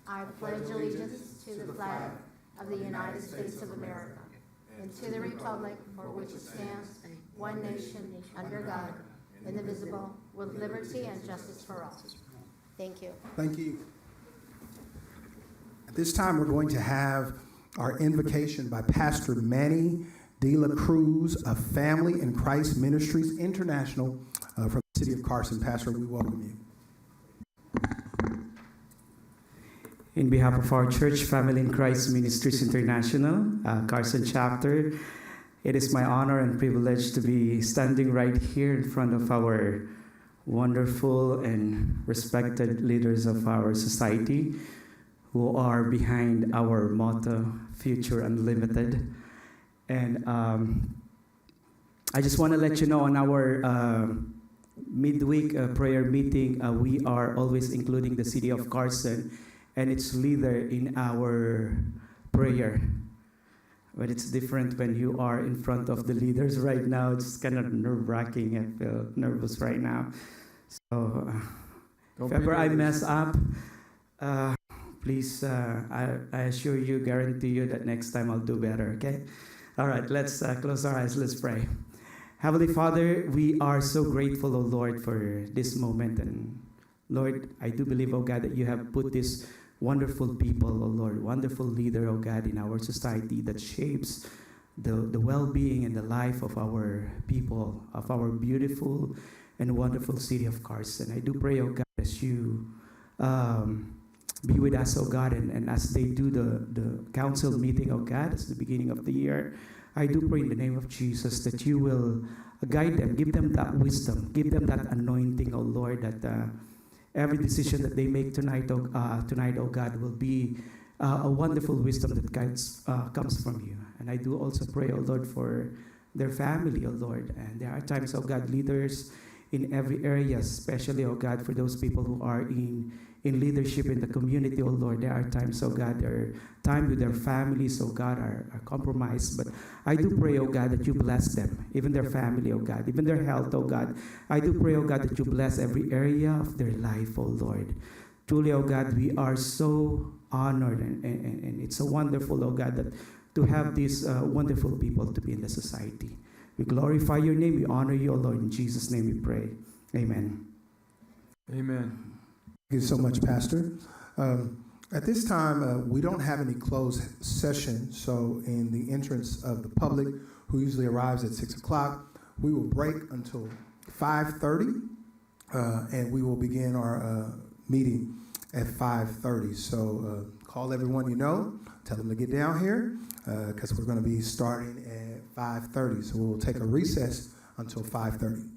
I pledge allegiance to the flag of the United States of America and to the republic for which it stands, one nation, under God, indivisible, with liberty and justice for all. Thank you. Thank you. At this time, we're going to have our invocation by Pastor Manny De La Cruz of Family in Christ Ministries International from the city of Carson. Pastor, we welcome you. In behalf of our church, Family in Christ Ministries International, Carson chapter, it is my honor and privilege to be standing right here in front of our wonderful and respected leaders of our society who are behind our motto, Future Unlimited. And I just want to let you know on our midweek prayer meeting, we are always including the city of Carson and its leader in our prayer. But it's different when you are in front of the leaders right now. It's kind of nerve-wracking. I feel nervous right now. So if ever I mess up, please, I assure you, guarantee you that next time I'll do better, okay? All right, let's close our eyes. Let's pray. Heavenly Father, we are so grateful, O Lord, for this moment. And Lord, I do believe, O God, that you have put this wonderful people, oh Lord, wonderful leader, oh God, in our society that shapes the well-being and the life of our people, of our beautiful and wonderful city of Carson. I do pray, oh God, as you be with us, oh God, and as they do the council meeting, oh God, it's the beginning of the year, I do pray in the name of Jesus that you will guide them, give them that wisdom, give them that anointing, oh Lord, that every decision that they make tonight, oh God, will be a wonderful wisdom that comes from you. And I do also pray, oh Lord, for their family, oh Lord. And there are times, oh God, leaders in every area, especially, oh God, for those people who are in leadership in the community, oh Lord. There are times, oh God, their time with their families, oh God, are compromised. But I do pray, oh God, that you bless them, even their family, oh God, even their health, oh God. I do pray, oh God, that you bless every area of their life, oh Lord. Truly, oh God, we are so honored, and it's so wonderful, oh God, that to have these wonderful people to be in the society. We glorify your name, we honor you, oh Lord. In Jesus' name we pray. Amen. Amen. Thank you so much, Pastor. At this time, we don't have any closed session, so in the entrance of the public, who usually arrives at 6 o'clock, we will break until 5:30, and we will begin our meeting at 5:30. So call everyone you know, tell them to get down here, because we're going to be starting at 5:30. So we'll take a recess until 5:30.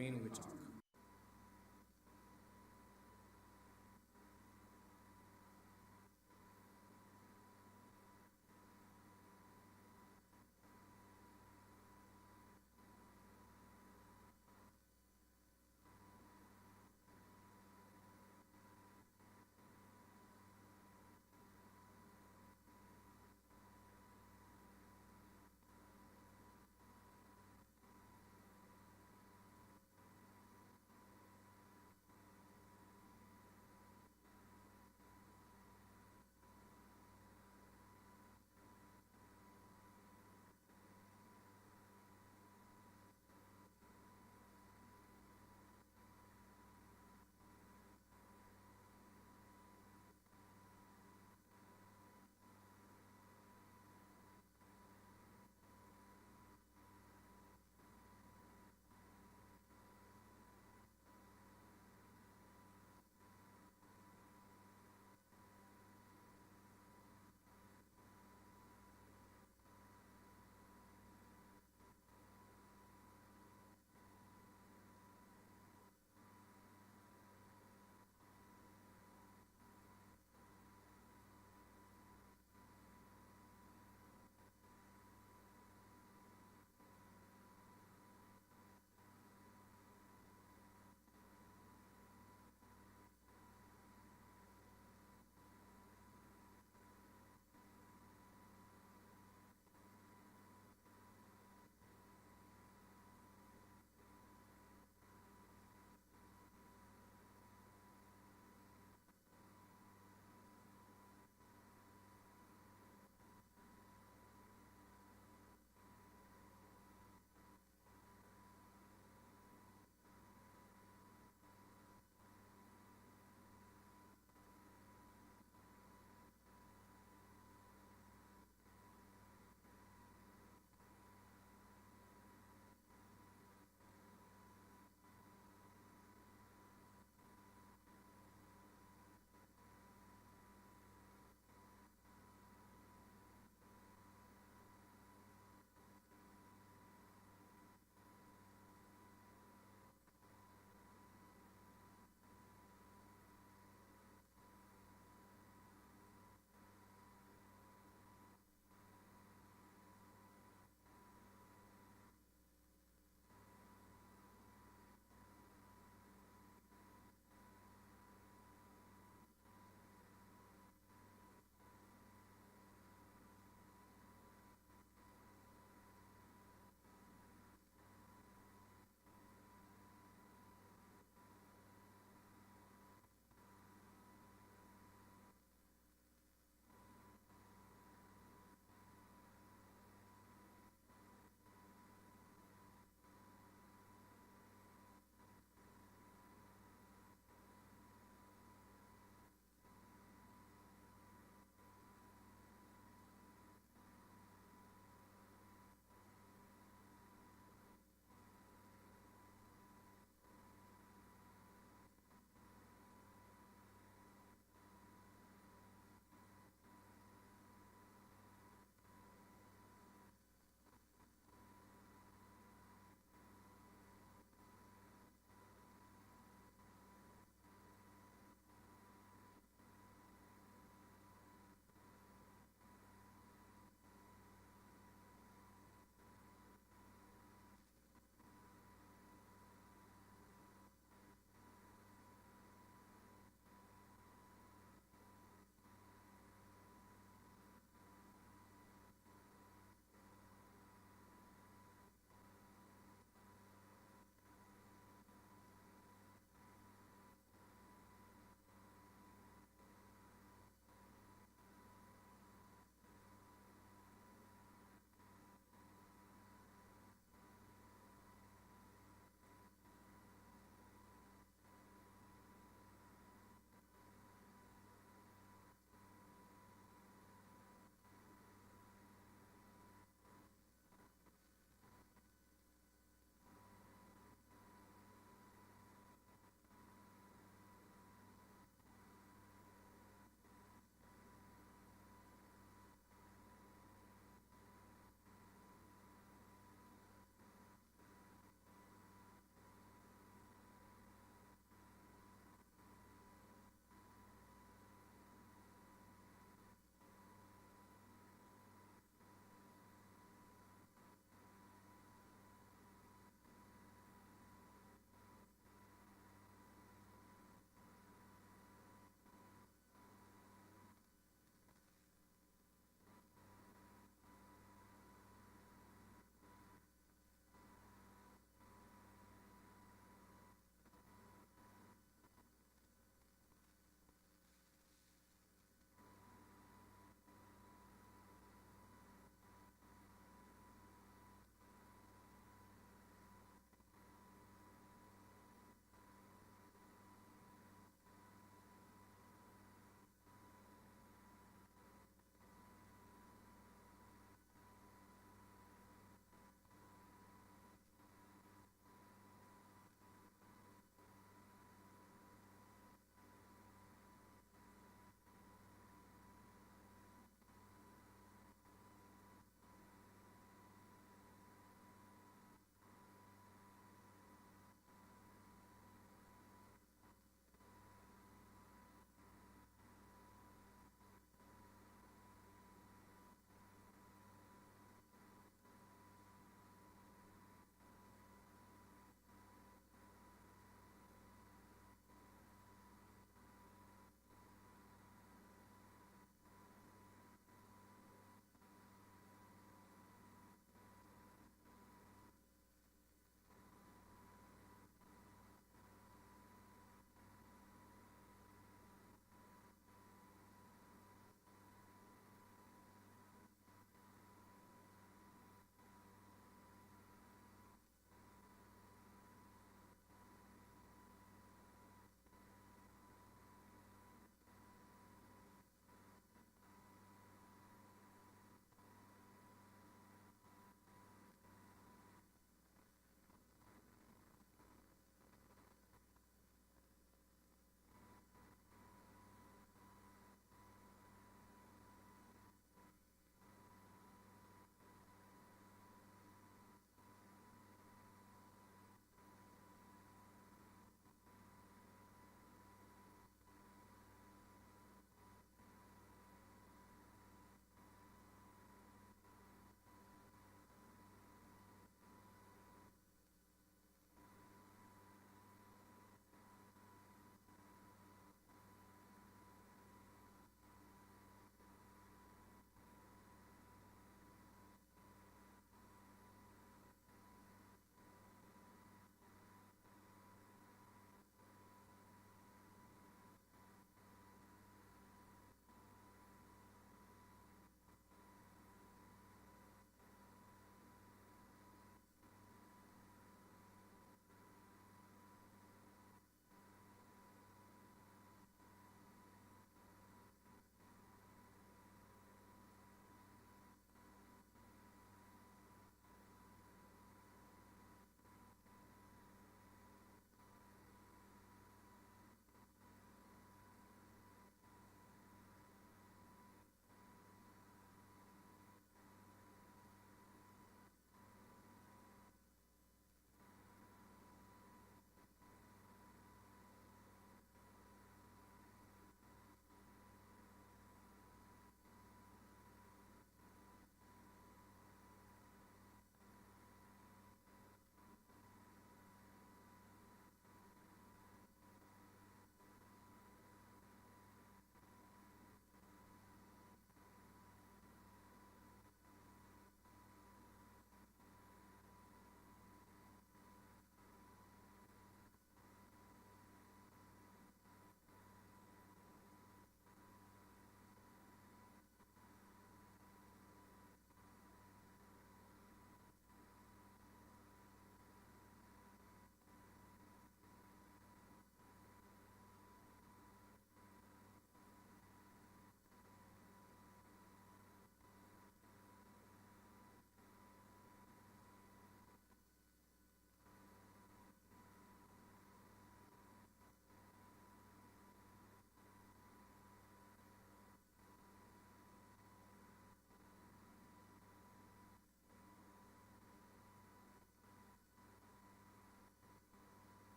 screen, we talk.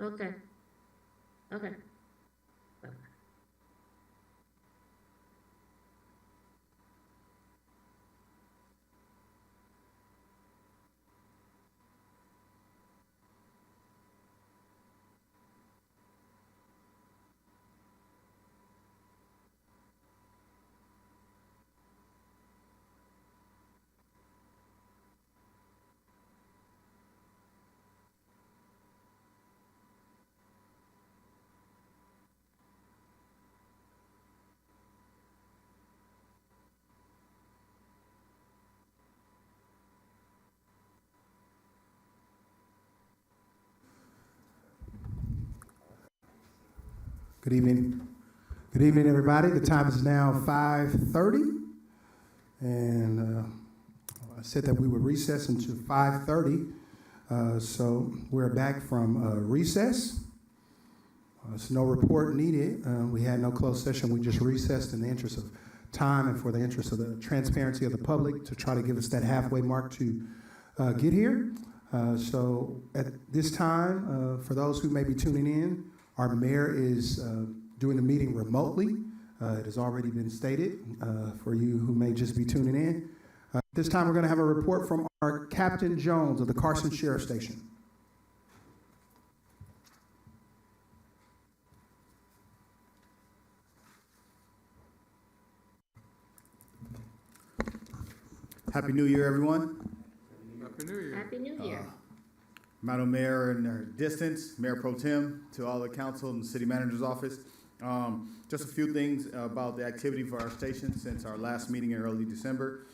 Okay. Okay. Good evening. Good evening, everybody. The time is now 5:30, and I said that we would recess until 5:30. So we're back from recess. There's no report needed. We had no closed session. We just recessed in the interest of time and for the interest of the transparency of the public to try to give us that halfway mark to get here. So at this time, for those who may be tuning in, our mayor is doing the meeting remotely. It has already been stated for you who may just be tuning in. This time we're going to have a report from our Captain Jones of the Carson Sheriff Station. Happy New Year, everyone. Happy New Year. Happy New Year. Madam Mayor in her distance, Mayor Pro Tem, to all the council and city manager's office. Just a few things about the activity for our station since our last meeting in early December.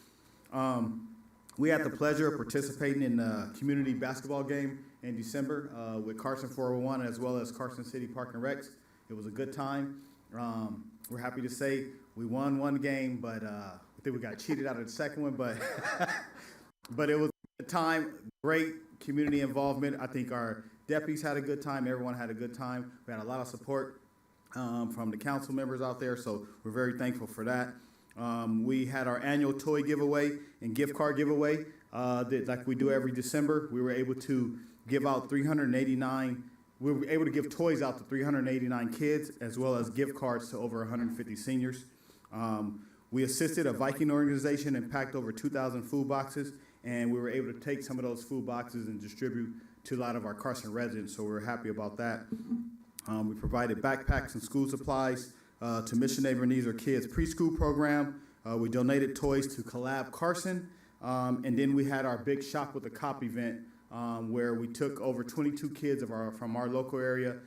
We had the pleasure of participating in the community basketball game in December with Carson 401 as well as Carson City Park and Recs. It was a good time. We're happy to say we won one game, but I think we got cheated out of the second one, but but it was a time, great community involvement. I think our deputies had a good time. Everyone had a good time. We had a lot of support from the council members out there, so we're very thankful for that. We had our annual toy giveaway and gift card giveaway like we do every December. We were able to give out 389. We were able to give toys out to 389 kids as well as gift cards to over 150 seniors. We assisted a Viking organization and packed over 2,000 food boxes, and we were able to take some of those food boxes and distribute to a lot of our Carson residents, so we were happy about that. We provided backpacks and school supplies to Mission Neighbor Needs or Kids preschool program. We donated toys to Collab Carson, and then we had our big Shop with a Cop event where we took over 22 kids from our local area,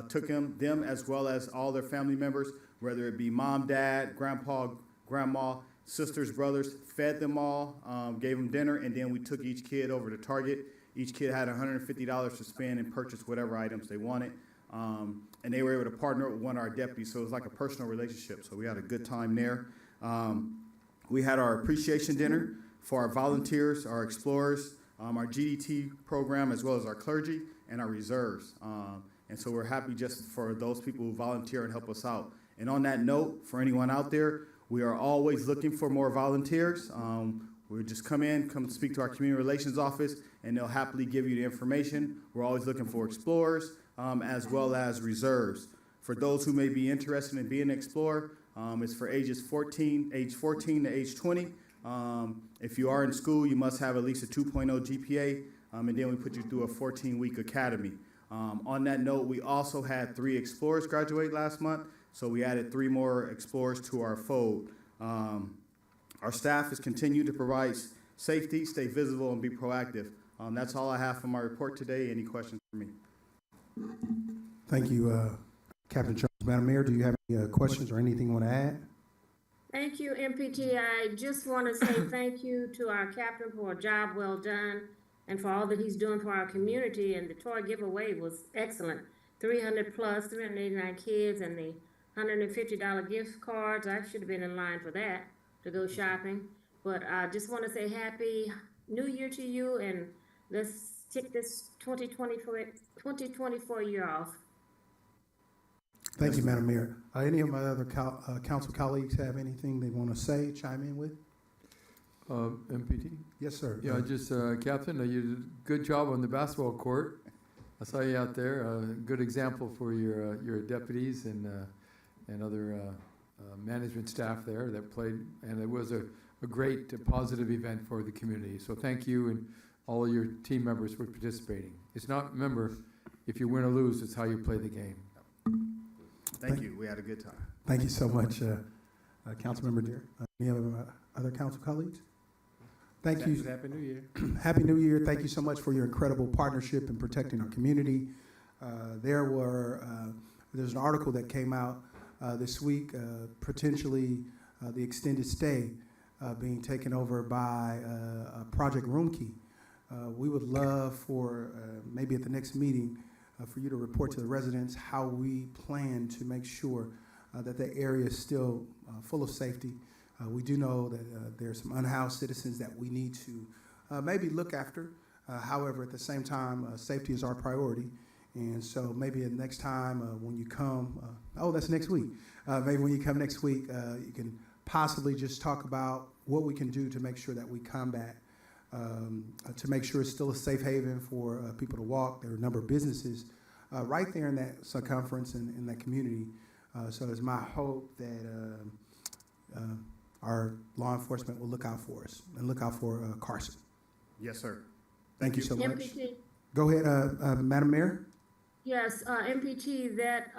took them as well as all their family members, whether it be mom, dad, grandpa, grandma, sisters, brothers, fed them all, gave them dinner, and then we took each kid over to Target. Each kid had $150 to spend and purchase whatever items they wanted. And they were able to partner with one of our deputies, so it was like a personal relationship. So we had a good time there. We had our appreciation dinner for our volunteers, our explorers, our GDT program, as well as our clergy and our reserves. And so we're happy just for those people who volunteer and help us out. And on that note, for anyone out there, we are always looking for more volunteers. We'll just come speak to our community relations office, and they'll happily give you the information. We're always looking for explorers as well as reserves. For those who may be interested in being an explorer, it's for age 14 to age 20. If you are in school, you must have at least a 2.0 GPA, and then we put you through a 14-week academy. On that note, we also had 3 explorers graduate last month, so we added 3 more explorers to our fold. Our staff has continued to provide safety, stay visible, and be proactive. That's all I have for my report today. Any questions for me? Thank you, Captain Jones. Madam Mayor, do you have any questions or anything you want to add? Thank you, MPT. I just want to say thank you to our captain for a job well done and for all that he's doing for our community. And the toy giveaway was excellent. 300 plus, 389 kids, and the $150 gift cards. I should have been in line for that to go shopping. But I just want to say Happy New Year to you, and let's kick this 2024 year off. Thank you, Madam Mayor. Any of my other council colleagues have anything they want to say, chime in with? MPT? Yes, sir. Yeah, just Captain, you did a good job on the basketball court. I saw you out there. Good example for your deputies and other management staff there that played, and it was a great positive event for the community. So thank you and all of your team members for participating. It's not, remember, if you win or lose, it's how you play the game. Thank you. We had a good time. Thank you so much, Councilmember Deere. Any other council colleagues? Thank you. Happy New Year. Happy New Year. Thank you so much for your incredible partnership in protecting our community. There's an article that came out this week, potentially the extended stay being taken over by Project Roomkey. We would love for maybe at the next meeting for you to report to the residents how we plan to make sure that the area is still full of safety. We do know that there are some unhoused citizens that we need to maybe look after. However, at the same time, safety is our priority. And so maybe next time when you come, that's next week. Maybe when you come next week, you can possibly just talk about what we can do to make sure that we combat, to make sure it's still a safe haven for people to walk. There are a number of businesses right there in that circumference and in that community. So it's my hope that our law enforcement will look out for us and look out for Carson. Yes, sir. Thank you so much. MPT, Go ahead, Madam Mayor. yes, MPT, that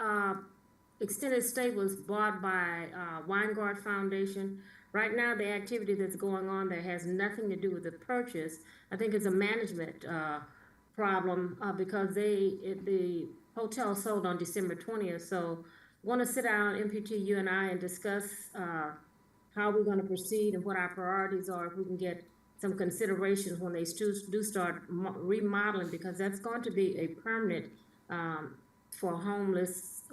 extended stay was bought by Weingart Foundation. Right now, the activity that's going on there has nothing to do with the purchase. I think it's a management problem because the hotel sold on December 20th. So want to sit down, MPT, you and I, and discuss how we're going to proceed and what our priorities are, if we can get some considerations when they do start remodeling, because that's going to be a permanent for homeless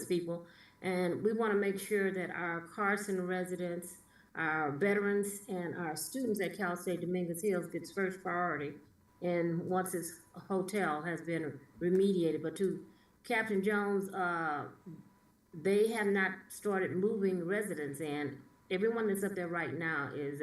people. And we want to make sure that our Carson residents, our veterans, and our students at Cal State Dominguez Hills gets first priority. And once this hotel has been remediated, but to Captain Jones, they have not started moving residents in. Everyone that's up there right now is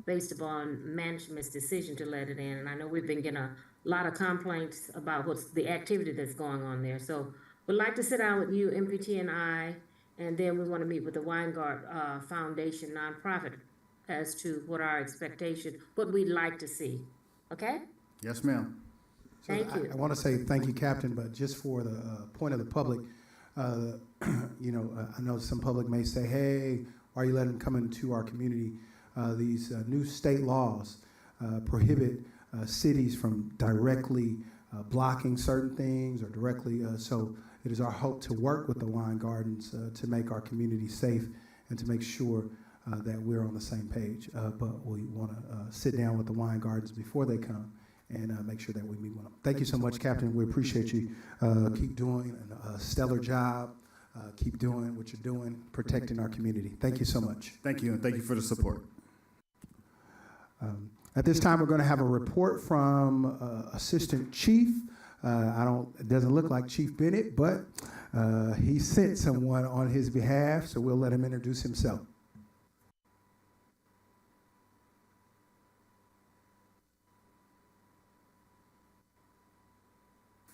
based upon management's decision to let it in. And I know we've been getting a lot of complaints about what's the activity that's going on there. So we'd like to sit down with you, MPT and I, and then we want to meet with the Weingart Foundation nonprofit as to what our expectation, what we'd like to see. Okay? Yes, ma'am. So Thank you. I want to say thank you, Captain, but just for the point of the public, I know some public may say, hey, why are you letting them come into our community? These new state laws prohibit cities from directly blocking certain things or directly, so it is our hope to work with the Wine Gardens to make our community safe and to make sure that we're on the same page. But we want to sit down with the Wine Gardens before they come and make sure that we meet with them. Thank you so much, Captain. We appreciate you. Keep doing a stellar job. Keep doing what you're doing, protecting our community. Thank you so much. Thank you, and thank you for the support. At this time, we're going to have a report from Assistant Chief. It doesn't look like Chief Bennett, but he sent someone on his behalf, so we'll let him introduce himself.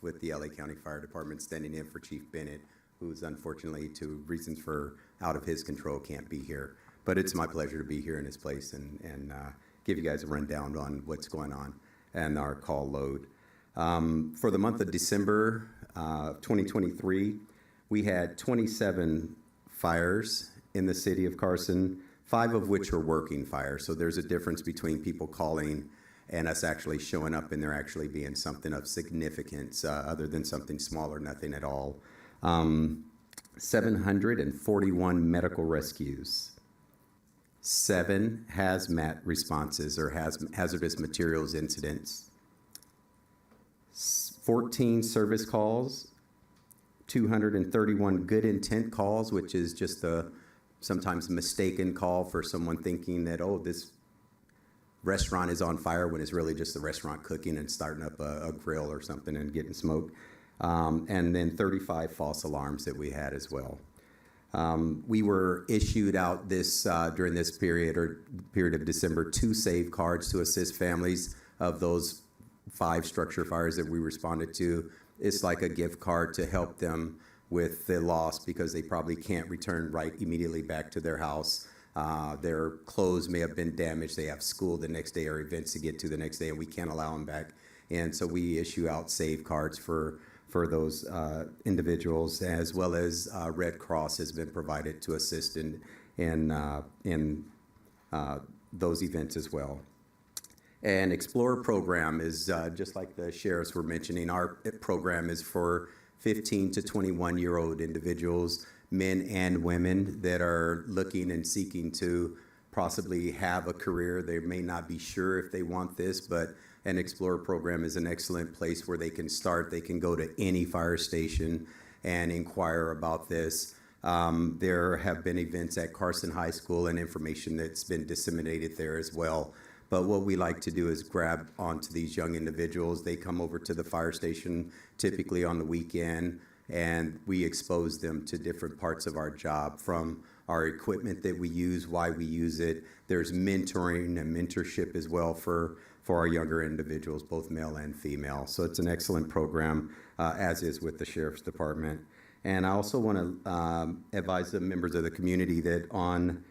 With the LA County Fire Department, standing in for Chief Bennett, who's unfortunately, to reasons for out of his control, can't be here. But it's my pleasure to be here in his place and give you guys a rundown on what's going on and our call load. For the month of December 2023, we had 27 fires in the city of Carson, 5 of which are working fires. So there's a difference between people calling and us actually showing up and there actually being something of significance other than something small or nothing at all. 741 medical rescues, 7 hazmat responses or hazardous materials incidents, 14 service calls, 231 good intent calls, which is just a sometimes mistaken call for someone thinking that, oh, this restaurant is on fire when it's really just the restaurant cooking and starting up a grill or something and getting smoke. And then 35 false alarms that we had as well. We were issued out during this period of December 2 save cards to assist families of those 5 structure fires that we responded to. It's like a gift card to help them with the loss because they probably can't return right immediately back to their house. Their clothes may have been damaged. They have school the next day or events to get to the next day, and we can't allow them back. And so we issue out save cards for those individuals, as well as Red Cross has been provided to assist in those events as well. And Explorer program is just like the sheriffs were mentioning. Our program is for 15 to 21-year-old individuals, men and women that are looking and seeking to possibly have a career. They may not be sure if they want this, but an Explorer program is an excellent place where they can start. They can go to any fire station and inquire about this. There have been events at Carson High School and information that's been disseminated there as well. But what we like to do is grab onto these young individuals. They come over to the fire station typically on the weekend, and we expose them to different parts of our job, from our equipment that we use, why we use it. There's mentoring and mentorship as well for our younger individuals, both male and female. So it's an excellent program, as is with the Sheriff's Department. And I also want to advise the members of the community that on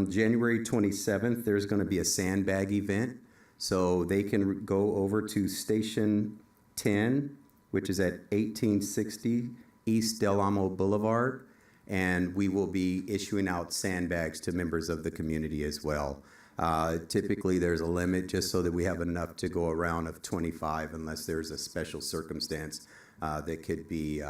January 27th, there's going to be a sandbag event. So they can go over to Station 10, which is at 1860 East Del Amo Boulevard, and we will be issuing out sandbags to members of the community as well. Typically, there's a limit just so that we have enough to go around of 25 unless there's a special circumstance that could be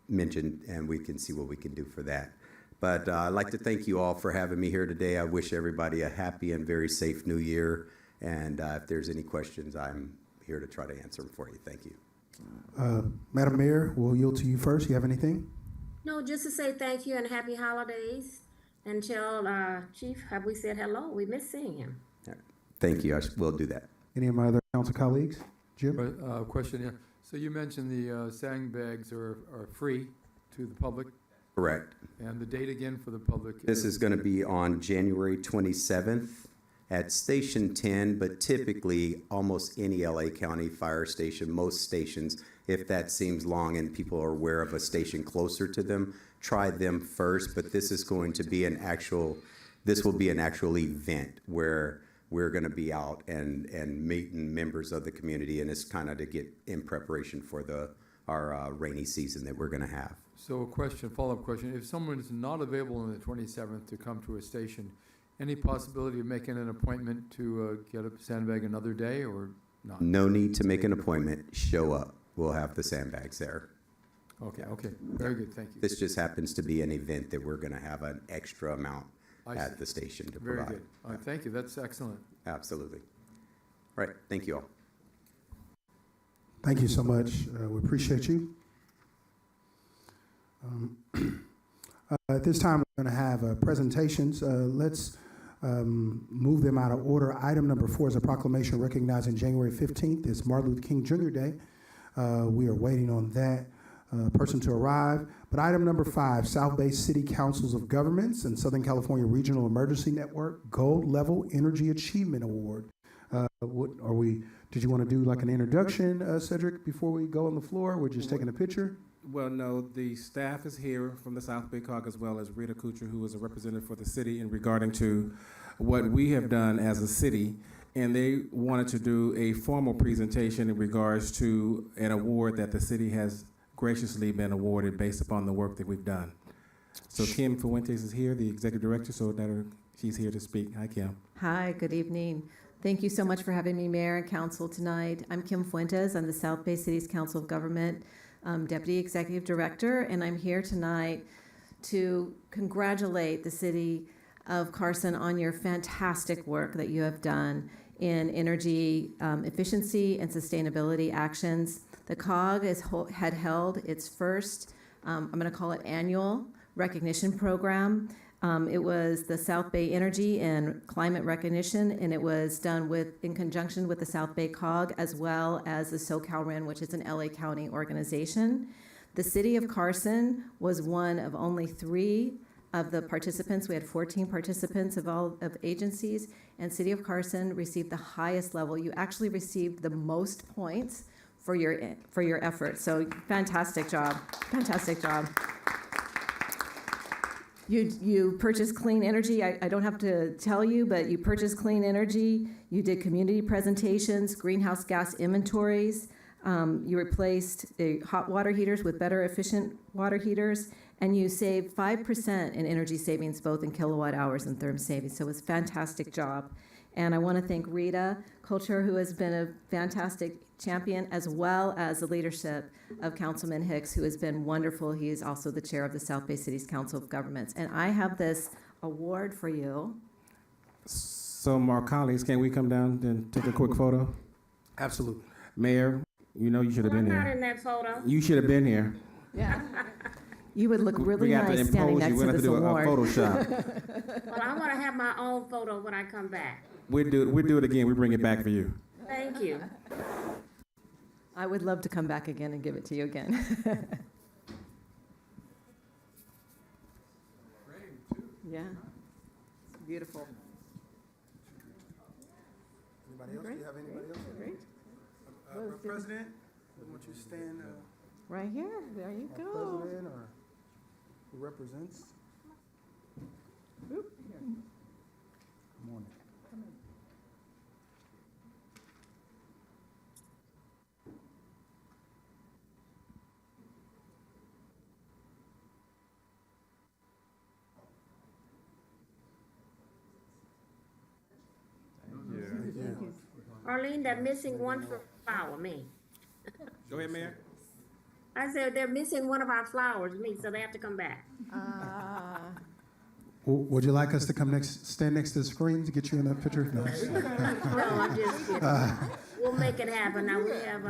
mentioned, and we can see what we can do for that. But I'd like to thank you all for having me here today. I wish everybody a happy and very safe New Year, and if there's any questions, I'm here to try to answer them for you. Thank you. Madam Mayor, we'll yield to you first. You have anything? No, just to say thank you and happy holidays. And tell Chief, have we said hello? We miss seeing him. Thank you. I will do that. Any of my other council colleagues? Jim? Question, yeah. So you mentioned the sandbags are free to the public, Correct. and the date again for the public? This is going to be on January 27th at Station 10, but typically almost any LA County fire station, most stations, if that seems long and people are aware of a station closer to them, try them first. But this is going to be an actual event where we're going to be out and meeting members of the community, and it's kind of to get in preparation for our rainy season that we're going to have. So a follow-up question. If someone is not available on the 27th to come to a station, any possibility of making an appointment to get a sandbag another day or not? No need to make an appointment. Show up. We'll have the sandbags there. Okay, very good, thank you. This just happens to be an event that we're going to have an extra amount at the station to Very provide. good. All right, thank you, that's excellent. Absolutely. Right, thank you all. Thank you so much. We appreciate you. At this time, we're going to have presentations. Let's move them out of order. Item number 4 is a proclamation recognizing January 15th is Martin Luther King Jr. Day. We are waiting on that person to arrive. But item number 5, South Bay City Councils of Governments and Southern California Regional Emergency Network Gold Level Energy Achievement Award. Did you want to do like an introduction, Cedric, before we go on the floor? We're just taking a picture. Well, no, the staff is here from the South Bay Caucus, as well as Rita Kuchar, who is a representative for the city in regarding to what we have done as a city. And they wanted to do a formal presentation in regards to an award that the city has graciously been awarded based upon the work that we've done. So Kim Fuentes is here, the executive director, so she's here to speak. Hi, Kim. Hi, good evening. Thank you so much for having me, Mayor and Council, tonight. I'm Kim Fuentes. I'm the South Bay City's Council of Government Deputy Executive Director, and I'm here tonight to congratulate the City of Carson on your fantastic work that you have done in energy efficiency and sustainability actions. The COG had held its first, I'm going to call it annual recognition program. It was the South Bay Energy and Climate Recognition, and it was done in conjunction with the South Bay COG as well as the SoCalREN, which is an LA County organization. The City of Carson was one of only 3 of the participants. We had 14 participants of all of agencies, and City of Carson received the highest level. You actually received the most points for your effort. So fantastic job, fantastic job. You purchased clean energy. I don't have to tell you, but you purchased clean energy. You did community presentations, greenhouse gas inventories. You replaced the hot water heaters with better efficient water heaters, and you saved 5% in energy savings, both in kilowatt hours and therm savings. So it was a fantastic job. And I want to thank Rita Culture, who has been a fantastic champion, as well as the leadership of Councilman Hicks, who has been wonderful. He is also the chair of the South Bay Cities Council of Governments. And I have this award for you. So, my colleagues, can we come down and take a quick photo? Absolutely. Mayor, you know you should have Well, been I'm not here. in that photo. You should have been here. Yeah. You would look really We got to nice standing impose you. next We're to going to have to this do a award. Photoshop. Well, I want to have my own photo when I come back. We'll do it again. We bring it back for you. Thank you. I would love to come back again and give it to you again. Yeah, it's beautiful. Anybody else? Great. Do you have anybody else? Great. President, I want you to stand. Right here, there you go. President or who represents? Good morning. Arlene, they're missing one flower, me. Go ahead, Mayor. I said they're missing one of our flowers, me, so they have to come back. Would you like us to stand next to the screen to get you in that picture? No. No, I'm just kidding. We'll make it happen. Now we have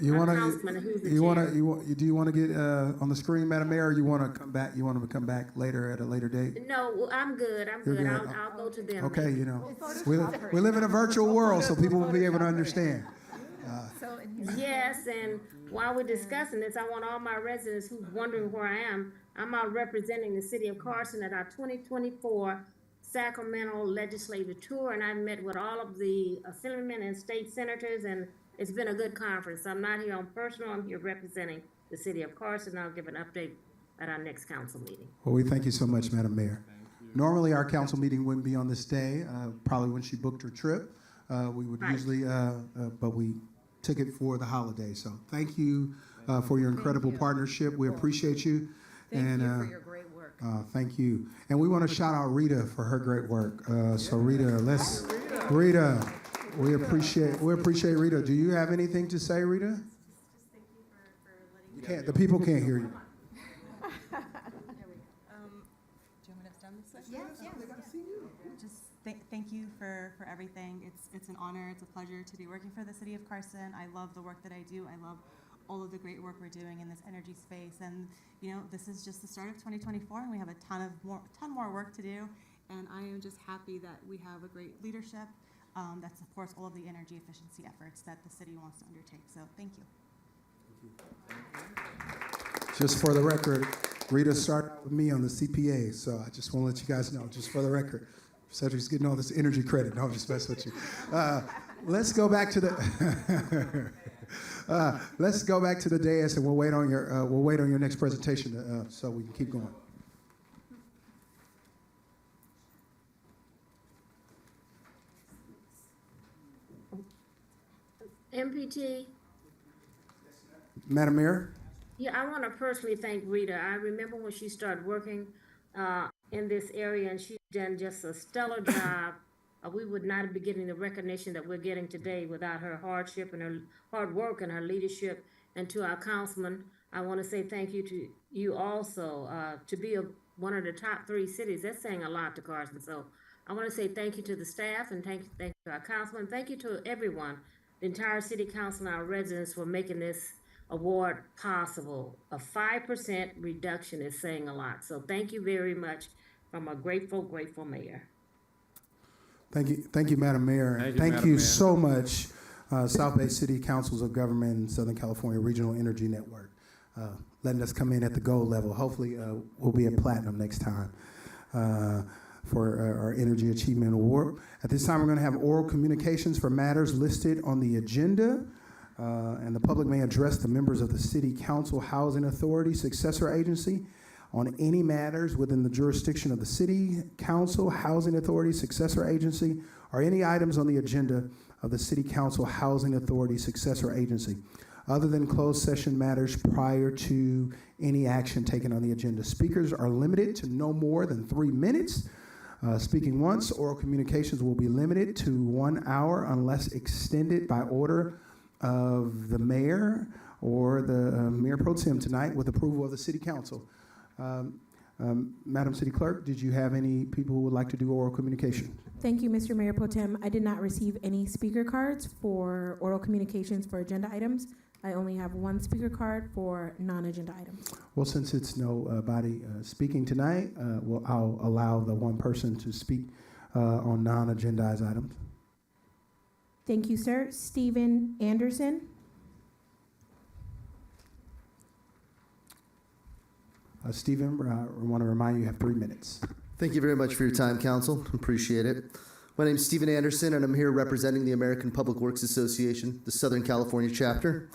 You our want councilman who's the to? You want chair. to? Do you want to get on the screen, Madam Mayor? Or you want to come back? You want to come back later at a later date? No, well, I'm good. I'm You're good. good. I'll go to them. Okay, you know, we live in a virtual world, so people will be able to understand. Yes, and while we're discussing this, I want all my residents who's wondering where I am, I'm out representing the city of Carson at our 2024 Sacramento Legislative Tour, and I've met with all of the assemblymen and state senators, and it's been a good conference. I'm not here on personal, I'm here representing the city of Carson. I'll give an update at our next council meeting. Well, we thank you so much, Madam Mayor. Normally, our council meeting wouldn't be on this day, probably when she booked her trip. We would Right. usually, but we took it for the holiday. So thank you for your incredible partnership. We appreciate you. Thank you for your great work. Thank you. And we want to shout out Rita for her great work. So Rita, Rita, we appreciate Rita. Do you have anything to say, Rita? Just thank you for letting You can't. The people can't hear you. Do you want me to stand this way? Just thank you for everything. It's an honor. It's a pleasure to be working for the city of Carson. I love the work that I do. I love all of the great work we're doing in this energy space. And you know, this is just the start of 2024, and we have a ton more work to do. And I am just happy that we have a great leadership that supports all of the energy efficiency efforts that the city wants to undertake. So thank you. Just for the record, Rita started with me on the CPA, so I just want to let you guys know, just for the record. Cedric's getting all this energy credit. No, I'm just messing with you. Let's go back to the let's go back to the dais, and we'll wait on your next presentation so we can keep going. MPT, Madam Mayor? yeah, I want to personally thank Rita. I remember when she started working in this area, and she's done just a stellar job. We would not be getting the recognition that we're getting today without her hardship and her hard work and her leadership. And to our councilman, I want to say thank you to you also. To be one of the top 3 cities, that's saying a lot to Carson. So I want to say thank you to the staff, and thank you to our councilman. Thank you to everyone, the entire city council and our residents, for making this award possible. A 5% reduction is saying a lot. So thank you very much from a grateful, grateful mayor. Thank you, Madam Mayor. Thank Madam you Mayor. so much, South Bay City Councils of Government and Southern California Regional Energy Network. letting us come in at the gold level. Hopefully, we'll be at platinum next time for our Energy Achievement Award. At this time, we're going to have oral communications for matters listed on the agenda. And the public may address the members of the City Council Housing Authority Successor Agency on any matters within the jurisdiction of the City Council Housing Authority Successor Agency or any items on the agenda of the City Council Housing Authority Successor Agency, other than closed session matters prior to any action taken on the agenda. Speakers are limited to no more than 3 minutes. Speaking once, oral communications will be limited to 1 hour unless extended by order of the mayor or the Mayor Pro Tem tonight with approval of the City Council. Madam City Clerk, did you have any people who would like to do oral communication? Thank you, Mr. Mayor Pro Tem. I did not receive any speaker cards for oral communications for agenda items. I only have one speaker card for non-agenda items. Well, since it's nobody speaking tonight, I'll allow the one person to speak on non-agendized items. Thank you, sir. Stephen Anderson. Stephen, I want to remind you have 3 minutes. Thank you very much for your time, Council. Appreciate it. My name is Stephen Anderson, and I'm here representing the American Public Works Association, the Southern California chapter.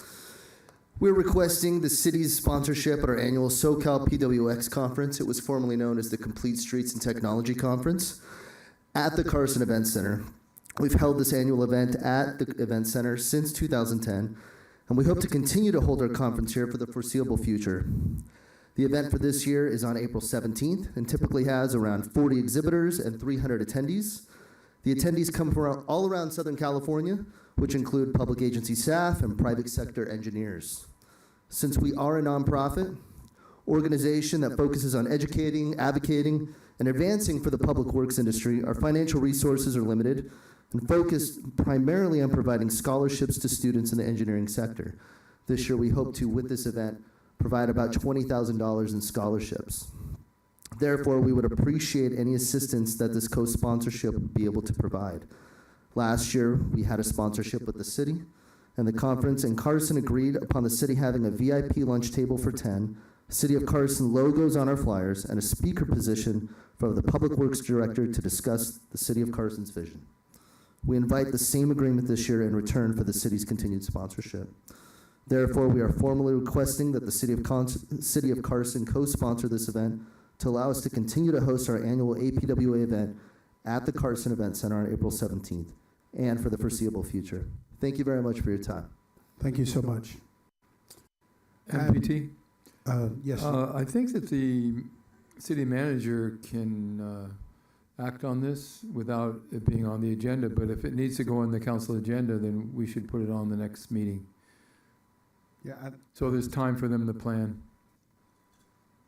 We're requesting the city's sponsorship at our annual SoCal PWX conference. It was formerly known as the Complete Streets and Technology Conference at the Carson Event Center. We've held this annual event at the Event Center since 2010, and we hope to continue to hold our conference here for the foreseeable future. The event for this year is on April 17th and typically has around 40 exhibitors and 300 attendees. The attendees come from all around Southern California, which include public agency staff and private sector engineers. Since we are a nonprofit organization that focuses on educating, advocating, and advancing for the public works industry, our financial resources are limited and focused primarily on providing scholarships to students in the engineering sector. This year, we hope to, with this event, provide about $20,000 in scholarships. Therefore, we would appreciate any assistance that this co-sponsorship would be able to provide. Last year, we had a sponsorship with the city and the conference, and Carson agreed upon the city having a VIP lunch table for 10, City of Carson logos on our flyers, and a speaker position for the Public Works Director to discuss the City of Carson's vision. We invite the same agreement this year in return for the city's continued sponsorship. Therefore, we are formally requesting that the City of Carson co-sponsor this event to allow us to continue to host our annual APWA event at the Carson Event Center on April 17th and for the foreseeable future. Thank you very much for your time. Thank you so much. MPT? Yes. I think that the city manager can act on this without it being on the agenda, but if it needs to go on the council agenda, then we should put it on the next meeting. Yeah. So there's time for them to plan.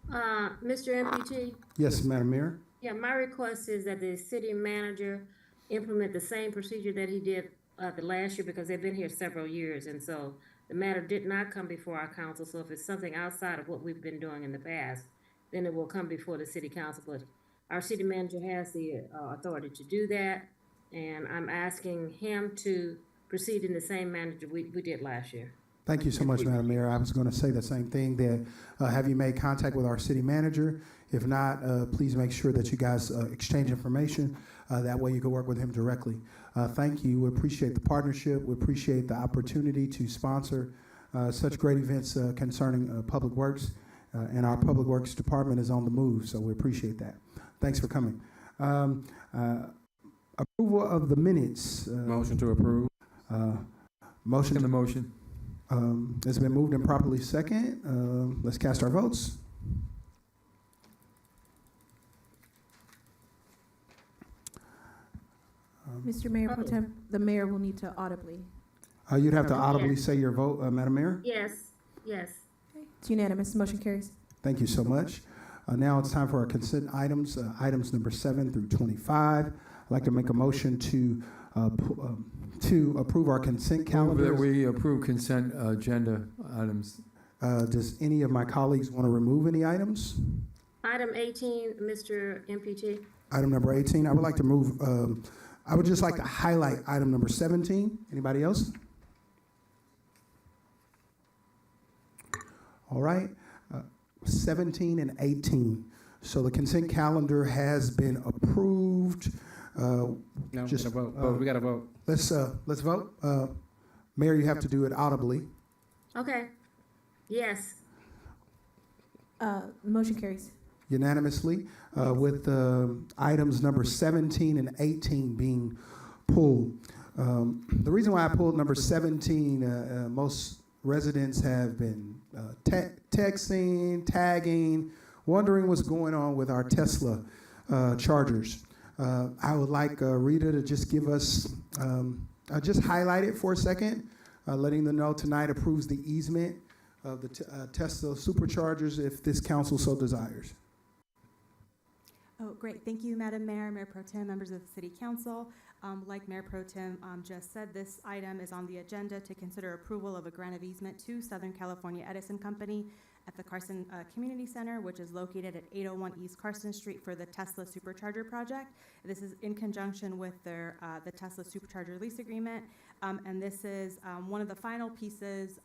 Mr. MPT? Yes, Madam Mayor. Yeah, my request is that the city manager implement the same procedure that he did the last year, because they've been here several years, and so the matter did not come before our council. So if it's something outside of what we've been doing in the past, then it will come before the city council. But our city manager has the authority to do that, and I'm asking him to proceed in the same manner we did last year. Thank you so much, Madam Mayor. I was going to say the same thing, that have you made contact with our city manager? If not, please make sure that you guys exchange information. That way you can work with him directly. Thank you. We appreciate the partnership. We appreciate the opportunity to sponsor such great events concerning public works. And our public works department is on the move, so we appreciate that. Thanks for coming. Approval of the minutes. Motion to approve. Motion. In the motion. It's been moved and properly second. Let's cast our votes. Mr. Mayor Pro Tem, the mayor will need to audibly. You'd have to audibly say your vote, Madam Mayor. Yes, yes. It's unanimous. Motion carries. Thank you so much. Now it's time for our consent items, items number 7 through 25. I'd like to make a motion to approve our consent calendar. That we approve consent agenda items. Does any of my colleagues want to remove any items? Item 18, Mr. MPT. Item number 18. I would like to move. I would just like to highlight item number 17. Anybody else? All right, 17 and 18. So the consent calendar has been approved. No, Just, we gotta vote. We gotta vote. Let's vote. Mayor, you have to do it audibly. Okay. Yes. Motion carries. Unanimously, with items number 17 and 18 being pulled. The reason why I pulled number 17, most residents have been texting, tagging, wondering what's going on with our Tesla chargers. I would like Rita to just give us, just highlight it for a second, letting them know tonight approves the easement of the Tesla superchargers if this council so desires. Oh, great. Thank you, Madam Mayor, Mayor Pro Tem, members of the City Council. Like Mayor Pro Tem just said, this item is on the agenda to consider approval of a grant of easement to Southern California Edison Company at the Carson Community Center, which is located at 801 East Carson Street for the Tesla Supercharger project. This is in conjunction with their the Tesla Supercharger lease agreement, and this is one of the final pieces,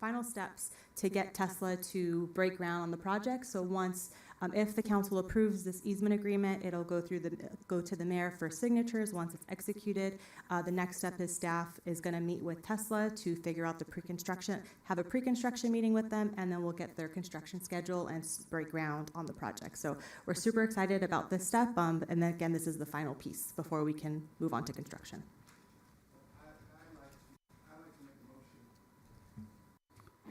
final steps to get Tesla to break ground on the project. So once, if the council approves this easement agreement, it'll go to the mayor for signatures. Once it's executed, the next step is staff is going to meet with Tesla to figure out the pre-construction, have a pre-construction meeting with them, and then we'll get their construction schedule and break ground on the project. So we're super excited about this step, and then again, this is the final piece before we can move on to construction.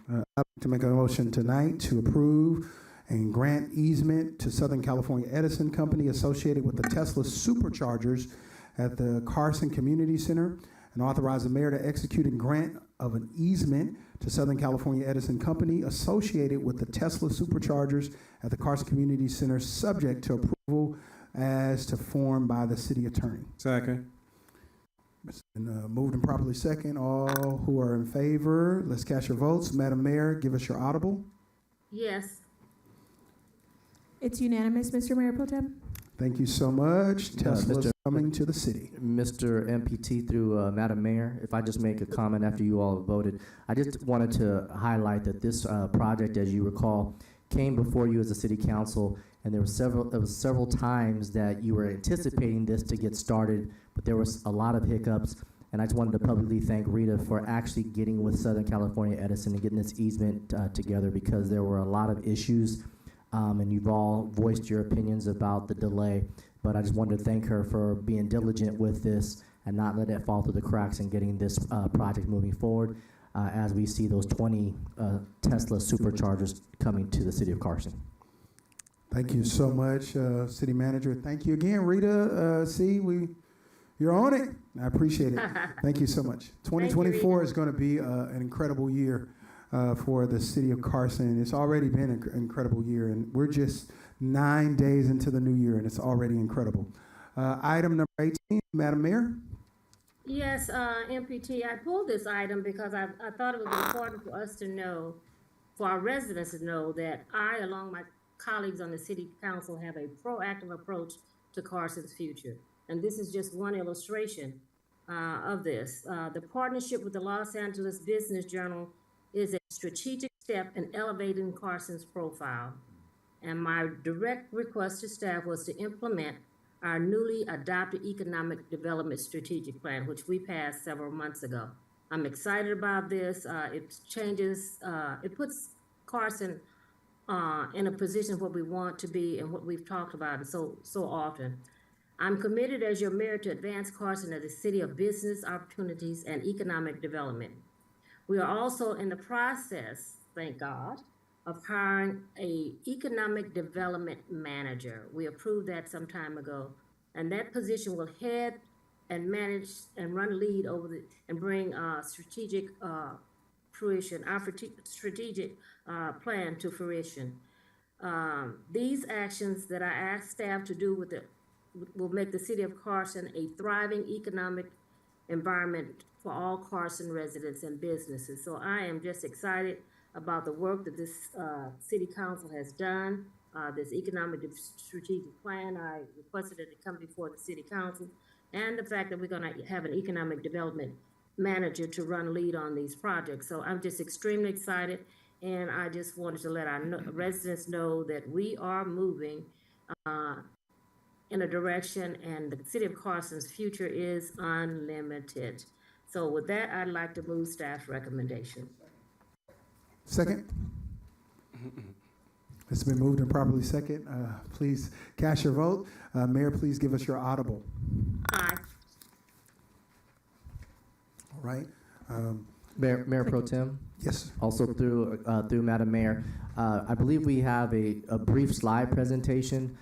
I'd like to make a motion tonight to approve and grant easement to Southern California Edison Company associated with the Tesla Superchargers at the Carson Community Center, and authorize the mayor to execute a grant of an easement to Southern California Edison Company associated with the Tesla Superchargers at the Carson Community Center, subject to approval as to form by the city attorney. Second. It's been moved and properly second. All who are in favor, let's cast your votes. Madam Mayor, give us your audible. Yes. It's unanimous, Mr. Mayor Pro Tem. Thank you so much. Tesla's Mr. coming to the city. Mr. MPT through Madam Mayor, if I just make a comment after you all have voted, I just wanted to highlight that this project, as you recall, came before you as a city council, and there was several times that you were anticipating this to get started, but there was a lot of hiccups, and I just wanted to publicly thank Rita for actually getting with Southern California Edison and getting this easement together, because there were a lot of issues, and you've all voiced your opinions about the delay, but I just wanted to thank her for being diligent with this and not let it fall through the cracks and getting this project moving forward as we see those 20 Tesla superchargers coming to the city of Carson. Thank you so much, City Manager. Thank you again, Rita. You're on it. I appreciate it. Thank you so much. 2024 is going to be an incredible year for the city of Carson. It's already been an incredible year, and we're just 9 days into the new year, and it's already incredible. Item number 18, Madam Mayor. Yes, MPT, I pulled this item because I thought it was important for us to know, for our residents to know, that I, along my colleagues on the city council, have a proactive approach to Carson's future. And this is just one illustration of this. The partnership with the Los Angeles Business Journal is a strategic step in elevating Carson's profile. And my direct request to staff was to implement our newly adopted economic development strategic plan, which we passed several months ago. I'm excited about this. It changes, it puts Carson in a position where we want to be and what we've talked about so often. I'm committed as your mayor to advance Carson as a city of business opportunities and economic development. We are also in the process, thank God, of hiring a economic development manager. We approved that some time ago, and that position will head and manage and run lead over and bring strategic fruition, our strategic plan to fruition. These actions that I asked staff to do will make the city of Carson a thriving economic environment for all Carson residents and businesses. So I am just excited about the work that this city council has done, this economic strategic plan. I requested it to come before the city council, and the fact that we're gonna have an economic development manager to run lead on these projects. So I'm just extremely excited. And I just wanted to let our residents know that we are moving in a direction, and the city of Carson's future is unlimited. So with that, I'd like to move staff recommendation. Second? It's been moved and properly second. Please cast your vote. Mayor, please give us your audible. Aye. All right. Mayor Pro Tem, Yes. also through Madam Mayor, I believe we have a brief slide presentation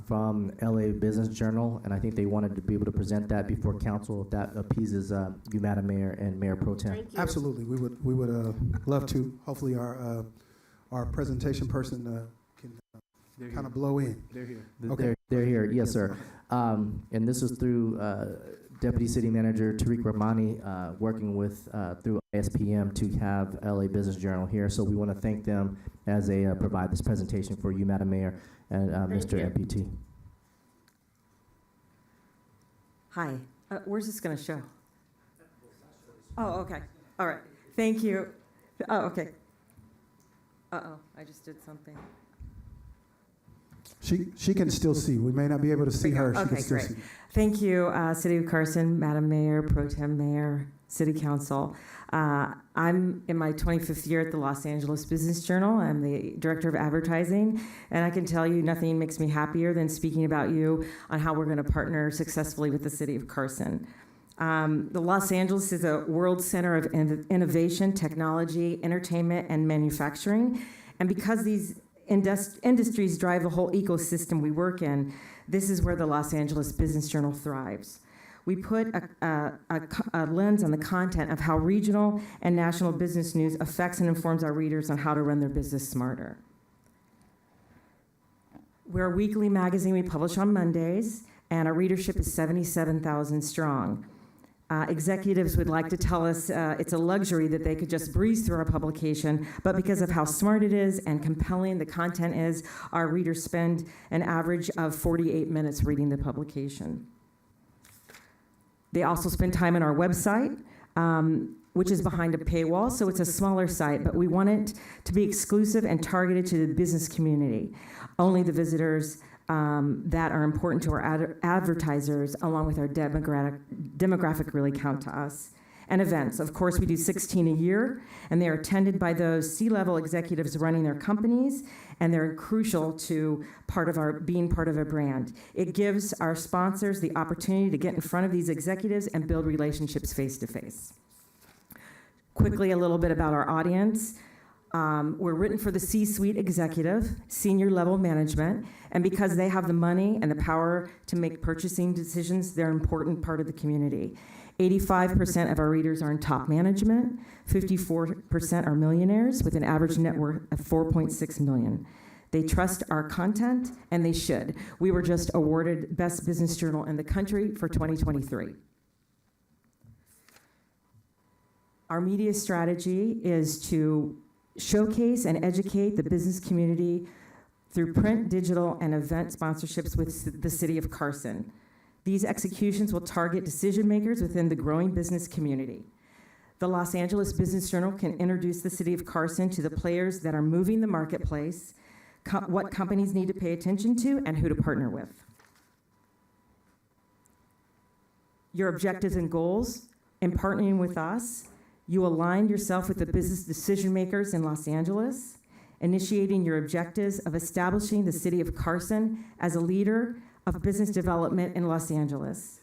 from LA Business Journal, and I think they wanted to be able to present that before council, if that appeases you, Madam Mayor and Mayor Pro Tem. Thank you. Absolutely. We would love to. Hopefully our presentation person can kind of blow in. They're here. Okay. They're here, yes, sir. And this is through Deputy City Manager Tariq Rahmani, working with through ISPM to have LA Business Journal here. So we want to thank them as they provide this presentation for you, Madam Mayor, and Mr. you. MPT. Hi, where's this going to show? Oh, okay. All right. Thank you. Oh, okay. Uh-oh, I just did something. She can still see. We may not be able to see her. She Okay, can still great. see. Thank you, City of Carson, Madam Mayor, Pro Tem Mayor, City Council. I'm in my 25th year at the Los Angeles Business Journal. I'm the Director of Advertising, and I can tell you nothing makes me happier than speaking about you on how we're going to partner successfully with the City of Carson. The Los Angeles is a world center of innovation, technology, entertainment, and manufacturing. And because these industries drive the whole ecosystem we work in, this is where the Los Angeles Business Journal thrives. We put a lens on the content of how regional and national business news affects and informs our readers on how to run their business smarter. We're a weekly magazine we publish on Mondays, and our readership is 77,000 strong. Executives would like to tell us it's a luxury that they could just breeze through our publication, but because of how smart it is and compelling the content is, our readers spend an average of 48 minutes reading the publication. They also spend time on our website, which is behind a paywall, so it's a smaller site, but we want it to be exclusive and targeted to the business community. Only the visitors that are important to our advertisers, along with our demographic, really count to us. And events, of course, we do 16 a year, and they are attended by those C-level executives running their companies, and they're crucial to being part of a brand. It gives our sponsors the opportunity to get in front of these executives and build relationships face to face. Quickly, a little bit about our audience. We're written for the C-suite executive, senior level management, and because they have the money and the power to make purchasing decisions, they're an important part of the community. 85% of our readers are in top management, 54% are millionaires with an average net worth of $4.6 million. They trust our content, and they should. We were just awarded Best Business Journal in the country for 2023. Our media strategy is to showcase and educate the business community through print, digital, and event sponsorships with the City of Carson. These executions will target decision makers within the growing business community. The Los Angeles Business Journal can introduce the City of Carson to the players that are moving the marketplace, what companies need to pay attention to, and who to partner with. Your objectives and goals in partnering with us: you align yourself with the business decision makers in Los Angeles, initiating your objectives of establishing the City of Carson as a leader of business development in Los Angeles.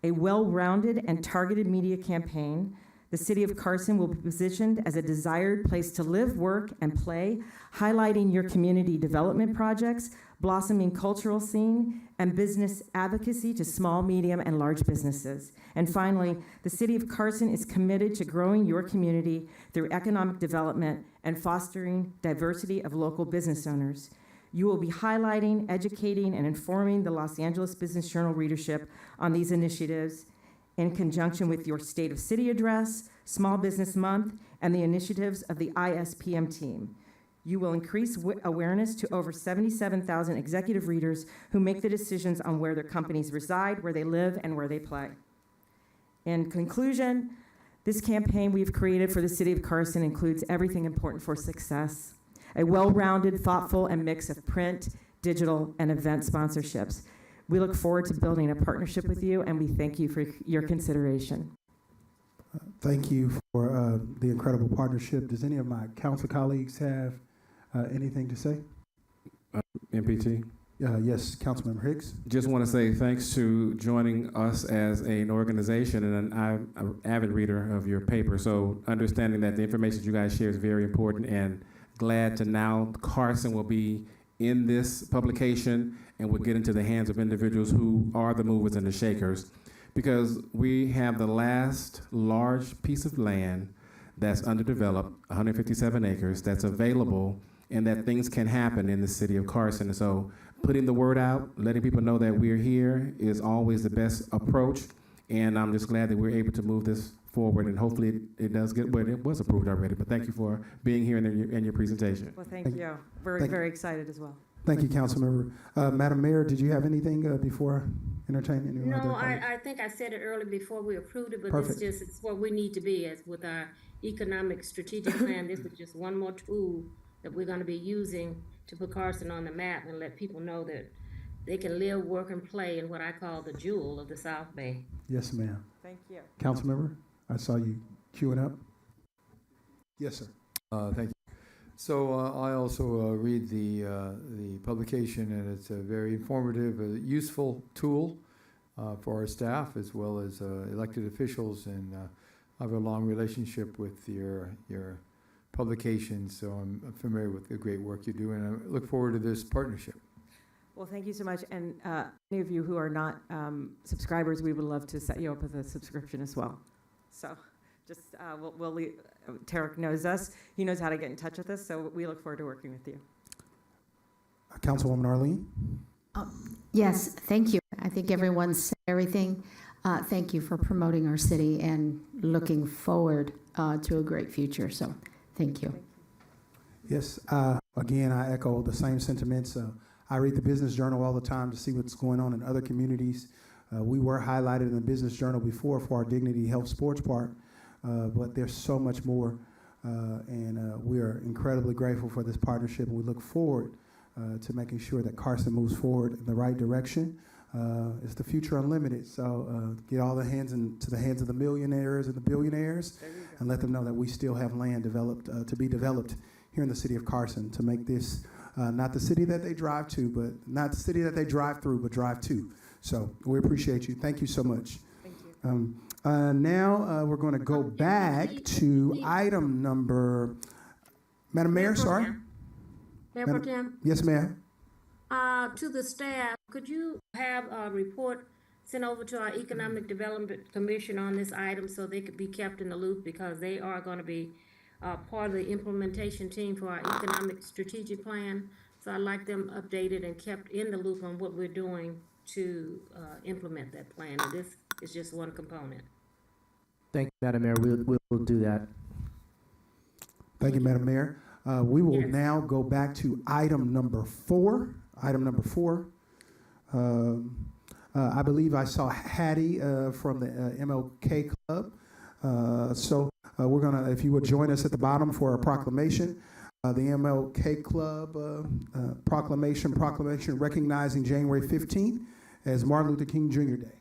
A well-rounded and targeted media campaign, the City of Carson will be positioned as a desired place to live, work, and play, highlighting your community development projects, blossoming cultural scene, and business advocacy to small, medium, and large businesses. And finally, the City of Carson is committed to growing your community through economic development and fostering diversity of local business owners. You will be highlighting, educating, and informing the Los Angeles Business Journal readership on these initiatives in conjunction with your State of City address, Small Business Month, and the initiatives of the ISPM team. You will increase awareness to over 77,000 executive readers who make the decisions on where their companies reside, where they live, and where they play. In conclusion, This campaign we've created for the City of Carson includes everything important for success: a well-rounded, thoughtful, and mix of print, digital, and event sponsorships. We look forward to building a partnership with you, and we thank you for your consideration. Thank you for the incredible partnership. Does any of my council colleagues have anything to say? MPT. Yes, Councilmember Hicks. Just want to say thanks to joining us as an organization, and I'm an avid reader of your paper, so understanding that the information you guys share is very important, and glad to now Carson will be in this publication and will get into the hands of individuals who are the movers and the shakers, because we have the last large piece of land that's underdeveloped, 157 acres, that's available, and that things can happen in the city of Carson. And so putting the word out, letting people know that we're here is always the best approach, and I'm just glad that we're able to move this forward, and hopefully it does get, well, it was approved already, but thank you for being here in your presentation. Well, thank you. We're very excited as well. Thank you, Councilmember. Madam Mayor, did you have anything before entertaining anyone? No, I think I said it earlier before we approved it, but Perfect. it's where we need to be as with our economic strategic plan. This is just one more tool that we're gonna be using to put Carson on the map and let people know that they can live, work, and play in what I call the jewel of the South Bay. Yes, ma'am. Thank you. Councilmember, I saw you queuing up. Yes, sir. Thank you. So I also read the publication, and it's a very informative, useful tool for our staff as well as elected officials, and I have a long relationship with your publication, so I'm familiar with the great work you do, and I look forward to this partnership. Well, thank you so much. And any of you who are not subscribers, we would love to set you up with a subscription as well. So just we'll leave. Tarek knows us. He knows how to get in touch with us, so we look forward to working with you. Councilwoman Arlene? Yes, thank you. I think everyone said everything. Thank you for promoting our city and looking forward to a great future. So thank you. Yes, again, I echo the same sentiments. I read the Business Journal all the time to see what's going on in other communities. We were highlighted in the Business Journal before for our Dignity Health Sports Park, but there's so much more, and we are incredibly grateful for this partnership, and we look forward to making sure that Carson moves forward in the right direction. It's the future unlimited, so get all the hands into the hands of the millionaires and the billionaires, and let them know that we still have land developed to be developed here in the city of Carson to make this not the city that they drive to, but not the city that they drive through, but drive to. So we appreciate you. Thank you so much. Thank you. Now we're going to go back to item number. Madam Mayor, sorry. Mayor Pro Tem? Yes, ma'am. To the staff, could you have a report sent over to our Economic Development Commission on this item so they could be kept in the loop, because they are going to be part of the implementation team for our economic strategic plan. So I'd like them updated and kept in the loop on what we're doing to implement that plan. And this is just one component. Thank you, Madam Mayor. We'll do that. Thank you, Madam Mayor. We will Yes. now go back to item number 4. Item number 4. I believe I saw Hattie from the MLK Club. So we're gonna, if you would join us at the bottom for a proclamation. The MLK Club proclamation recognizing January 15th as Martin Luther King Jr. Day.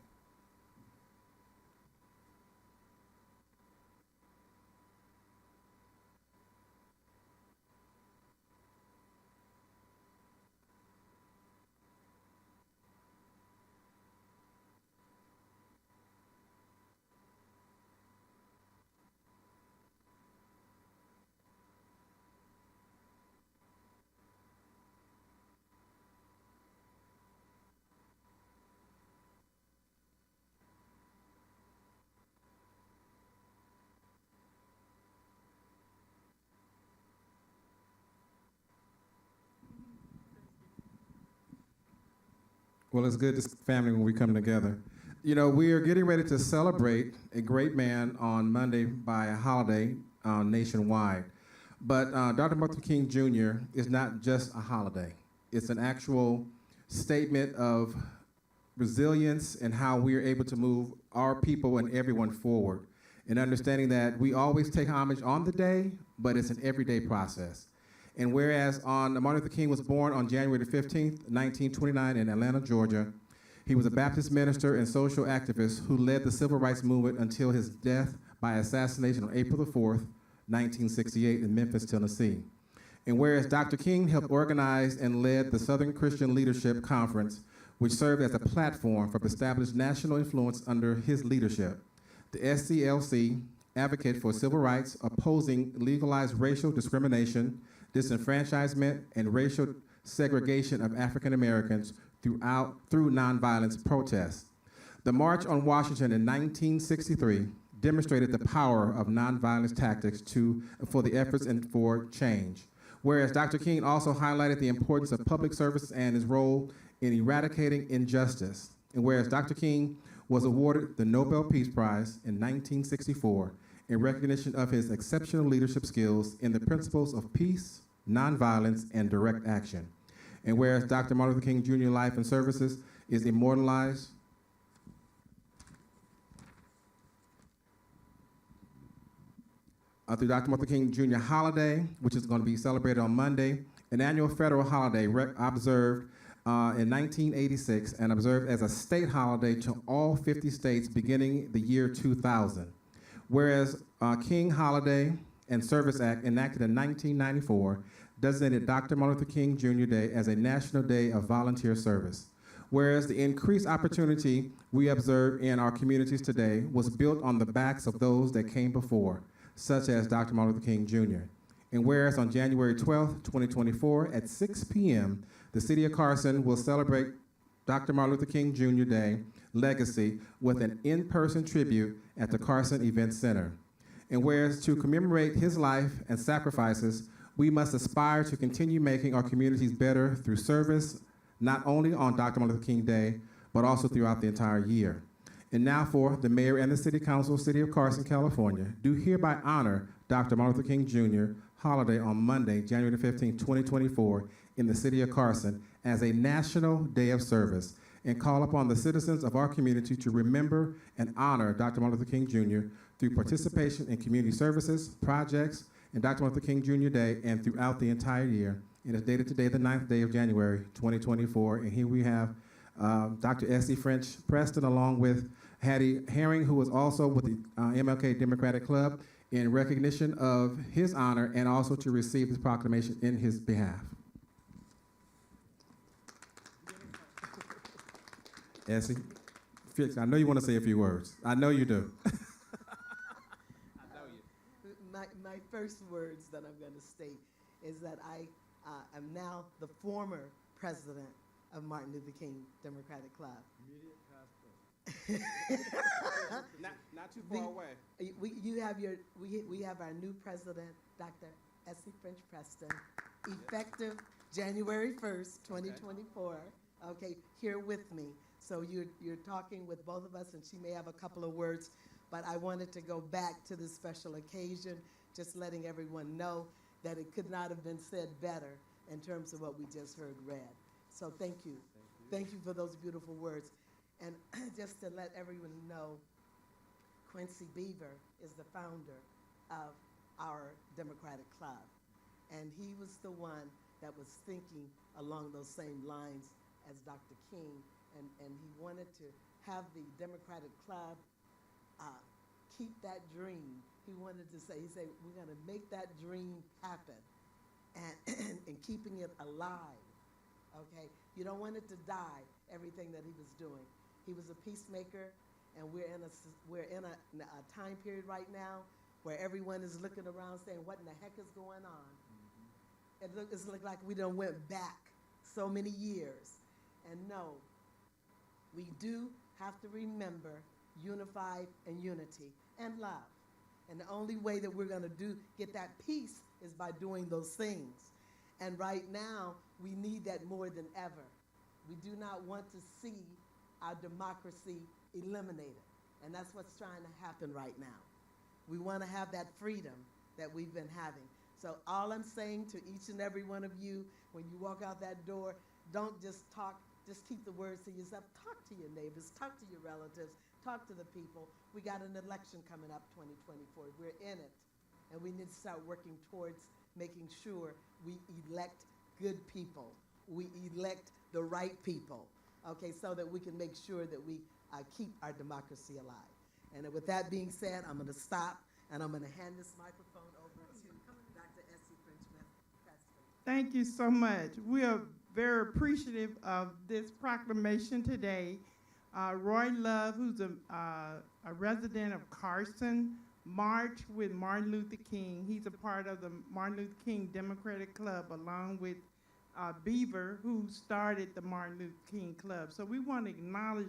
Well, it's good as family when we come together. You know, we are getting ready to celebrate a great man on Monday by a holiday nationwide. But Dr. Martin Luther King Jr. is not just a holiday. It's an actual statement of resilience and how we are able to move our people and everyone forward. and understanding that we always take homage on the day, but it's an everyday process. And whereas Martin Luther King was born on January the 15th, 1929 in Atlanta, Georgia, he was a Baptist minister and social activist who led the civil rights movement until his death by assassination on April the 4th, 1968 in Memphis, Tennessee. And whereas Dr. King helped organize and led the Southern Christian Leadership Conference, which served as a platform for established national influence under his leadership. The SCLC advocated for civil rights, opposing legalized racial discrimination, disenfranchisement, and racial segregation of African Americans through nonviolence protests. The March on Washington in 1963 demonstrated the power of nonviolence tactics for the efforts and for change. Whereas Dr. King also highlighted the importance of public service and his role in eradicating injustice. And whereas Dr. King was awarded the Nobel Peace Prize in 1964 in recognition of his exceptional leadership skills in the principles of peace, nonviolence, and direct action. And whereas Dr. Martin Luther King Jr. life and services is immortalized through Dr. Martin Luther King Jr. holiday, which is going to be celebrated on Monday, an annual federal holiday observed in 1986 and observed as a state holiday to all 50 states beginning the year 2000. Whereas King Holiday and Service Act enacted in 1994 designated Dr. Martin Luther King Jr. Day as a national day of volunteer service. Whereas the increased opportunity we observe in our communities today was built on the backs of those that came before, such as Dr. Martin Luther King Jr. And whereas on January 12th, 2024 at 6 p.m., the city of Carson will celebrate Dr. Martin Luther King Jr. Day legacy with an in-person tribute at the Carson Event Center. And whereas to commemorate his life and sacrifices, we must aspire to continue making our communities better through service, not only on Dr. Martin Luther King Day, but also throughout the entire year. And now for the mayor and the city council, City of Carson, California, do hereby honor Dr. Martin Luther King Jr. holiday on Monday, January 15, 2024, in the city of Carson as a national day of service, and call upon the citizens of our community to remember and honor Dr. Martin Luther King Jr. through participation in community services, projects, and Dr. Martin Luther King Jr. Day, and throughout the entire year. And it's dated today, the 9th day of January, 2024. And here we have Dr. S.E. French Preston, along with Hattie Herring, who was also with the MLK Democratic Club, in recognition of his honor and also to receive this proclamation in his behalf. Essie, Felix, I know you want to say a few words. I know you do. My first words that I'm going to state is that I am now the former president of Martin Luther King Democratic Club. Not too far away. We have our new president, Dr. S.E. French Preston, effective January 1st, 2024. Okay, here with me. So you're talking with both of us, and she may have a couple of words, but I wanted to go back to this special occasion, just letting everyone know that it could not have been said better in terms of what we just heard read. So thank you. Thank you for those beautiful words. And just to let everyone know, Quincy Beaver is the founder of our Democratic Club. And he was the one that was thinking along those same lines as Dr. King. And he wanted to have the Democratic Club keep that dream. He wanted to say, we're going to make that dream happen and keeping it alive, okay? You don't want it to die, everything that he was doing. He was a peacemaker, and we're in a time period right now where everyone is looking around saying, what in the heck is going on? It's look like we done went back so many years. And no, we do have to remember unified and unity and love. And the only way that we're going to get that peace is by doing those things. And right now, we need that more than ever. We do not want to see our democracy eliminated. And that's what's trying to happen right now. We want to have that freedom that we've been having. So all I'm saying to each and every one of you, when you walk out that door, don't just talk, just keep the words to yourself. Talk to your neighbors, talk to your relatives, talk to the people. We got an election coming up 2024. We're in it. And we need to start working towards making sure we elect good people. We elect the right people, okay, so that we can make sure that we keep our democracy alive. And with that being said, I'm going to stop, and I'm going to hand this microphone over to Dr. Essie French-Preston. Thank you so much. We are very appreciative of this proclamation today. Roy Love, who's a resident of Carson, marched with Martin Luther King. He's a part of the Martin Luther King Democratic Club, along with Beaver, who started the Martin Luther King Club. So we want to acknowledge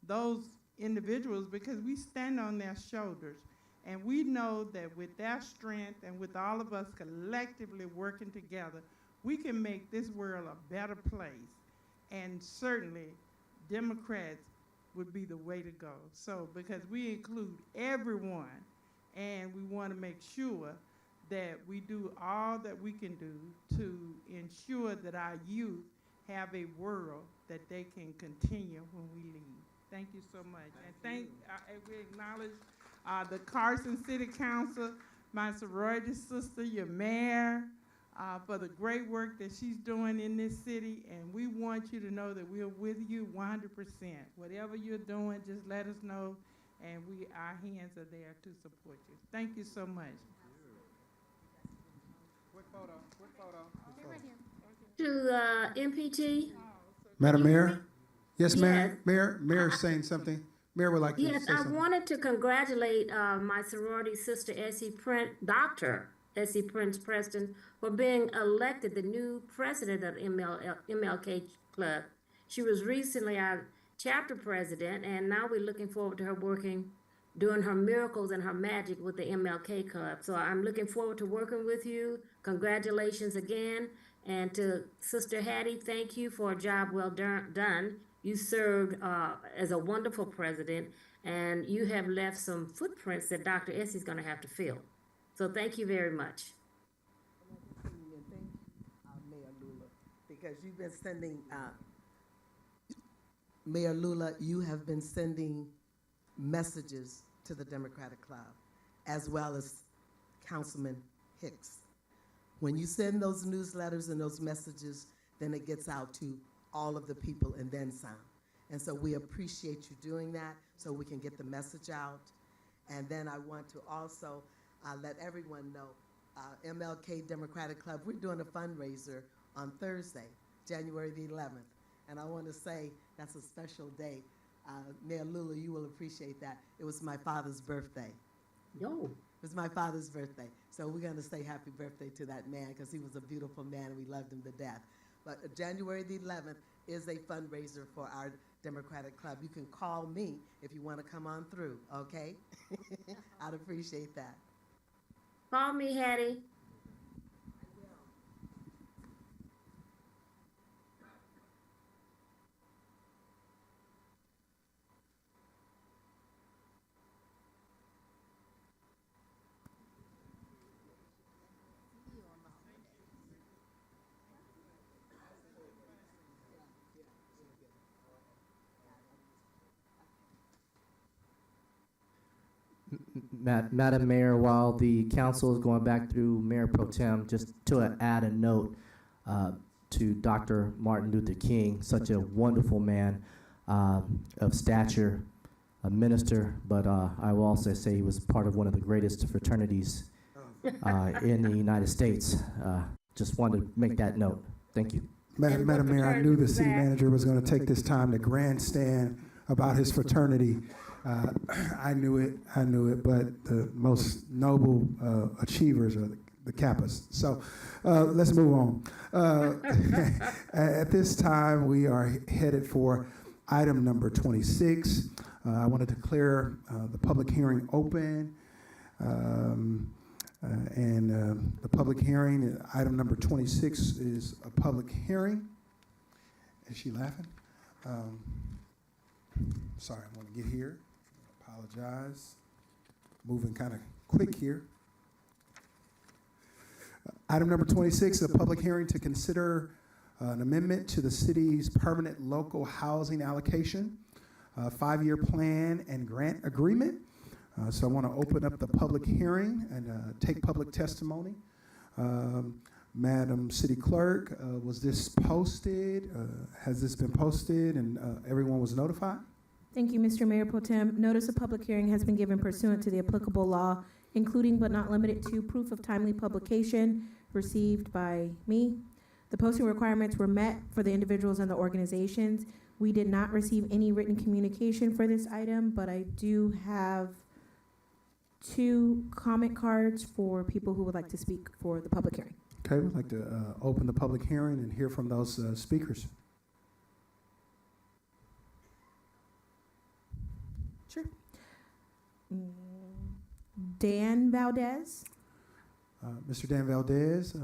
those individuals because we stand on their shoulders. And we know that with their strength and with all of us collectively working together, we can make this world a better place. And certainly, Democrats would be the way to go. So, because we include everyone, and we want to make sure that we do all that we can do to ensure that our youth have a world that they can continue when we leave. Thank you so much. And we acknowledge the Carson City Council, my sorority sister, your mayor, for the great work that she's doing in this city. And we want you to know that we're with you 100%. Whatever you're doing, just let us know, and our hands are there to support you. Thank you so much. Quick photo, quick photo. To MPT? Madam Mayor? Yes, Yes. ma'am. Mayor's saying something. Mayor would like to say Yes, something. I wanted to congratulate my sorority sister, Dr. Essie Prince-Preston, for being elected the new president of MLK Club. She was recently our chapter president, and now we're looking forward to her doing her miracles and her magic with the MLK Club. So I'm looking forward to working with you. Congratulations again. And to Sister Hattie, thank you for a job well done. You served as a wonderful president, and you have left some footprints that Dr. Essie's going to have to fill. So thank you very much. And thank you, Mayor Lula, because you've been sending, Mayor Lula, you have been sending messages to the Democratic Club, as well as Councilman Hicks. When you send those newsletters and those messages, then it gets out to all of the people and then some. And so we appreciate you doing that so we can get the message out. And then I want to also let everyone know, MLK Democratic Club, we're doing a fundraiser on Thursday, January the 11th. And I want to say that's a special day. Mayor Lula, you will appreciate that. It was my father's birthday. Yo. It was my father's birthday. So we're going to say happy birthday to that man because he was a beautiful man and we loved him to death. But January the 11th is a fundraiser for our Democratic Club. You can call me if you want to come on through, okay? I'd appreciate that. Call me, Hattie. Madam Mayor, while the council is going back through Mayor Pro Tem, just to add a note to Dr. Martin Luther King, such a wonderful man of stature, a minister, but I will also say he was part of one of the greatest fraternities in the United States. Just wanted to make that note. Thank you. Madam Mayor, I knew the city manager was going to take this time to grandstand about his fraternity. I knew it, but the most noble achievers are the Kappas. So let's move on. At this time, we are headed for item number 26. I want to declare the public hearing open. The public hearing, item number 26, is a public hearing. Is she laughing? Sorry, I want to get here. Apologize. Moving kind of quick here. Item number 26, a public hearing to consider an amendment to the city's permanent local housing allocation. 5-year plan and grant agreement. So I want to open up the public hearing and take public testimony. Madam City Clerk, was this posted? Has this been posted and everyone was notified? Thank you, Mr. Mayor Pro Tem. Notice of public hearing has been given pursuant to the applicable law, including but not limited to proof of timely publication received by me. The posting requirements were met for the individuals and the organizations. We did not receive any written communication for this item, but I do have 2 comment cards for people who would like to speak for the public hearing. Okay, we'd like to open the public hearing and hear from those speakers. Sure. Dan Valdez. Mr. Dan Valdez,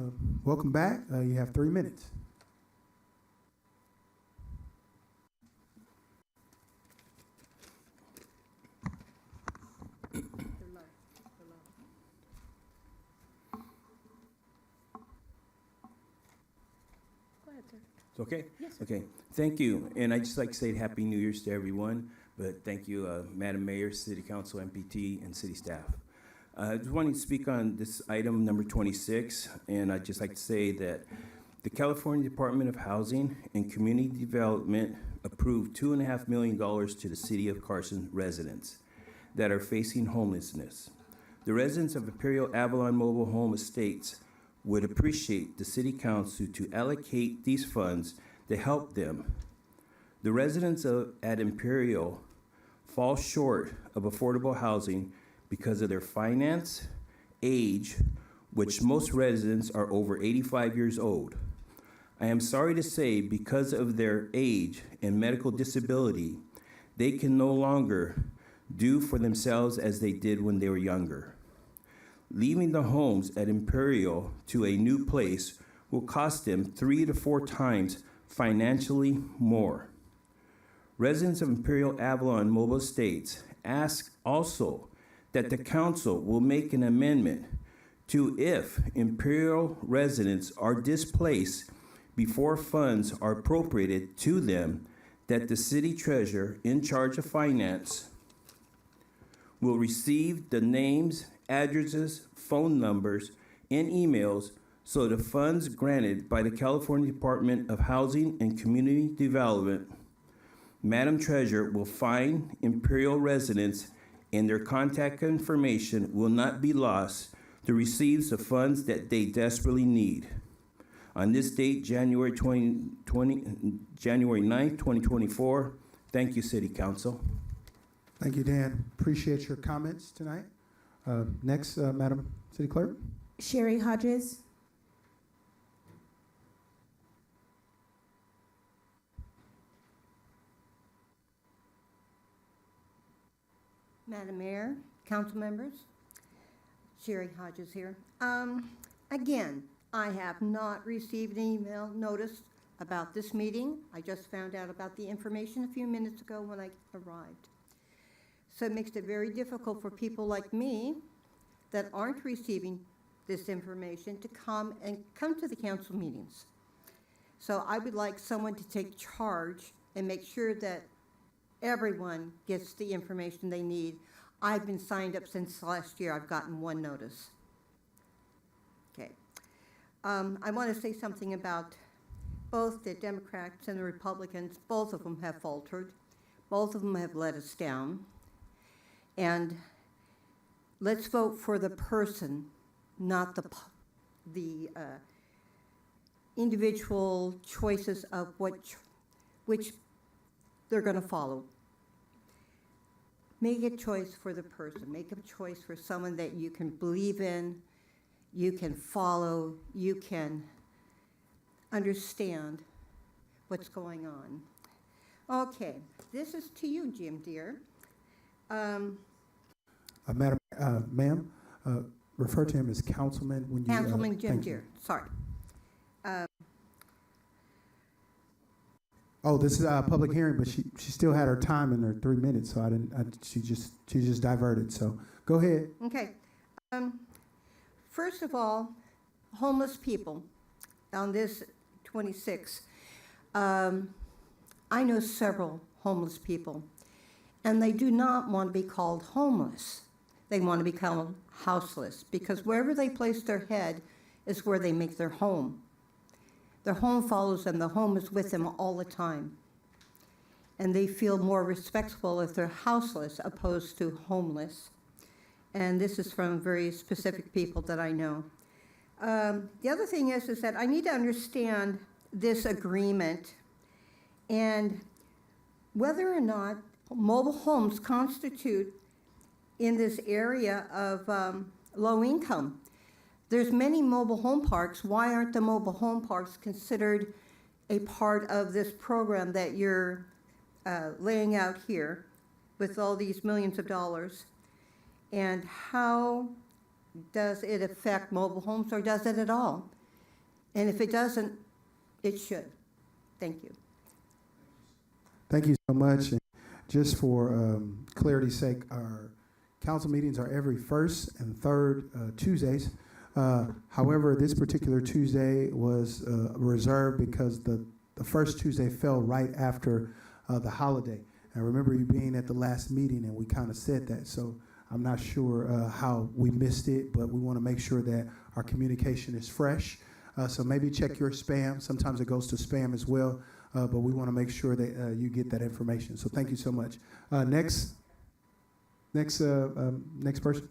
welcome back. You have 3 minutes. It's okay? Yes, sir. Okay. Thank you. And I'd just like to say Happy New Year's to everyone. But thank you, Madam Mayor, City Council, MPT, and City staff. I just wanted to speak on this item number 26. And I'd just like to say that the California Department of Housing and Community Development approved $2.5 million to the City of Carson residents that are facing homelessness. The residents of Imperial Avalon Mobile Home Estates would appreciate the City Council to allocate these funds to help them. The residents at Imperial fall short of affordable housing because of their finance, age, which most residents are over 85 years old. I am sorry to say, because of their age and medical disability, they can no longer do for themselves as they did when they were younger. Leaving the homes at Imperial to a new place will cost them 3 to 4 times financially more. Residents of Imperial Avalon Mobile Estates ask also that the council will make an amendment to, if Imperial residents are displaced before funds are appropriated to them, that the city treasurer in charge of finance will receive the names, addresses, phone numbers, and emails so the funds granted by the California Department of Housing and Community Development, Madam Treasurer, will find Imperial residents and their contact information will not be lost to receive the funds that they desperately need. On this date, January 9th, 2024, thank you, City Council. Thank you, Dan. Appreciate your comments tonight. Next, Madam City Clerk. Sherry Hodges. Madam Mayor, council members, Sherry Hodges here. Again, I have not received an email notice about this meeting. I just found out about the information a few minutes ago when I arrived. So it makes it very difficult for people like me that aren't receiving this information to come to the council meetings. So I would like someone to take charge and make sure that everyone gets the information they need. I've been signed up since last year. I've gotten 1 notice. Okay. I want to say something about both the Democrats and the Republicans. Both of them have faltered. Both of them have let us down. And let's vote for the person, not the individual choices of which they're going to follow. Make a choice for the person. Make a choice for someone that you can believe in, you can follow, you can understand what's going on. Okay, this is to you, Jim dear. Madam, ma'am, refer to him as Councilman when you. Councilman Jim dear, sorry. Oh, this is a public hearing, but she still had her time in her 3 minutes, so she just diverted. So go ahead. Okay. First of all, homeless people on this 26. I know several homeless people. and they do not want to be called homeless. They want to become houseless, because wherever they place their head is where they make their home. Their home follows them. The home is with them all the time. And they feel more respectful if they're houseless opposed to homeless. And this is from very specific people that I know. The other thing is that I need to understand this agreement and whether or not mobile homes constitute in this area of low income. There's many mobile home parks. Why aren't the mobile home parks considered a part of this program that you're laying out here with all these millions of dollars? And how does it affect mobile homes, or does it at all? And if it doesn't, it should. Thank you. Thank you so much. And just for clarity's sake, our council meetings are every first and third Tuesdays. However, this particular Tuesday was reserved because the first Tuesday fell right after the holiday. I remember you being at the last meeting, and we kind of said that. So I'm not sure how we missed it, but we want to make sure that our communication is fresh. So maybe check your spam. Sometimes it goes to spam as well, but we want to make sure that you get that information. So thank you so much. Next person.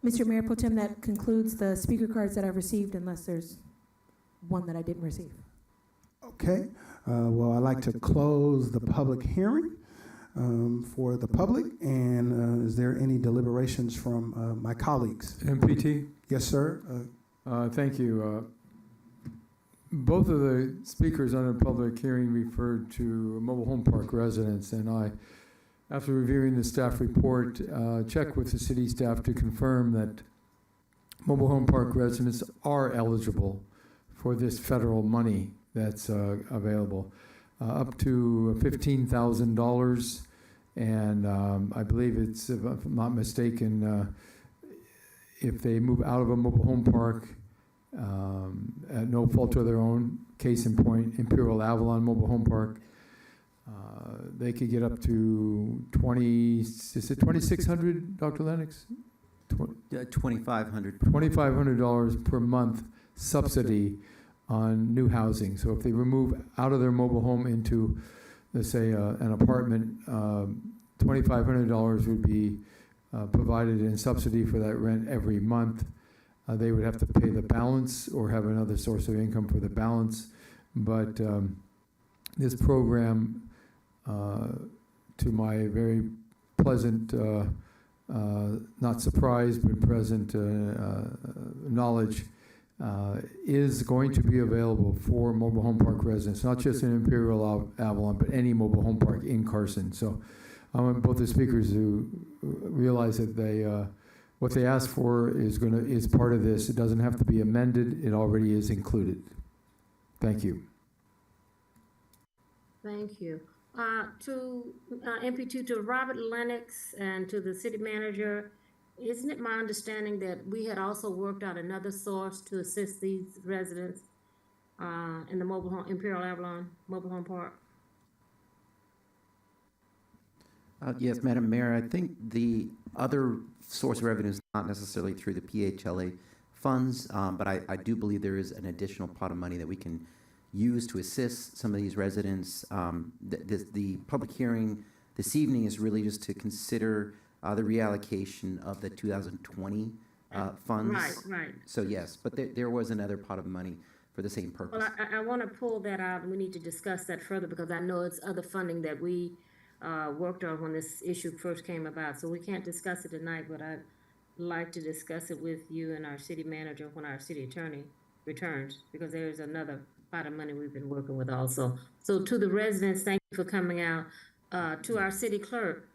Mr. Mayor Pro Tem, that concludes the speaker cards that I've received, unless there's one that I didn't receive. Okay. Well, I'd like to close the public hearing for the public. And is there any deliberations from my colleagues? MPT? Yes, sir. Thank you. Both of the speakers on the public hearing referred to mobile home park residents, and I, after reviewing the staff report, checked with the city staff to confirm that mobile home park residents are eligible for this federal money that's available, up to $15,000. And I believe it's, if I'm not mistaken, if they move out of a mobile home park at no fault of their own, case in point, Imperial Avalon Mobile Home Park, they could get up to $2,600, Dr. Lennox? $2,500. $2,500 per month subsidy on new housing. So if they move out of their mobile home into, let's say, an apartment, $2,500 would be provided in subsidy for that rent every month. They would have to pay the balance or have another source of income for the balance. But this program, to my very pleasant, not surprise, but present knowledge, is going to be available for mobile home park residents, not just in Imperial Avalon, but any mobile home park in Carson. So I want both the speakers to realize that they, what they asked for is part of this. It doesn't have to be amended. It already is included. Thank you. Thank you. To MP2, to Robert Lennox and to the city manager, isn't it my understanding that we had also worked out another source to assist these residents in the mobile home, Imperial Avalon Mobile Home Park? Yes, Madam Mayor, I think the other source of revenue is not necessarily through the PHLA funds, but I do believe there is an additional pot of money that we can use to assist some of these residents. The public hearing this evening is really just to consider the reallocation of the 2020 funds. Right. So yes, but there was another pot of money for the same purpose. Well, I want to pull that out, and we need to discuss that further because I know it's other funding that we worked on when this issue first came about. So we can't discuss it tonight, but I'd like to discuss it with you and our city manager when our city attorney returns, because there's another pot of money we've been working with also. So to the residents, thank you for coming out. To our city clerk,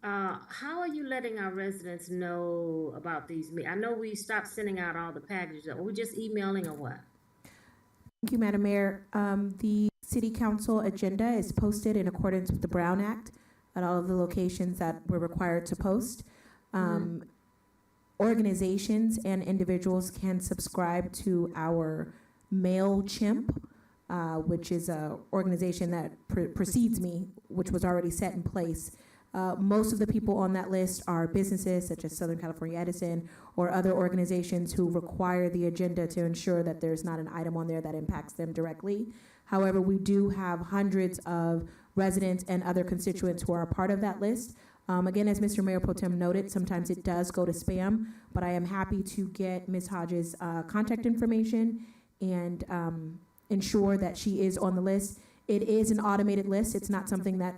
how are you letting our residents know about these? I know we stopped sending out all the packages. Are we just emailing or what? Thank you, Madam Mayor. The City Council agenda is posted in accordance with the Brown Act at all of the locations that we're required to post. Organizations and individuals can subscribe to our MailChimp, which is an organization that precedes me, which was already set in place. Most of the people on that list are businesses such as Southern California Edison or other organizations who require the agenda to ensure that there's not an item on there that impacts them directly. However, we do have hundreds of residents and other constituents who are a part of that list. Again, as Mr. Mayor Pro Tem noted, sometimes it does go to spam, but I am happy to get Ms. Hodges' contact information and ensure that she is on the list. It is an automated list. It's not something that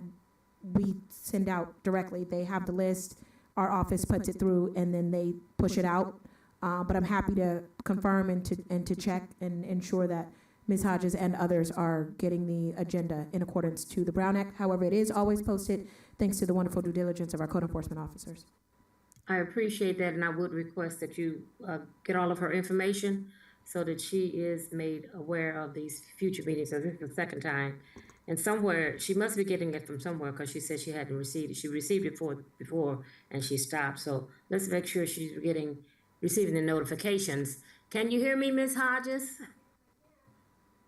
we send out directly. They have the list, our office puts it through, and then they push it out. But I'm happy to confirm and to check and ensure that Ms. Hodges and others are getting the agenda in accordance to the Brown Act. However, it is always posted thanks to the wonderful due diligence of our code enforcement officers. I appreciate that, and I would request that you get all of her information so that she is made aware of these future meetings. So this is the second time. And somewhere, she must be getting it from somewhere because she said she hadn't received it. She received it before and she stopped. So let's make sure she's receiving the notifications. Can you hear me, Ms. Hodges?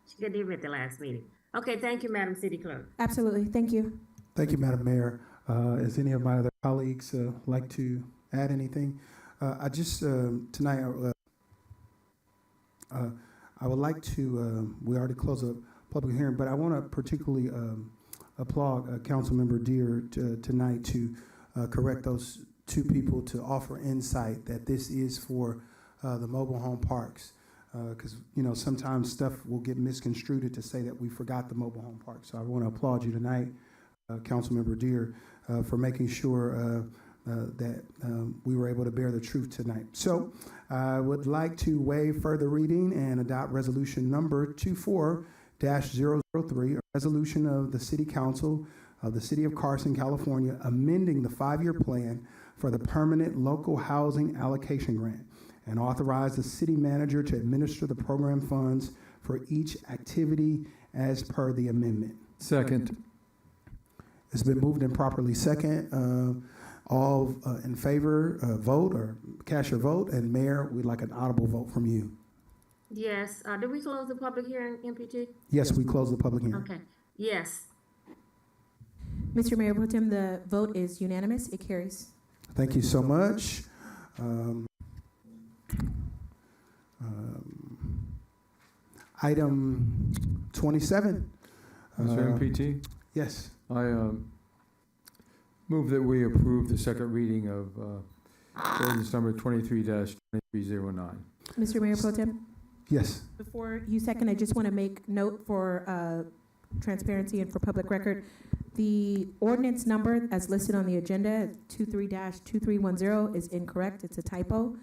She couldn't hear me at the last meeting. Okay, thank you, Madam City Clerk. Absolutely. Thank you. Thank you, Madam Mayor. Does any of my other colleagues like to add anything? I just, tonight, I would like to, we already closed the public hearing, but I want to particularly applaud Councilmember Deere tonight to correct those two people to offer insight that this is for the mobile home parks. Because, you know, sometimes stuff will get misconstrued to say that we forgot the mobile home park. So I want to applaud you tonight, Councilmember Deere, for making sure that we were able to bear the truth tonight. So I would like to waive further reading and adopt resolution number 24-003, a resolution of the City Council of the City of Carson, California, amending the 5-year plan for the permanent local housing allocation grant, and authorize the city manager to administer the program funds for each activity as per the amendment. Second. It's been moved and properly second. All in favor, vote or cast your vote. And Mayor, we'd like an audible vote from you. Yes. Did we close the public hearing, MPT? Yes, we close the public hearing. Okay. Yes. Mr. Mayor Pro Tem, the vote is unanimous. It carries. Thank you so much. Item 27. Mr. MPT? Yes. I move that we approve the second reading of ordinance number 23-2309. Mr. Mayor Pro Tem? Yes. Before you second, I just want to make note for transparency and for public record. The ordinance number as listed on the agenda, 23-2310, is incorrect. It's a typo.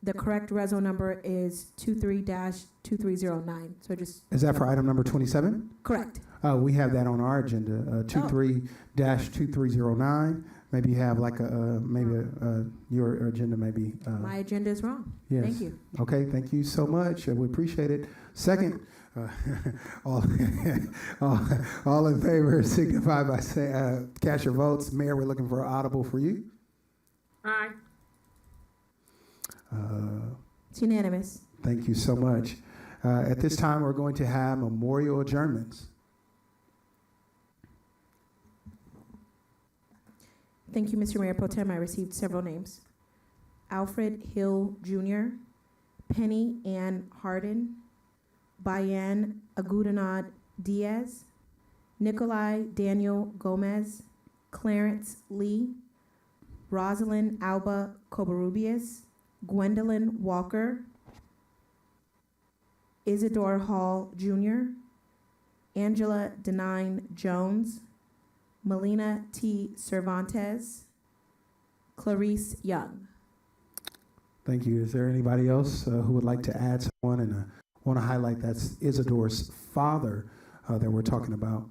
The correct reso number is 23-2309. So just. Is that for item number 27? Correct. We have that on our agenda, 23-2309. Maybe you have like your agenda maybe. My agenda is wrong. Yes. Thank you. Okay, thank you so much. We appreciate it. Second, all in favor signify by saying, cast your votes. Mayor, we're looking for an audible for you. Aye. It's unanimous. Thank you so much. At this time, we're going to have memorial adjournments. Thank you, Mr. Mayor Pro Tem. I received several names. Alfred Hill Jr., Penny Ann Harden, Bayan Agudanad Diaz, Nikolai Daniel Gomez, Clarence Lee, Rosalind Alba Covarrubias, Gwendolyn Walker, Isidore Hall Jr., Angela Denine Jones, Melina T. Cervantes, Clarice Young. Thank you. Is there anybody else who would like to add someone? And want to highlight that's Isidore's father that we're talking about.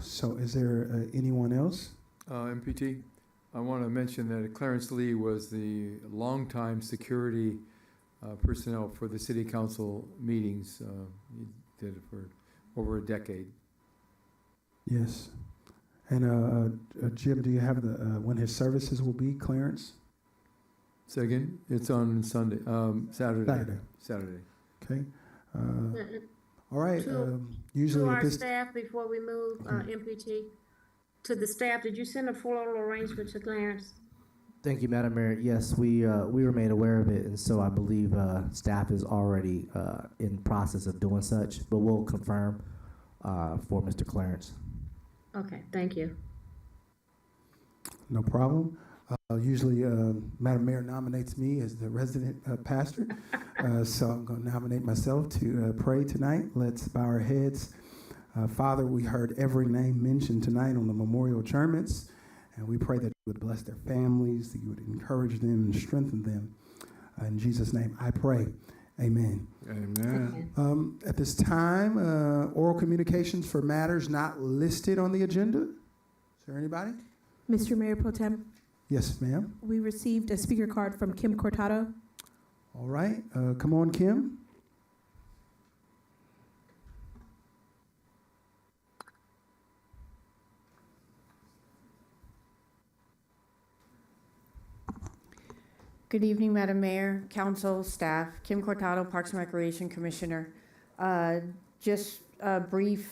So is there anyone else? MPT, I want to mention that Clarence Lee was the longtime security personnel for the city council meetings. He did it for over a decade. Yes. And Jim, do you have the when his services will be, Clarence? Say again? It's on Sunday, Saturday. Okay. All right. To Usually our at this staff, before we move, MPT, to the staff, did you send a floral arrangement to Clarence? Thank you, Madam Mayor. Yes, we were made aware of it, and so I believe staff is already in process of doing such, but we'll confirm for Mr. Clarence. Okay, thank you. No problem. Usually, Madam Mayor nominates me as the resident pastor, so I'm going to nominate myself to pray tonight. Let's bow our heads. Father, we heard every name mentioned tonight on the memorial adjournments, and we pray that you would bless their families, that you would encourage them and strengthen them. In Jesus' name, I pray. Amen. Amen. At this time, oral communications for matters not listed on the agenda. Is there anybody? Mr. Mayor Pro Tem, Yes, ma'am. we received a speaker card from Kim Cortado. All right. Come on, Kim. Good evening, Madam Mayor, Council, staff. Kim Cortado, Parks and Recreation Commissioner. Just a brief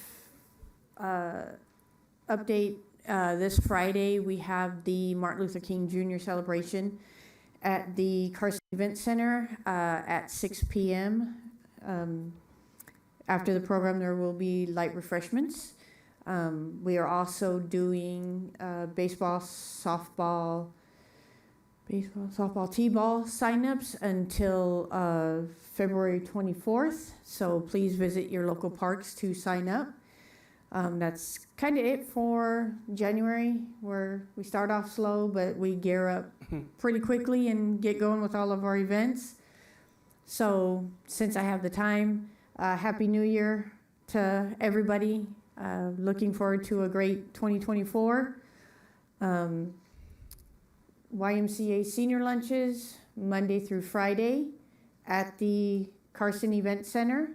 update. This Friday, we have the Martin Luther King Jr. celebration at the Carson Event Center at 6 p.m. After the program, there will be light refreshments. We are also doing baseball, softball, t-ball signups until February 24th. So please visit your local parks to sign up. That's kind of it for January, where we start off slow, but we gear up pretty quickly and get going with all of our events. So since I have the time, Happy New Year to everybody. Looking forward to a great 2024. YMCA senior lunches Monday through Friday at the Carson Event Center,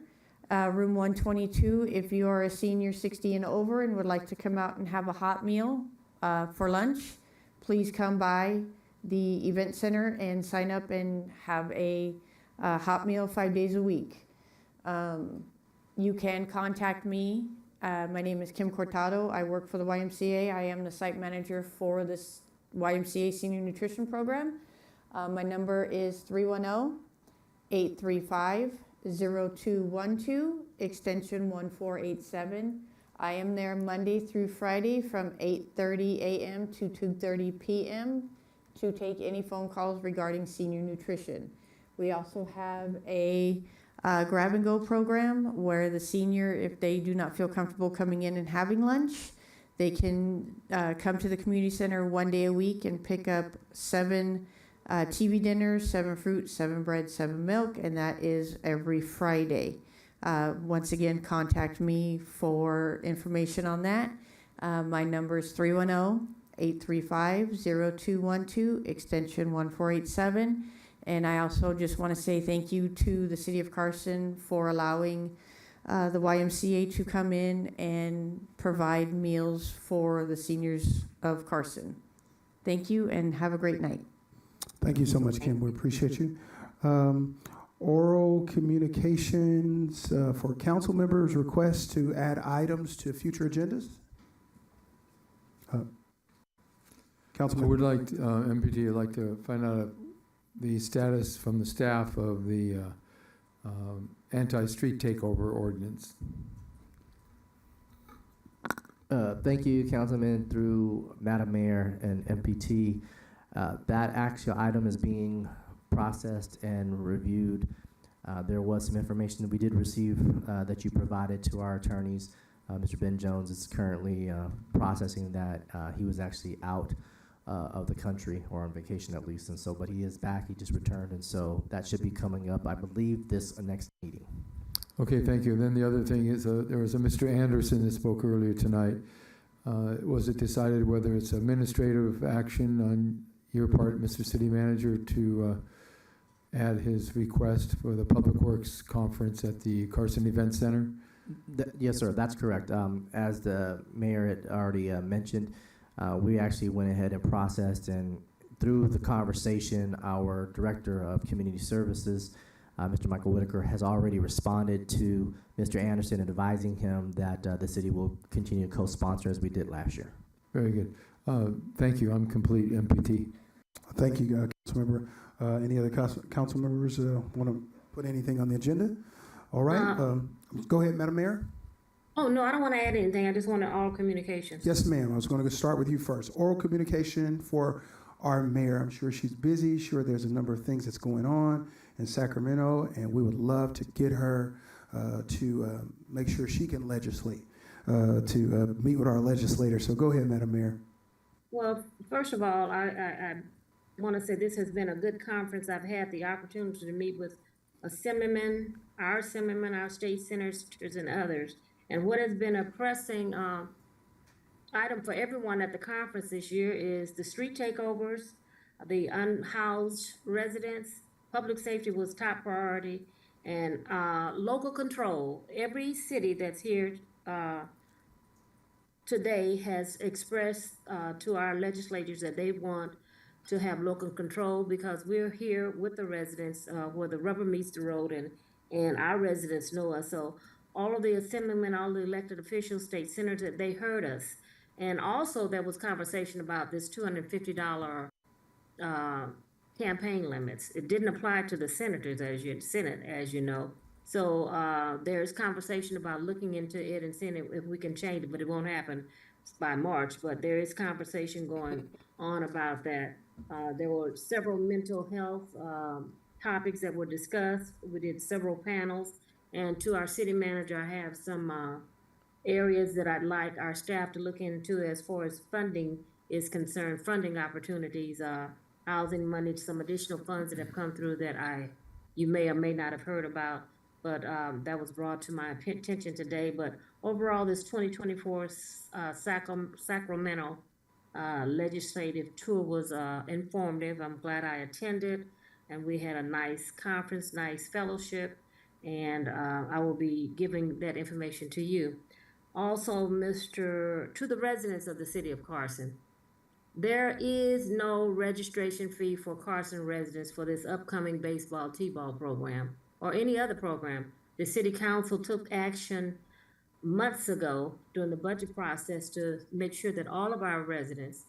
room 122. If you are a senior 60 and over and would like to come out and have a hot meal for lunch, please come by the event center and sign up and have a hot meal 5 days a week. You can contact me. My name is Kim Cortado. I work for the YMCA. I am the site manager for this YMCA Senior Nutrition Program. My number is 310-835-0212, extension 1487. I am there Monday through Friday from 8:30 a.m. to 2:30 p.m. to take any phone calls regarding senior nutrition. We also have a grab and go program where the senior, if they do not feel comfortable coming in and having lunch, they can come to the community center 1 day a week and pick up 7 TV dinners, 7 fruit, 7 bread, 7 milk, and that is every Friday. Once again, contact me for information on that. My number is 310-835-0212, extension 1487. And I also just want to say thank you to the City of Carson for allowing the YMCA to come in and provide meals for the seniors of Carson. Thank you and have a great night. Thank you so much, Kim. We appreciate you. Oral communications for council members, requests to add items to future agendas. Council I would like, MPT, I'd like to find out the status from the staff of the anti-street takeover ordinance. Thank you, Councilman, through Madam Mayor and MPT. That actual item is being processed and reviewed. There was some information that we did receive that you provided to our attorneys. Mr. Ben Jones is currently processing that. He was actually out of the country, or on vacation at least, and so, but he is back. He just returned, and so that should be coming up, I believe, this next meeting. Okay, thank you. And then the other thing is there was a Mr. Anderson that spoke earlier tonight. Was it decided whether it's administrative action on your part, Mr. City Manager, to add his request for the Public Works Conference at the Carson Event Center? Yes, sir, that's correct. As the mayor had already mentioned, we actually went ahead and processed, and through the conversation, our Director of Community Services, Mr. Michael Whitaker, has already responded to Mr. Anderson, advising him that the city will continue to co-sponsor as we did last year. Very good. Thank you. I'm complete, MPT. Thank you, Councilmember. Any other council members want to put anything on the agenda? All right. Go ahead, Madam Mayor. Oh, no, I don't want to add anything. I just wanted all communications. Yes, ma'am. I was going to start with you first. Oral communication for our mayor. I'm sure she's busy. Sure, there's a number of things that's going on in Sacramento, and we would love to get her to make sure she can legislate, to meet with our legislators. So go ahead, Madam Mayor. Well, first of all, I want to say this has been a good conference. I've had the opportunity to meet with assemblymen, our state senators, and others. And what has been a pressing item for everyone at the conference this year is the street takeovers, the unhoused residents. Public safety was top priority, and local control. Every city that's here today has expressed to our legislators that they want to have local control, because we're here with the residents where the rubber meets the road, and our residents know us. So all of the assemblymen, all the elected officials, state senators, they heard us. And also there was conversation about this $250 campaign limits. It didn't apply to the senators, Senate, as you know. So there's conversation about looking into it and seeing if we can change it, but it won't happen by March. But there is conversation going on about that. There were several mental health topics that were discussed. We did several panels. And to our city manager, I have some areas that I'd like our staff to look into as far as funding is concerned, funding opportunities, housing money, some additional funds that have come through that you may or may not have heard about, but that was brought to my attention today. But overall, this 2024 Sacramento legislative tour was informative. I'm glad I attended, and we had a nice conference, nice fellowship, and I will be giving that information to you. Also, to the residents of the city of Carson, there is no registration fee for Carson residents for this upcoming baseball T-ball program or any other program. The city council took action months ago during the budget process to make sure that all of our residents,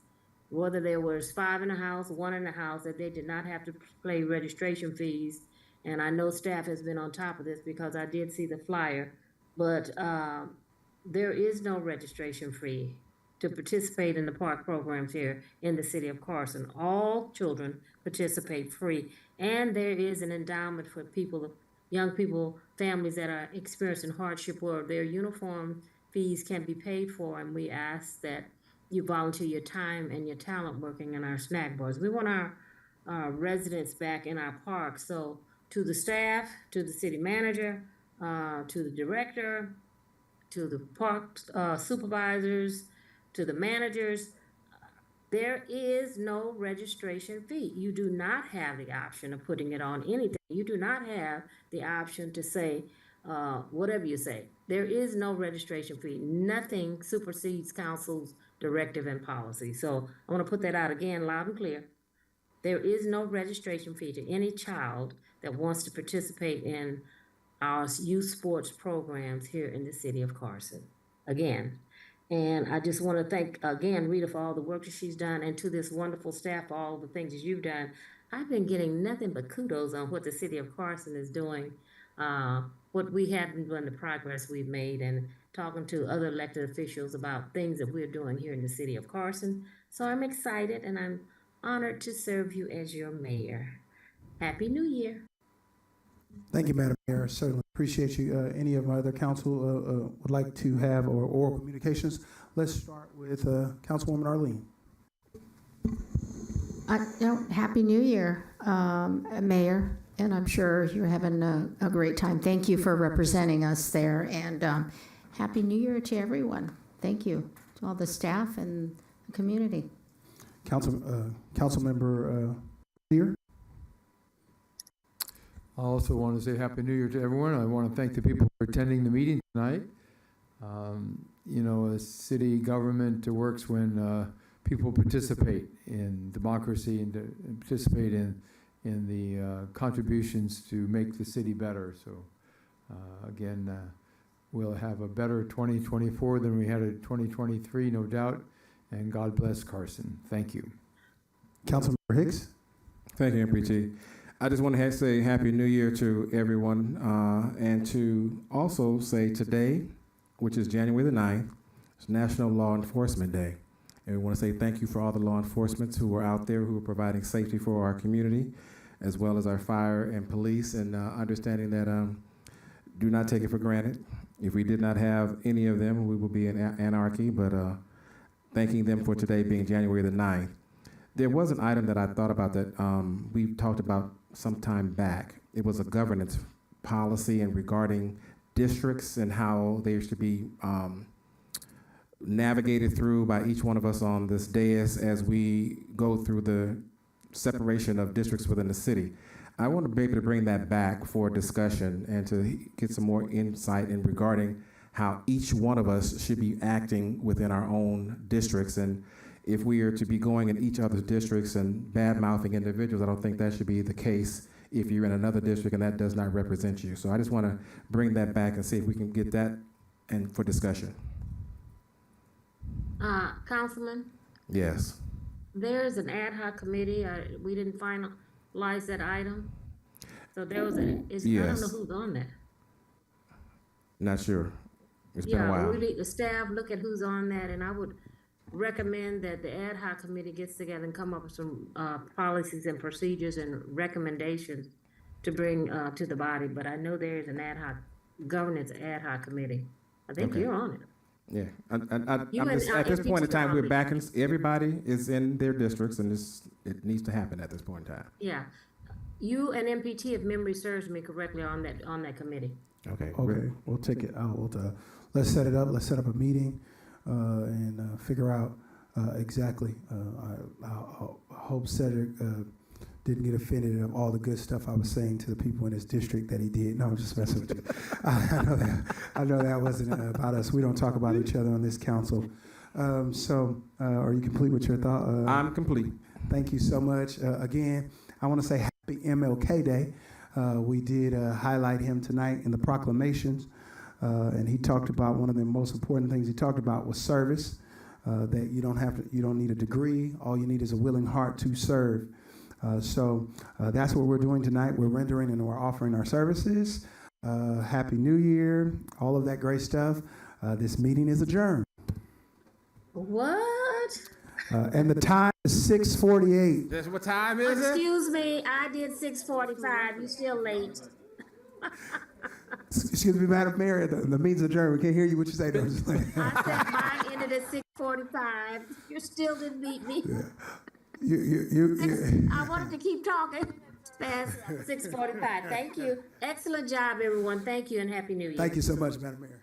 whether there was 5 in the house, 1 in the house, that they did not have to pay registration fees. And I know staff has been on top of this because I did see the flyer, but there is no registration fee to participate in the park programs here in the city of Carson. All children participate free, and there is an endowment for people, young people, families that are experiencing hardship where their uniform fees can be paid for, and we ask that you volunteer your time and your talent working in our snack bars. We want our residents back in our parks. So to the staff, to the city manager, to the director, to the park supervisors, to the managers, there is no registration fee. You do not have the option of putting it on anything. You do not have the option to say whatever you say. There is no registration fee. Nothing supersedes council's directive and policy. So I want to put that out again loud and clear. There is no registration fee to any child that wants to participate in our youth sports programs here in the city of Carson. Again. And I just want to thank, again, Rita for all the work that she's done, and to this wonderful staff for all the things that you've done. I've been getting nothing but kudos on what the city of Carson is doing, what we have been doing, the progress we've made, and talking to other elected officials about things that we're doing here in the city of Carson. So I'm excited, and I'm honored to serve you as your mayor. Happy New Year. Thank you, Madam Mayor. Certainly appreciate you. Any of my other council would like to have or oral communications? Let's start with Councilwoman Arlene. Happy New Year, Mayor, and I'm sure you're having a great time. Thank you for representing us there, and Happy New Year to everyone. Thank you to all the staff and the community. Councilmember Lear. I also want to say Happy New Year to everyone. I want to thank the people for attending the meeting tonight. You know, a city government works when people participate in democracy and participate in the contributions to make the city better. So again, we'll have a better 2024 than we had in 2023, no doubt. and God bless Carson. Thank you. Councilmember Hicks? Thank you, MPT. I just want to say Happy New Year to everyone, and to also say today, which is January the 9th, it's National Law Enforcement Day. And we want to say thank you for all the law enforcement who are out there who are providing safety for our community, as well as our fire and police, and understanding that do not take it for granted. If we did not have any of them, we would be in anarchy, but thanking them for today being January the 9th. There was an item that I thought about that we talked about some time back. It was a governance policy and regarding districts and how they should be navigated through by each one of us on this dais as we go through the separation of districts within the city. I want to be able to bring that back for discussion and to get some more insight in regarding how each one of us should be acting within our own districts. And if we are to be going in each other's districts and bad-mouthing individuals, I don't think that should be the case if you're in another district and that does not represent you. So I just want to bring that back and see if we can get that and for discussion. Councilman, Yes. there's an ad hoc committee. We didn't finalize that item. So there was I don't Yes. know who's on that. Not sure. It's been a while. Really, the staff look at who's on that, and I would recommend that the ad hoc committee gets together and come up with some policies and procedures and recommendations to bring to the body. But I know there is an governance ad hoc committee. I think Okay. you're on it. Yeah, You I'm and, just, at this point in MPT time, we're probably- back in, everybody is in their districts, and it needs to happen at this point in time. Yeah. You and MPT, if memory serves me correctly, are on that committee. Okay. Okay, we'll take it out. Let's set it up. Let's set up a meeting and figure out exactly. I hope Cedric didn't get offended of all the good stuff I was saying to the people in his district that he did. No, I'm just messing with you. I know that wasn't about us. We don't talk about each other on this council. So, are you complete with your thought? I'm complete. Thank you so much. Again, I want to say happy MLK Day. We did highlight him tonight in the proclamations, and he talked about one of the most important things he talked about was service. That you don't need a degree. All you need is a willing heart to serve. So that's what we're doing tonight. We're rendering and we're offering our services. Happy New Year, all of that great stuff. This meeting is adjourned. What? And the time is 6:48. That's what time is it? Excuse me, I did 6:45. You still late. Excuse me, Madam Mayor, the meeting's adjourned. We can't hear you. What you say? I said mine ended at 6:45. You still didn't beat me. I wanted to keep talking. Past 6:45. Thank you. Excellent job, everyone. Thank you and Happy New Year. Thank you so much, Madam Mayor.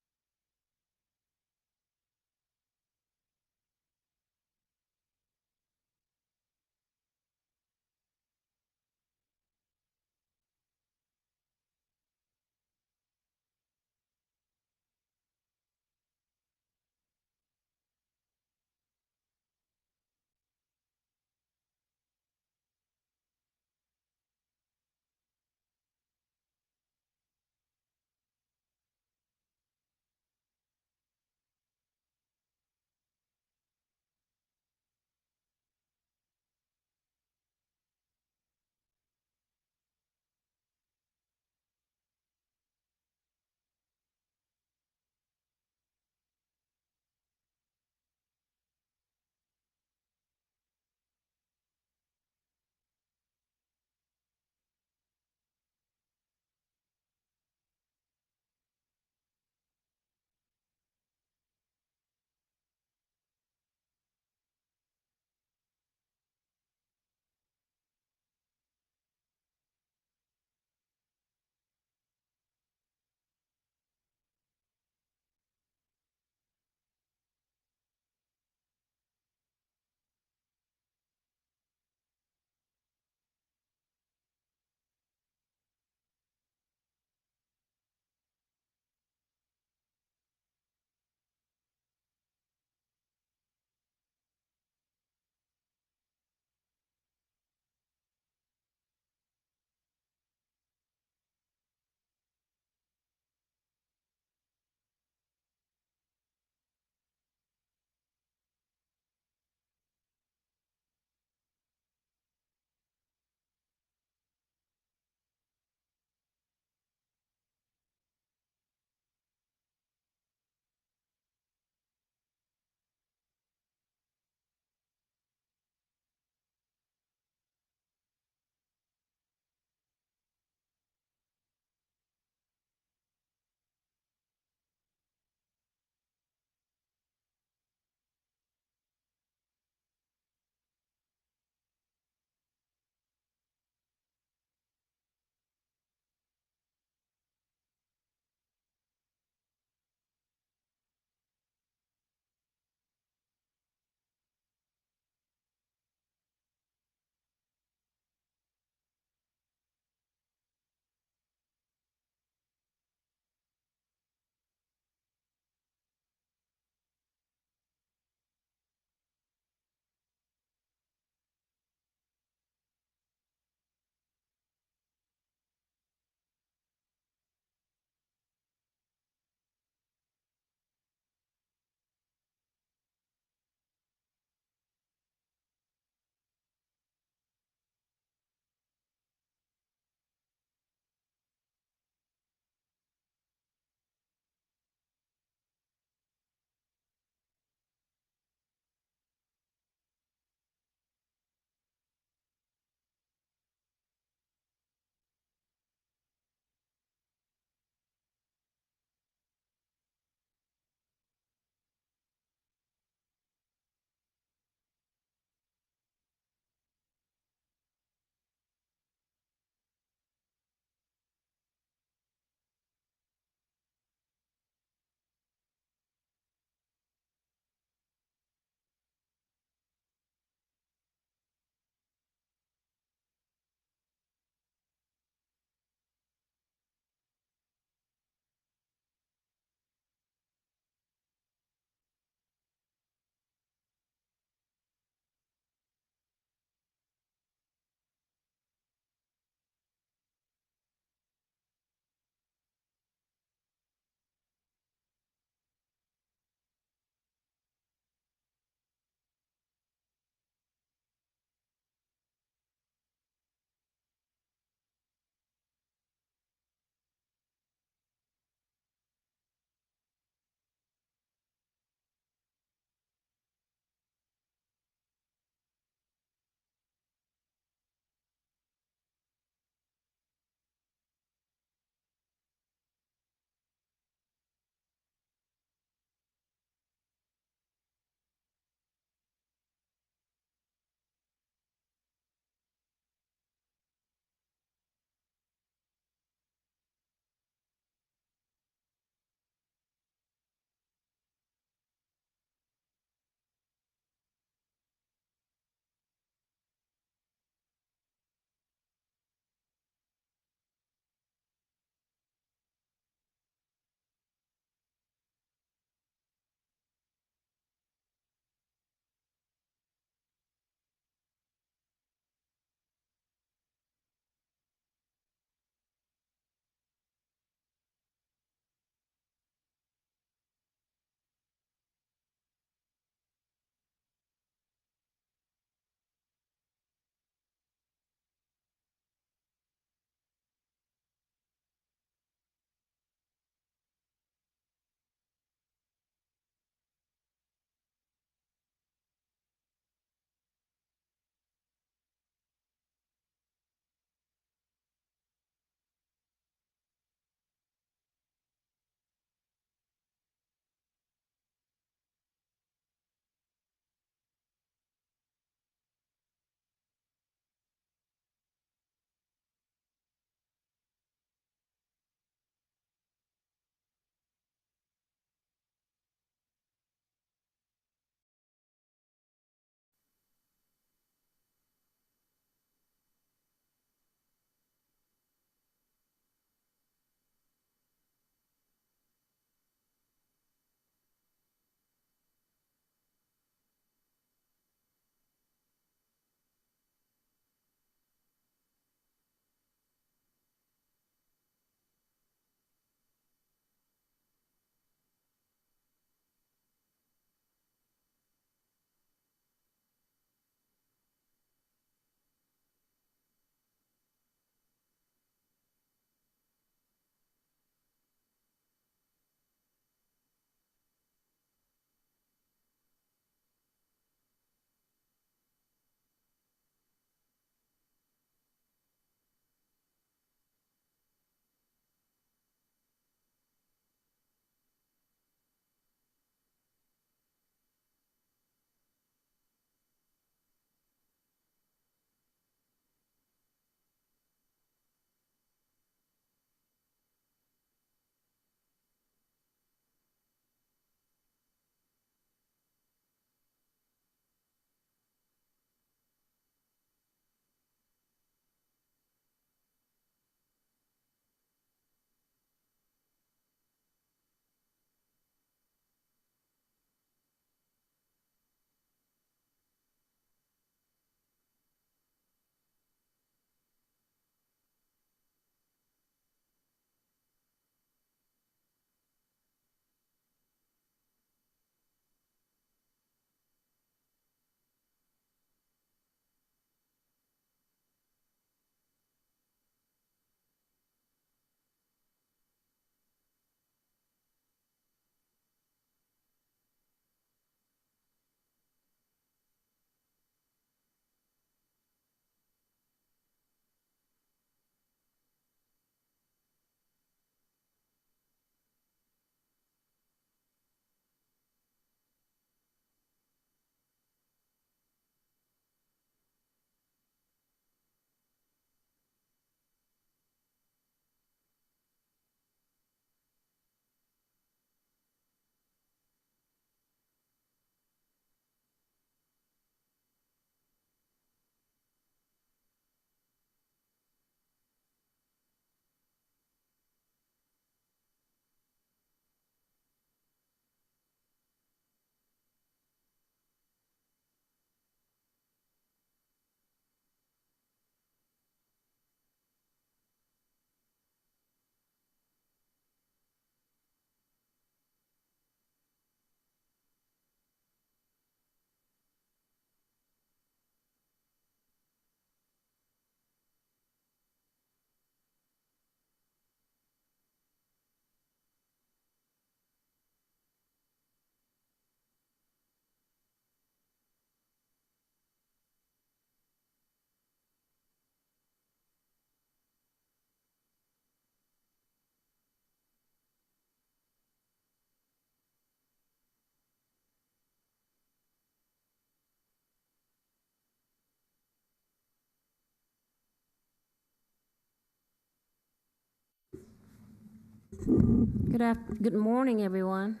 Good morning, everyone.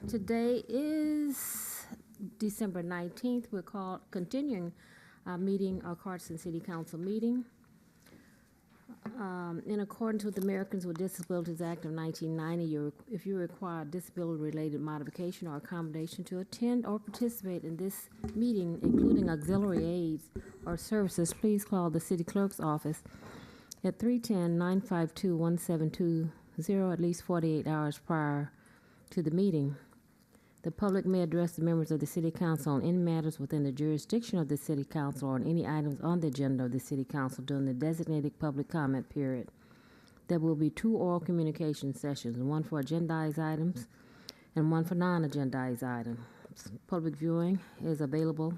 Today is December 19th. We're continuing our meeting, our Carson City Council meeting. In accordance with the Americans with Disabilities Act of 1990, if you require disability-related modification or accommodation to attend or participate in this meeting, including auxiliary aids or services, please call the City Clerk's office at 310-952-1720 at least 48 hours prior to the meeting. The public may address the members of the City Council on any matters within the jurisdiction of the City Council or on any items on the agenda of the City Council during the designated public comment period. There will be 2 oral communication sessions, one for agendized items and one for non-agendized items. Public viewing is available.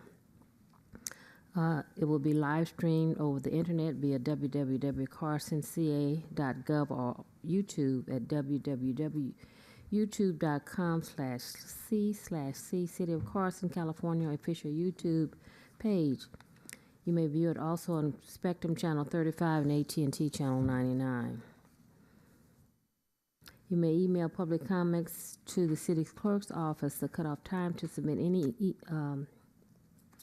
It will be live streamed over the internet via www.carsonca.gov or YouTube at www.youtube.com/C/C City of Carson, California official YouTube page. You may view it also on Spectrum Channel 35 and AT&T Channel 99. You may email public comments to the City Clerk's office. The cutoff time to submit any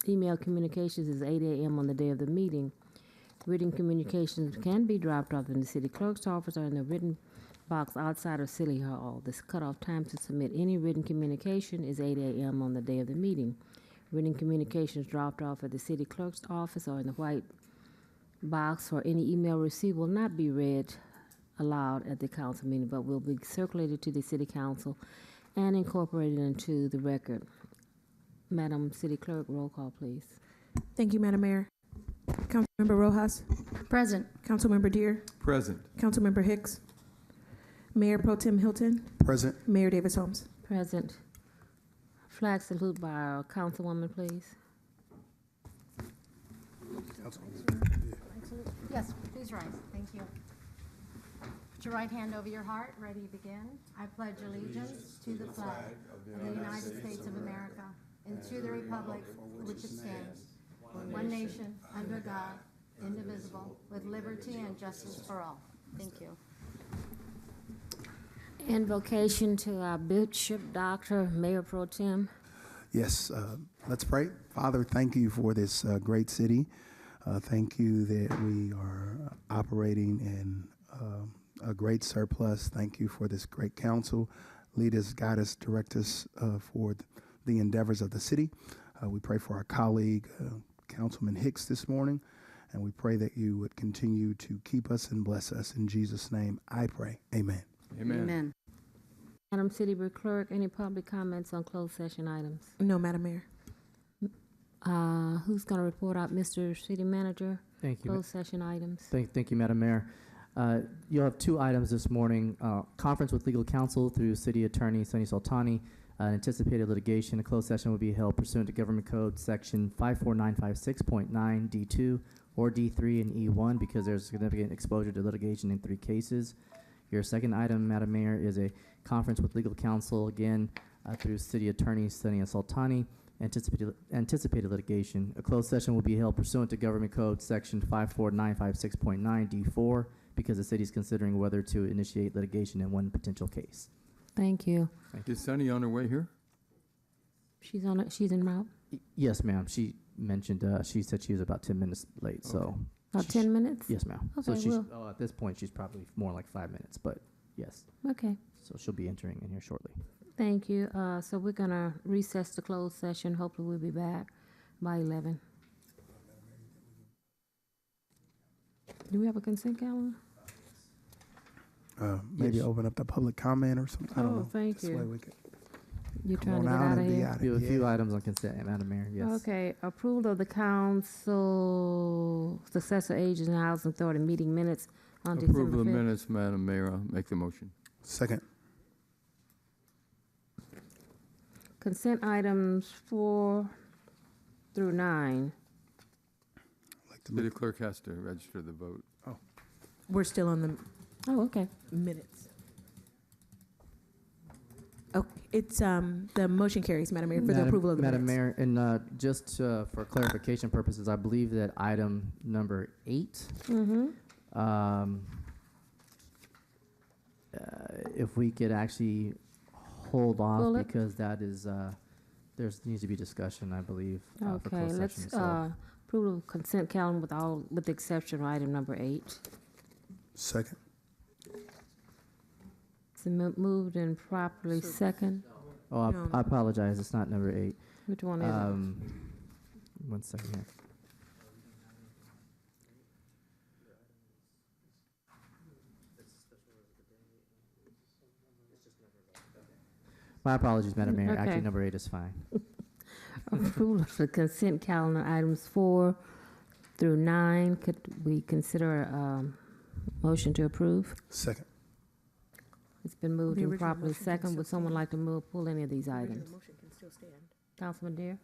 email communications is 8 a.m. on the day of the meeting. Written communications can be dropped off in the City Clerk's office or in the written box outside of City Hall. This cutoff time to submit any written communication is 8 a.m. on the day of the meeting. Written communications dropped off at the City Clerk's office or in the white box or any email received will not be read aloud at the council meeting, but will be circulated to the City Council and incorporated into the record. Madam City Clerk, roll call, please. Thank you, Madam Mayor. Councilmember Rojas. Present. Councilmember Deere. Present. Councilmember Hicks. Mayor Pro Tem Hilton. Present. Mayor Davis Holmes. Present. Flag salute by our councilwoman, please. Yes, please rise. Thank you. Put your right hand over your heart. Ready to begin. I pledge allegiance to the flag of the United States of America and to the republic for which it stands, one nation, under God, indivisible, with liberty and justice for all. Thank you. Invocation to our Bishop, Doctor, Mayor Pro Tem. Yes, let's pray. Father, thank you for this great city. Thank you that we are operating in a great surplus. Thank you for this great council. Lead us, guide us, direct us for the endeavors of the city. We pray for our colleague, Councilman Hicks, this morning, and we pray that you would continue to keep us and bless us. In Jesus' name, I pray. Amen. Amen. Madam City Clerk, any public comments on closed session items? No, Madam Mayor. Who's going to report out, Mr. City Manager? Thank you. Closed session items. Thank you, Madam Mayor. You'll have 2 items this morning. Conference with legal counsel through City Attorney Sunny Soltani. Anticipated litigation. A closed session will be held pursuant to Government Code Section 54956.9 D2 or D3 and E1 because there's significant exposure to litigation in 3 cases. Your second item, Madam Mayor, is a conference with legal counsel, again, through City Attorney Sunny Soltani. Anticipated litigation. A closed session will be held pursuant to Government Code Section 54956.9 D4 because the city is considering whether to initiate litigation in one potential case. Thank you. Is Sunny on her way here? She's on it. She's en route. Yes, ma'am. She mentioned, she said she was about 10 minutes late, so. About 10 minutes? Yes, ma'am. Okay, So she's, well. at this point, she's probably more like 5 minutes, but yes. Okay. So she'll be entering in here shortly. Thank you. So we're going to recess the closed session. Hopefully we'll be back by 11. Do we have a consent calendar? Maybe Yes. open up the public comment or something. I don't know. Thank This you. way we could You're come trying to on get out of and be here? out of We have a few here. items on consent, Madam Mayor, yes. Okay, approval of the council successor agents and housing authority meeting minutes on December 5th. Approval of minutes, Madam Mayor. I'll make the motion. Second. Consent items 4 through 9. City clerk has to register the vote. We're still on the Oh, okay. minutes. Oh, it's the motion carries, Madam Mayor, for the approval of the Madam minutes. Mayor, and just for clarification purposes, I believe that item number 8, Mm-hmm. if we could actually hold off, Pull it? because that is, there needs to be discussion, I believe, for Okay, closed let's session. So approve the consent calendar with the exception of item number 8. Second. It's been moved and properly second. Oh, No. I apologize. It's not number 8. Which one is it? 1 second here. My apologies, Madam Mayor. Okay. Actually, number 8 is fine. Approval of the consent calendar, items 4 through 9. Could we consider a motion to approve? Second. It's been moved The and original properly motion can second. still Would someone stand. like to pull any of these The original items? motion can still stand. Councilman Deere?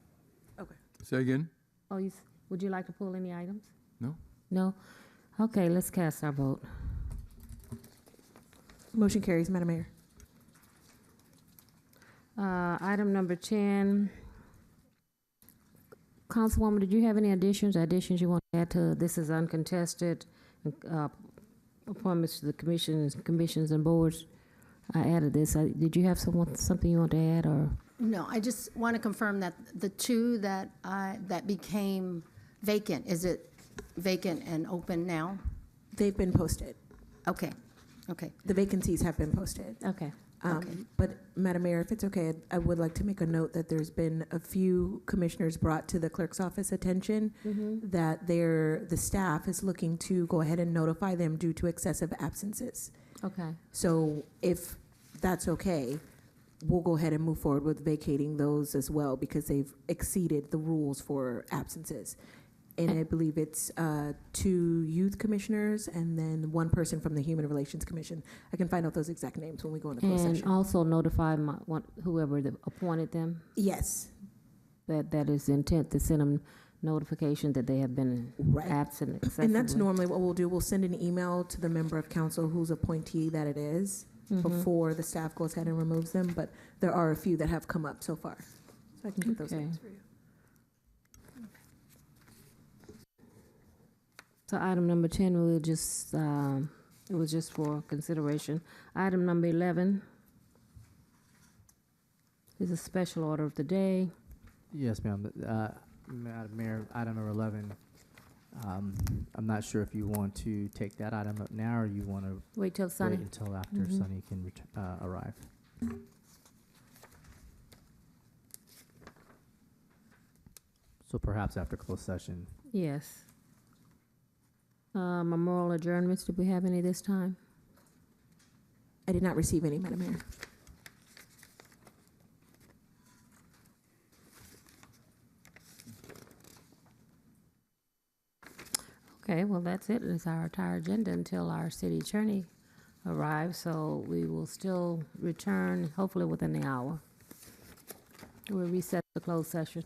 Okay. Say again? Oh, would you like to pull any items? No? No? Okay, let's cast our vote. Motion carries, Madam Mayor. Item number 10. Councilwoman, did you have any additions you want to add to? This is uncontested appointments to the commissions and boards. I added this. Did you have something you want to add, or? No, I just want to confirm that the 2 that became vacant, is it vacant and open now? They've been posted. Okay, okay. The vacancies have been posted. Okay. Okay. But, Madam Mayor, if it's okay, I would like to make a note that there's been a few commissioners brought to the clerk's office attention that the staff is looking to go ahead and notify them due to excessive absences. Okay. So if that's okay, we'll go ahead and move forward with vacating those as well, because they've exceeded the rules for absences. And I believe it's 2 youth commissioners and then 1 person from the Human Relations Commission. I can find out those exact names when we go into closed And session. also notify whoever appointed them. Yes. That is the intent to send them notification that they have been absent excessively. And that's normally what we'll do. We'll send an email to the member of council whose appointee that it is before the staff goes ahead and removes them. But there are a few that have come up so far. So I can get those Okay. names for you. So item number 10, it was just for consideration. Item number 11 is a special order of the day. Yes, ma'am. Madam Mayor, item number 11. I'm not sure if you want to take that item up now, or you want to Wait till Sunny. wait until after Sunny can arrive. So perhaps after closed session. Yes. Memorial adjournments, did we have any this time? I did not receive any, Madam Mayor. Okay, well, that's it. It's our entire agenda until our city attorney arrives, so we will still return hopefully within the hour. We'll reset the closed session.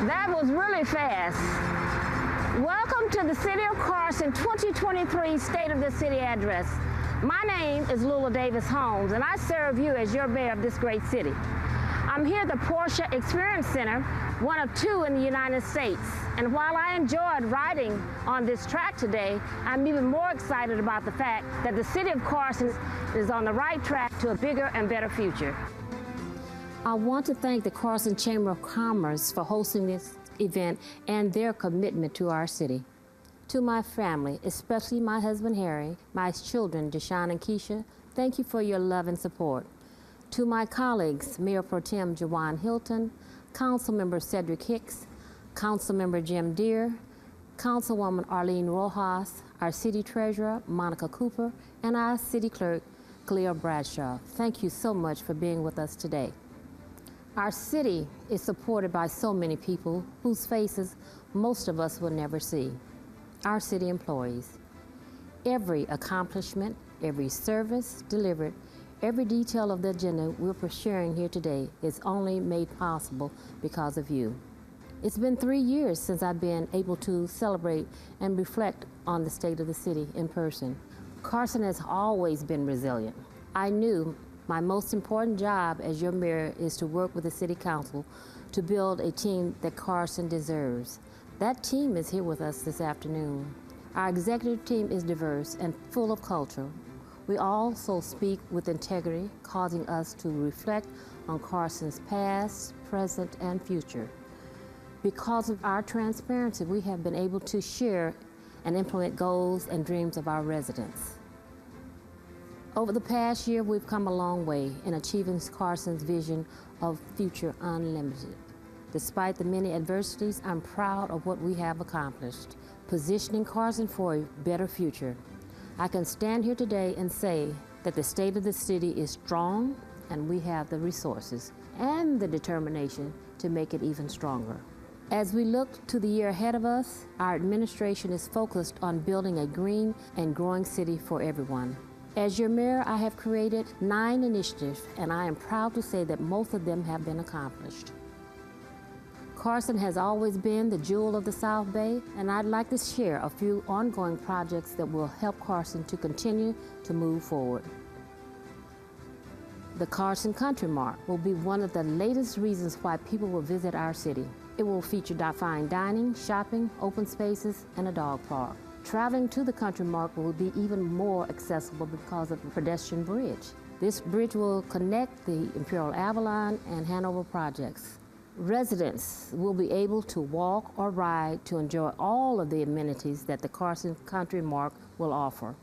That was really fast. Welcome to the City of Carson 2023 State of the City Address. My name is Lula Davis Holmes, and I serve you as your mayor of this great city. I'm here at the Porsche Experience Center, one of 2 in the United States. And while I enjoyed riding on this track today, I'm even more excited about the fact that the city of Carson is on the right track to a bigger and better future. I want to thank the Carson Chamber of Commerce for hosting this event and their commitment to our city. To my family, especially my husband Harry, my children Deshaun and Keisha, thank you for your love and support. To my colleagues, Mayor Pro Tem Jawan Hilton, Councilmember Cedric Hicks, Councilmember Jim Deere, Councilwoman Arlene Rojas, our City Treasurer Monica Cooper, and our City Clerk Cleo Bradshaw. Thank you so much for being with us today. Our city is supported by so many people whose faces most of us will never see. Our city employees. Every accomplishment, every service delivered, every detail of the agenda we're sharing here today is only made possible because of you. It's been 3 years since I've been able to celebrate and reflect on the state of the city in person. Carson has always been resilient. I knew my most important job as your mayor is to work with the city council to build a team that Carson deserves. That team is here with us this afternoon. Our executive team is diverse and full of culture. We also speak with integrity, causing us to reflect on Carson's past, present, and future. Because of our transparency, we have been able to share and implement goals and dreams of our residents. Over the past year, we've come a long way in achieving Carson's vision of Future Unlimited. Despite the many adversities, I'm proud of what we have accomplished, positioning Carson for a better future. I can stand here today and say that the state of the city is strong and we have the resources and the determination to make it even stronger. As we look to the year ahead of us, our administration is focused on building a green and growing city for everyone. As your mayor, I have created 9 initiatives, and I am proud to say that most of them have been accomplished. Carson has always been the jewel of the South Bay, and I'd like to share a few ongoing projects that will help Carson to continue to move forward. The Carson Country Mart will be one of the latest reasons why people will visit our city. It will feature fine dining, shopping, open spaces, and a dog park. Traveling to the Country Mart will be even more accessible because of the pedestrian bridge. This bridge will connect the Imperial Avalon and Hanover projects. Residents will be able to walk or ride to enjoy all of the amenities that the Carson Country Mart will offer.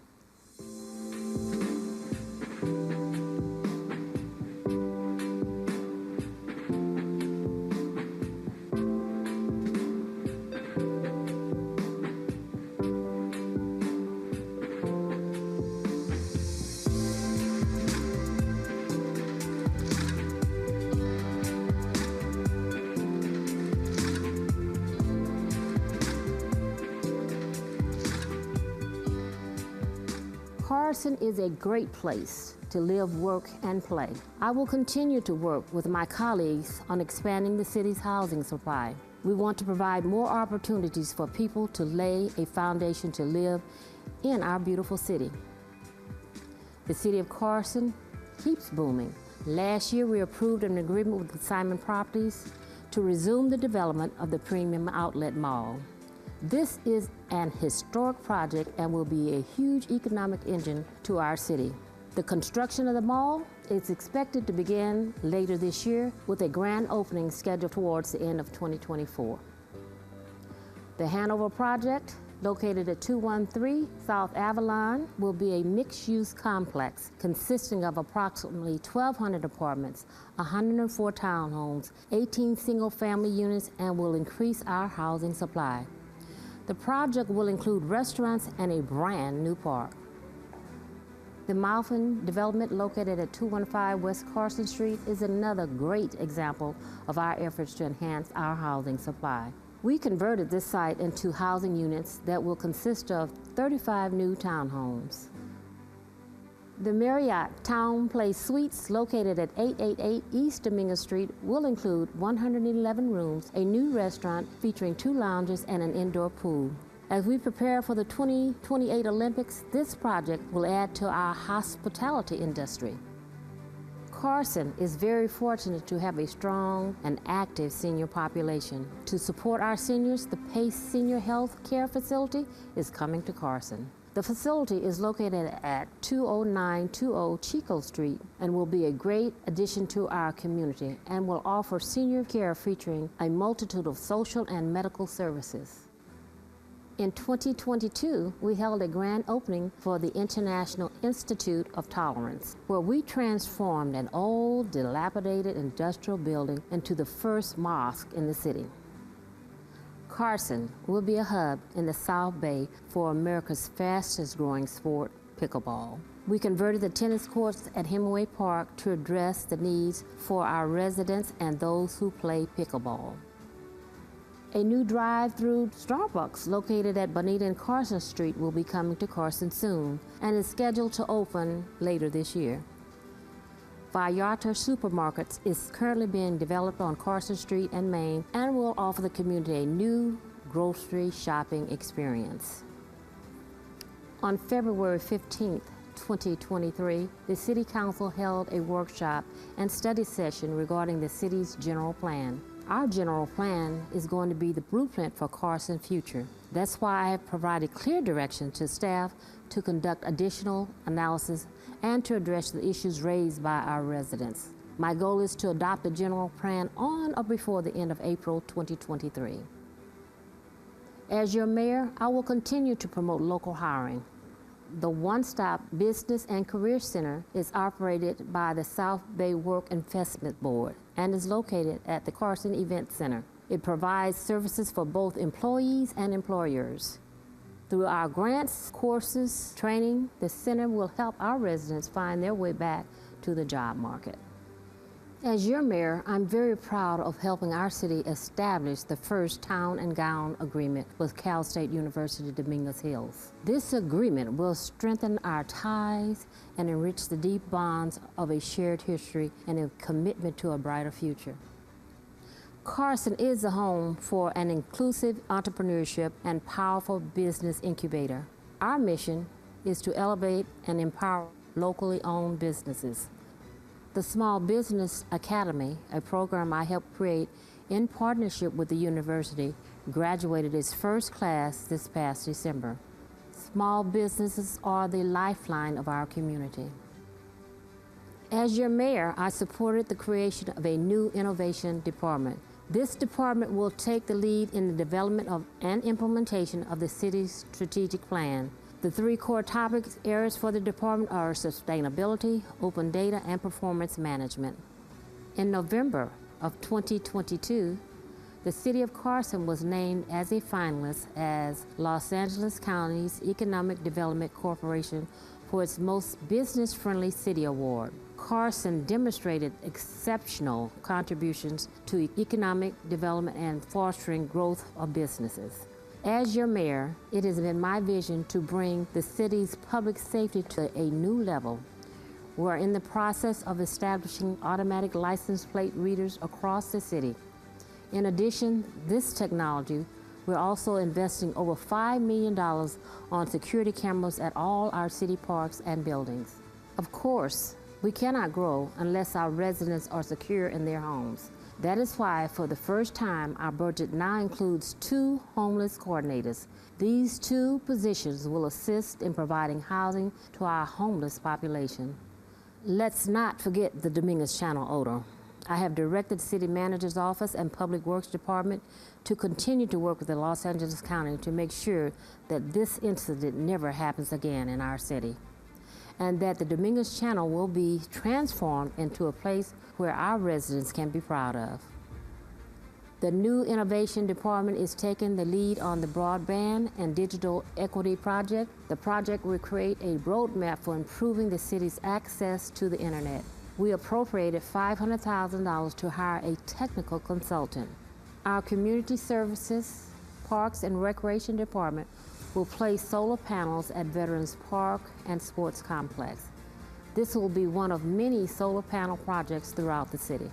Carson is a great place to live, work, and play. I will continue to work with my colleagues on expanding the city's housing supply. We want to provide more opportunities for people to lay a foundation to live in our beautiful city. The city of Carson keeps booming. Last year, we approved an agreement with Simon Properties to resume the development of the Premium Outlet Mall. This is an historic project and will be a huge economic engine to our city. The construction of the mall is expected to begin later this year with a grand opening scheduled towards the end of 2024. The Hanover project, located at 213 South Avalon, will be a mixed-use complex consisting of approximately 1,200 apartments, 104 townhomes, 18 single-family units, and will increase our housing supply. The project will include restaurants and a brand new park. The Malvin development, located at 215 West Carson Street, is another great example of our efforts to enhance our housing supply. We converted this site into housing units that will consist of 35 new townhomes. The Marriott Town Place Suites, located at 888 East Dominguez Street, will include 111 rooms, a new restaurant featuring 2 lounges and an indoor pool. As we prepare for the 2028 Olympics, this project will add to our hospitality industry. Carson is very fortunate to have a strong and active senior population. To support our seniors, the PACE Senior Health Care Facility is coming to Carson. The facility is located at 20920 Chico Street and will be a great addition to our community and will offer senior care featuring a multitude of social and medical services. In 2022, we held a grand opening for the International Institute of Tolerance, where we transformed an old, dilapidated industrial building into the first mosque in the city. Carson will be a hub in the South Bay for America's fastest growing sport, pickleball. We converted the tennis courts at Hemingway Park to address the needs for our residents and those who play pickleball. A new drive-through Starbucks located at Bonita and Carson Street will be coming to Carson soon and is scheduled to open later this year. Vallarta Supermarkets is currently being developed on Carson Street and Main and will offer the community a new grocery shopping experience. On February 15th, 2023, the City Council held a workshop and study session regarding the city's general plan. Our general plan is going to be the blueprint for Carson's future. That's why I have provided clear direction to staff to conduct additional analysis and to address the issues raised by our residents. My goal is to adopt the general plan on or before the end of April 2023. As your mayor, I will continue to promote local hiring. The One-Stop Business and Career Center is operated by the South Bay Work Investment Board and is located at the Carson Event Center. It provides services for both employees and employers. Through our grants, courses, training, the center will help our residents find their way back to the job market. As your mayor, I'm very proud of helping our city establish the first town and gown agreement with Cal State University Dominguez Hills. This agreement will strengthen our ties and enrich the deep bonds of a shared history and a commitment to a brighter future. Carson is the home for an inclusive entrepreneurship and powerful business incubator. Our mission is to elevate and empower locally owned businesses. The Small Business Academy, a program I helped create in partnership with the university, graduated its first class this past December. Small businesses are the lifeline of our community. As your mayor, I supported the creation of a new innovation department. This department will take the lead in the development of and implementation of the city's strategic plan. The three core topic areas for the department are sustainability, open data, and performance management. In November of 2022, the City of Carson was named as a finalist as Los Angeles County's Economic Development Corporation for its Most Business-Friendly City Award. Carson demonstrated exceptional contributions to economic development and fostering growth of businesses. As your mayor, it has been my vision to bring the city's public safety to a new level. We're in the process of establishing automatic license plate readers across the city. In addition, this technology, we're also investing over $5 million on security cameras at all our city parks and buildings. Of course, we cannot grow unless our residents are secure in their homes. That is why, for the first time, our budget now includes 2 homeless coordinators. These 2 positions will assist in providing housing to our homeless population. Let's not forget the Dominguez Channel odor. I have directed the City Manager's Office and Public Works Department to continue to work with the Los Angeles County to make sure that this incident never happens again in our city, and that the Dominguez Channel will be transformed into a place where our residents can be proud of. The new Innovation Department is taking the lead on the Broadband and Digital Equity Project. The project will create a roadmap for improving the city's access to the internet. We appropriated $500,000 to hire a technical consultant. Our Community Services, Parks and Recreation Department will place solar panels at Veterans Park and Sports Complex. This will be one of many solar panel projects throughout the city.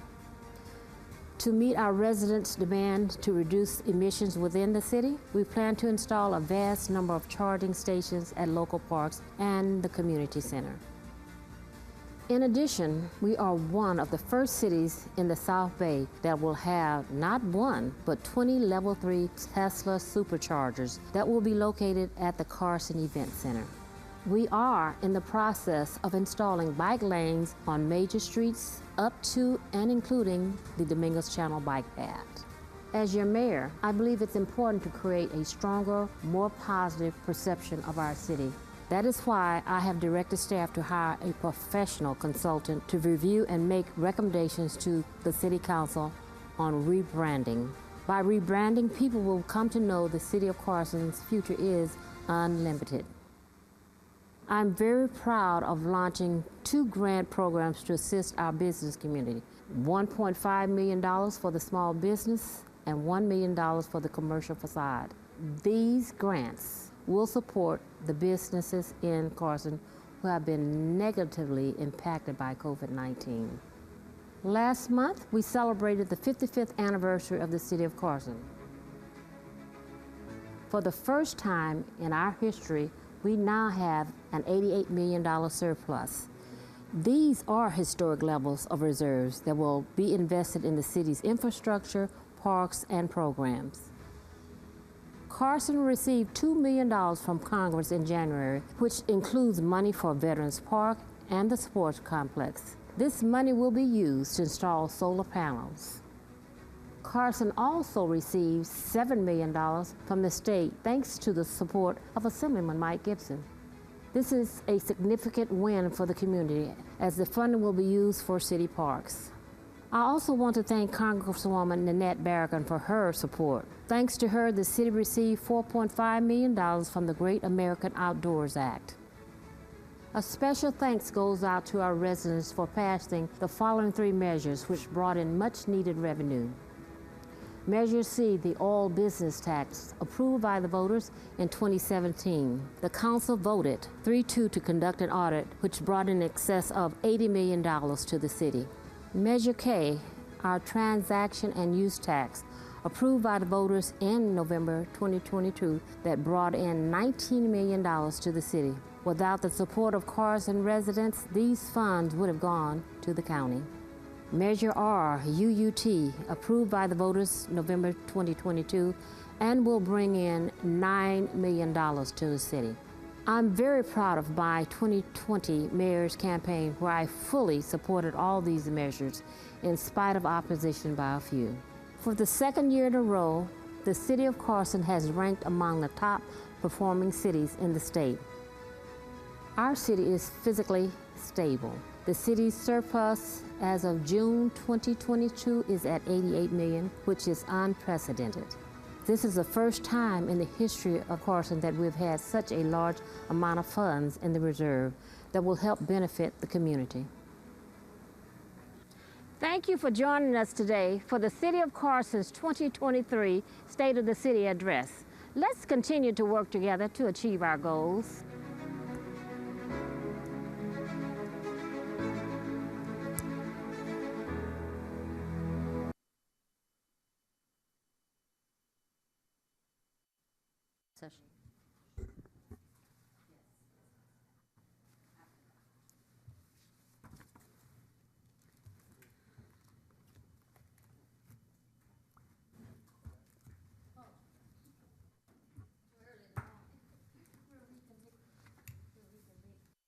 To meet our residents' demand to reduce emissions within the city, we plan to install a vast number of charging stations at local parks and the community center. In addition, we are one of the first cities in the South Bay that will have not one, but 20 Level 3 Tesla superchargers that will be located at the Carson Event Center. We are in the process of installing bike lanes on major streets up to and including the Domingos Channel bike path. As your mayor, I believe it's important to create a stronger, more positive perception of our city. That is why I have directed staff to hire a professional consultant to review and make recommendations to the City Council on rebranding. By rebranding, people will come to know the City of Carson's future is unlimited. I'm very proud of launching 2 grant programs to assist our business community. $1.5 million for the small business and $1 million for the commercial facade. These grants will support the businesses in Carson who have been negatively impacted by COVID-19. Last month, we celebrated the 55th anniversary of the City of Carson. For the first time in our history, we now have an $88 million surplus. These are historic levels of reserves that will be invested in the city's infrastructure, parks, and programs. Carson received $2 million from Congress in January, which includes money for Veterans Park and the sports complex. This money will be used to install solar panels. Carson also received $7 million from the state thanks to the support of Assemblyman Mike Gibson. This is a significant win for the community as the funding will be used for city parks. I also want to thank Congresswoman Nanette Barragan for her support. Thanks to her, the city received $4.5 million from the Great American Outdoors Act. A special thanks goes out to our residents for passing the following 3 measures which brought in much needed revenue. Measure C, the oil business tax, approved by the voters in 2017. The council voted 3-2 to conduct an audit which brought in excess of $80 million to the city. Measure K, our transaction and use tax, approved by the voters in November 2022 that brought in $19 million to the city. Without the support of Carson residents, these funds would have gone to the county. Measure R, UUT, approved by the voters November 2022 and will bring in $9 million to the city. I'm very proud of my 2020 mayor's campaign where I fully supported all these measures in spite of opposition by a few. For the 2nd year in a row, the City of Carson has ranked among the top performing cities in the state. Our city is physically stable. The city's surplus as of June 2022 is at $88 million, which is unprecedented. This is the first time in the history of Carson that we've had such a large amount of funds in the reserve that will help benefit the community. Thank you for joining us today for the City of Carson's 2023 State of the City Address. Let's continue to work together to achieve our goals.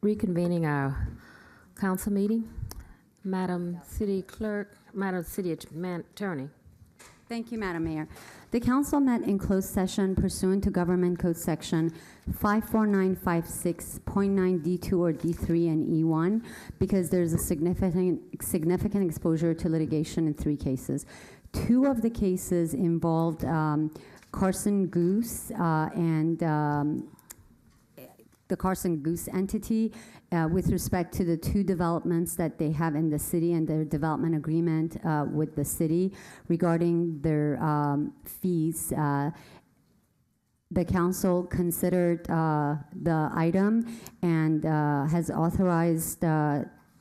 Reconvening our council meeting. Madam City Clerk, Madam City Attorney. Thank you, Madam Mayor. The council met in closed session pursuant to Government Code Section 54956.9 D2 or D3 and E1 because there's a significant exposure to litigation in 3 cases. 2 of the cases involved Carson Goose and the Carson Goose entity with respect to the 2 developments that they have in the city and their development agreement with the city regarding their fees. The council considered the item and has authorized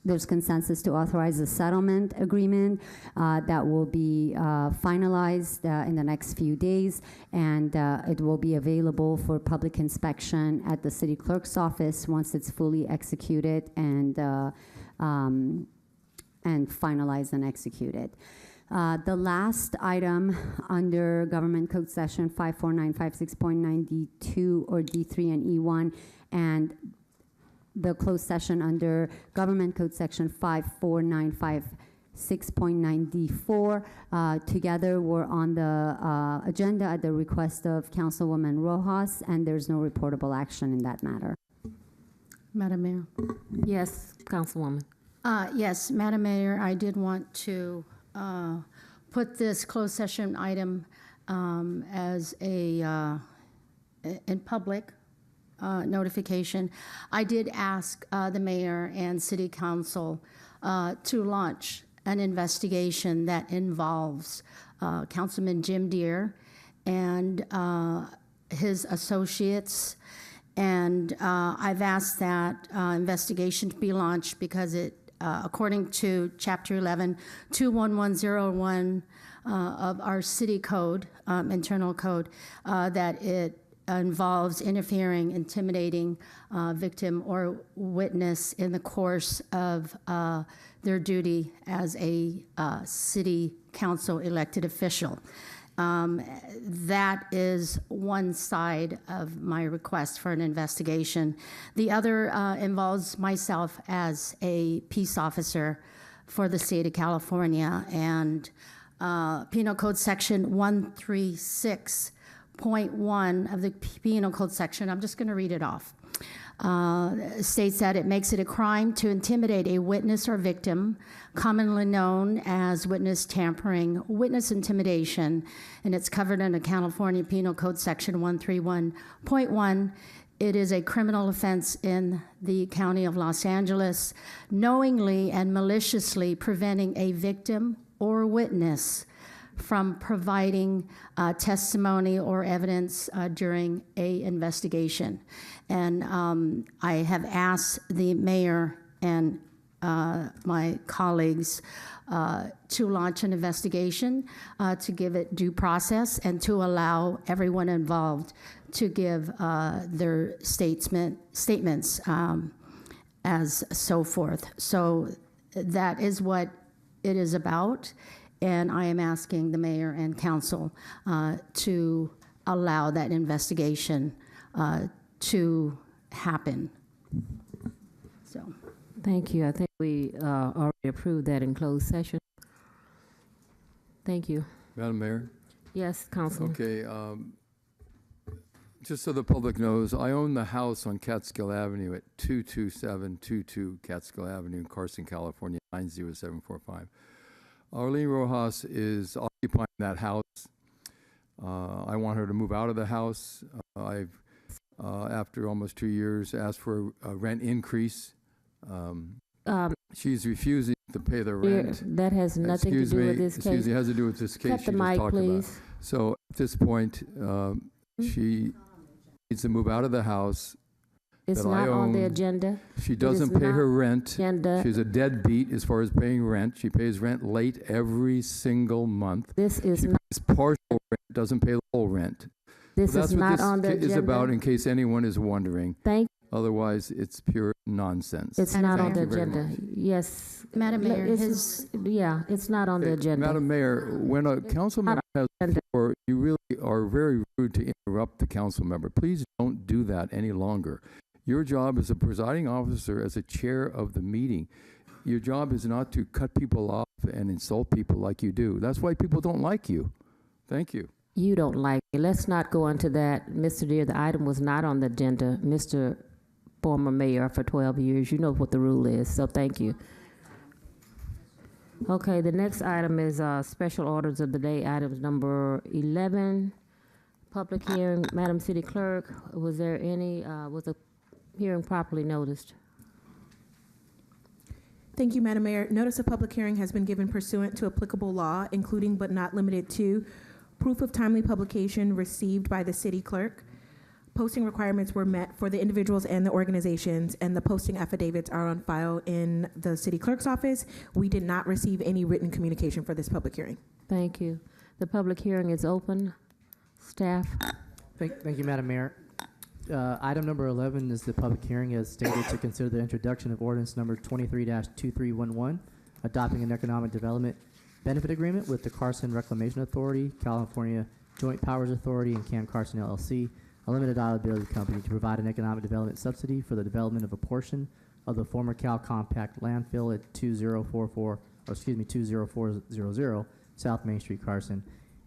there's consensus to authorize a settlement agreement that will be finalized in the next few days, and it will be available for public inspection at the city clerk's office once it's fully executed and and finalize and execute it. The last item under Government Code Section 54956.9 D2 or D3 and E1, and the closed session under Government Code Section 54956.9 D4 together were on the agenda at the request of Councilwoman Rojas, and there's no reportable action in that matter. Madam Mayor. Yes, Councilwoman. Yes, Madam Mayor, I did want to put this closed session item as a in public notification. I did ask the mayor and city council to launch an investigation that involves Councilman Jim Deere and his associates. And I've asked that investigation to be launched because it, according to Chapter 11, 21101 of our city code, internal code, that it involves interfering, intimidating victim or witness in the course of their duty as a city council elected official. That is one side of my request for an investigation. The other involves myself as a peace officer for the state of California, and Penal Code Section 136.1 of the Penal Code Section, I'm just going to read it off, states that it makes it a crime to intimidate a witness or victim, commonly known as witness tampering, witness intimidation, and it's covered under California Penal Code Section 131.1. It is a criminal offense in the County of Los Angeles, knowingly and maliciously preventing a victim or witness from providing testimony or evidence during a investigation. And I have asked the mayor and my colleagues to launch an investigation, to give it due process, and to allow everyone involved to give their statements as so forth. So that is what it is about. And I am asking the mayor and council to allow that investigation to happen. So, Thank you. I think we already approved that in closed session. Thank you. Madam Mayor? Yes, Councilman. Okay, just so the public knows, I own the house on Catskill Avenue at 22722 Catskill Avenue in Carson, California, 90745. Arlene Rojas is occupying that house. I want her to move out of the house. I've, after almost 2 years, asked for a rent increase. She's refusing to pay the rent. That has nothing to do with this case. Excuse me, it has to do with this case Cut the she just mic, talked please. about. So at this point, she needs to move out of the house. It's that I not on the own. agenda. She It doesn't is pay her not rent. agenda. She's a deadbeat as far as paying rent. She pays rent late every single month. This is She not, pays partial rent, doesn't pay the whole rent. this So that's is what not this on the is about, agenda. in case anyone is wondering. Thank, Otherwise, it's pure nonsense. it's Madam not on the Thank you very agenda. much. Yes. Madam Mayor, Yeah, it's not on the Hey, agenda. Madam Mayor, when a council member has the floor, you really are very rude to interrupt the council member. Please don't do that any longer. Your job as a presiding officer, as a chair of the meeting, your job is not to cut people off and insult people like you do. That's why people don't like you. Thank you. You don't like me. Let's not go into that. Mr. Deere, the item was not on the agenda. Mr. Former mayor for 12 years. You know what the rule is, so thank you. Okay, the next item is special orders of the day, items number 11. Public hearing, Madam City Clerk, was there any, was the hearing properly noticed? Thank you, Madam Mayor. Notice of public hearing has been given pursuant to applicable law, including but not limited to proof of timely publication received by the city clerk. Posting requirements were met for the individuals and the organizations, and the posting affidavits are on file in the city clerk's office. We did not receive any written communication for this public hearing. Thank you. The public hearing is open. Staff? Thank you, Madam Mayor. Item number 11 is the public hearing as stated to consider the introduction of ordinance number 23-2311, adopting an economic development benefit agreement with the Carson Reclamation Authority, California Joint Powers Authority, and Cam Carson LLC, a limited liability company, to provide an economic development subsidy for the development of a portion of the former Cal Compact landfill at 20400 South Main Street, Carson,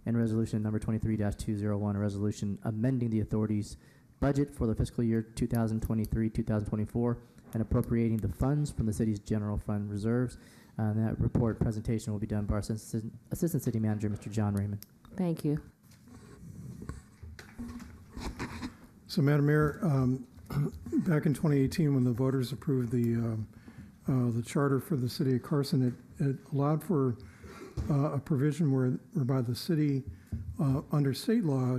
and resolution number 23-201, a resolution amending the authority's budget for the fiscal year 2023-2024 and appropriating the funds from the city's general fund reserves. And that report presentation will be done by our Assistant City Manager, Mr. John Raymond. Thank you. So, Madam Mayor, back in 2018, when the voters approved the charter for the city of Carson, it allowed for a provision whereby the city, under state law,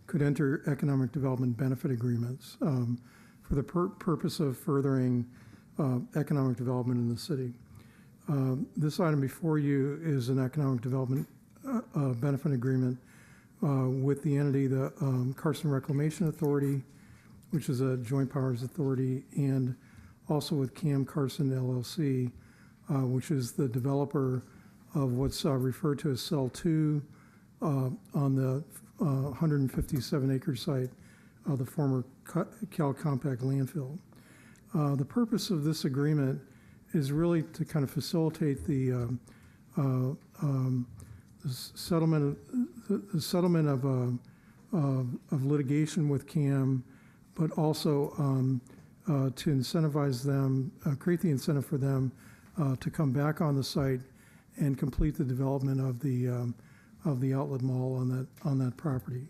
could enter economic development benefit agreements for the purpose of furthering economic development in the city. This item before you is an economic development benefit agreement with the entity, the Carson Reclamation Authority, which is a joint powers authority, and also with Cam Carson LLC, which is the developer of what's referred to as Cell 2 on the 157-acre site of the former Cal Compact landfill. The purpose of this agreement is really to kind of facilitate the settlement of litigation with CAM, but also to incentivize them, create the incentive for them to come back on the site and complete the development of the outlet mall on that property.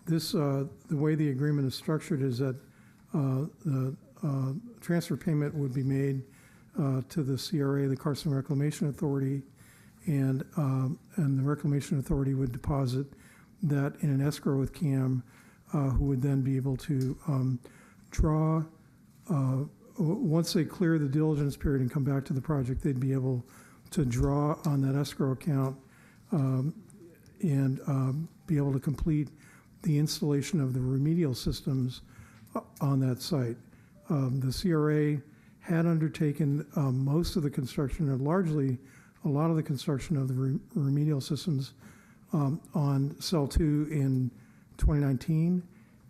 The way the agreement is structured is that the transfer payment would be made to the CRA, the Carson Reclamation Authority, and the Reclamation Authority would deposit that in an escrow with CAM, who would then be able to draw, once they clear the diligence period and come back to the project, they'd be able to draw on that escrow account and be able to complete the installation of the remedial systems on that site. The CRA had undertaken most of the construction, or largely a lot of the construction of the remedial systems on Cell 2 in 2019,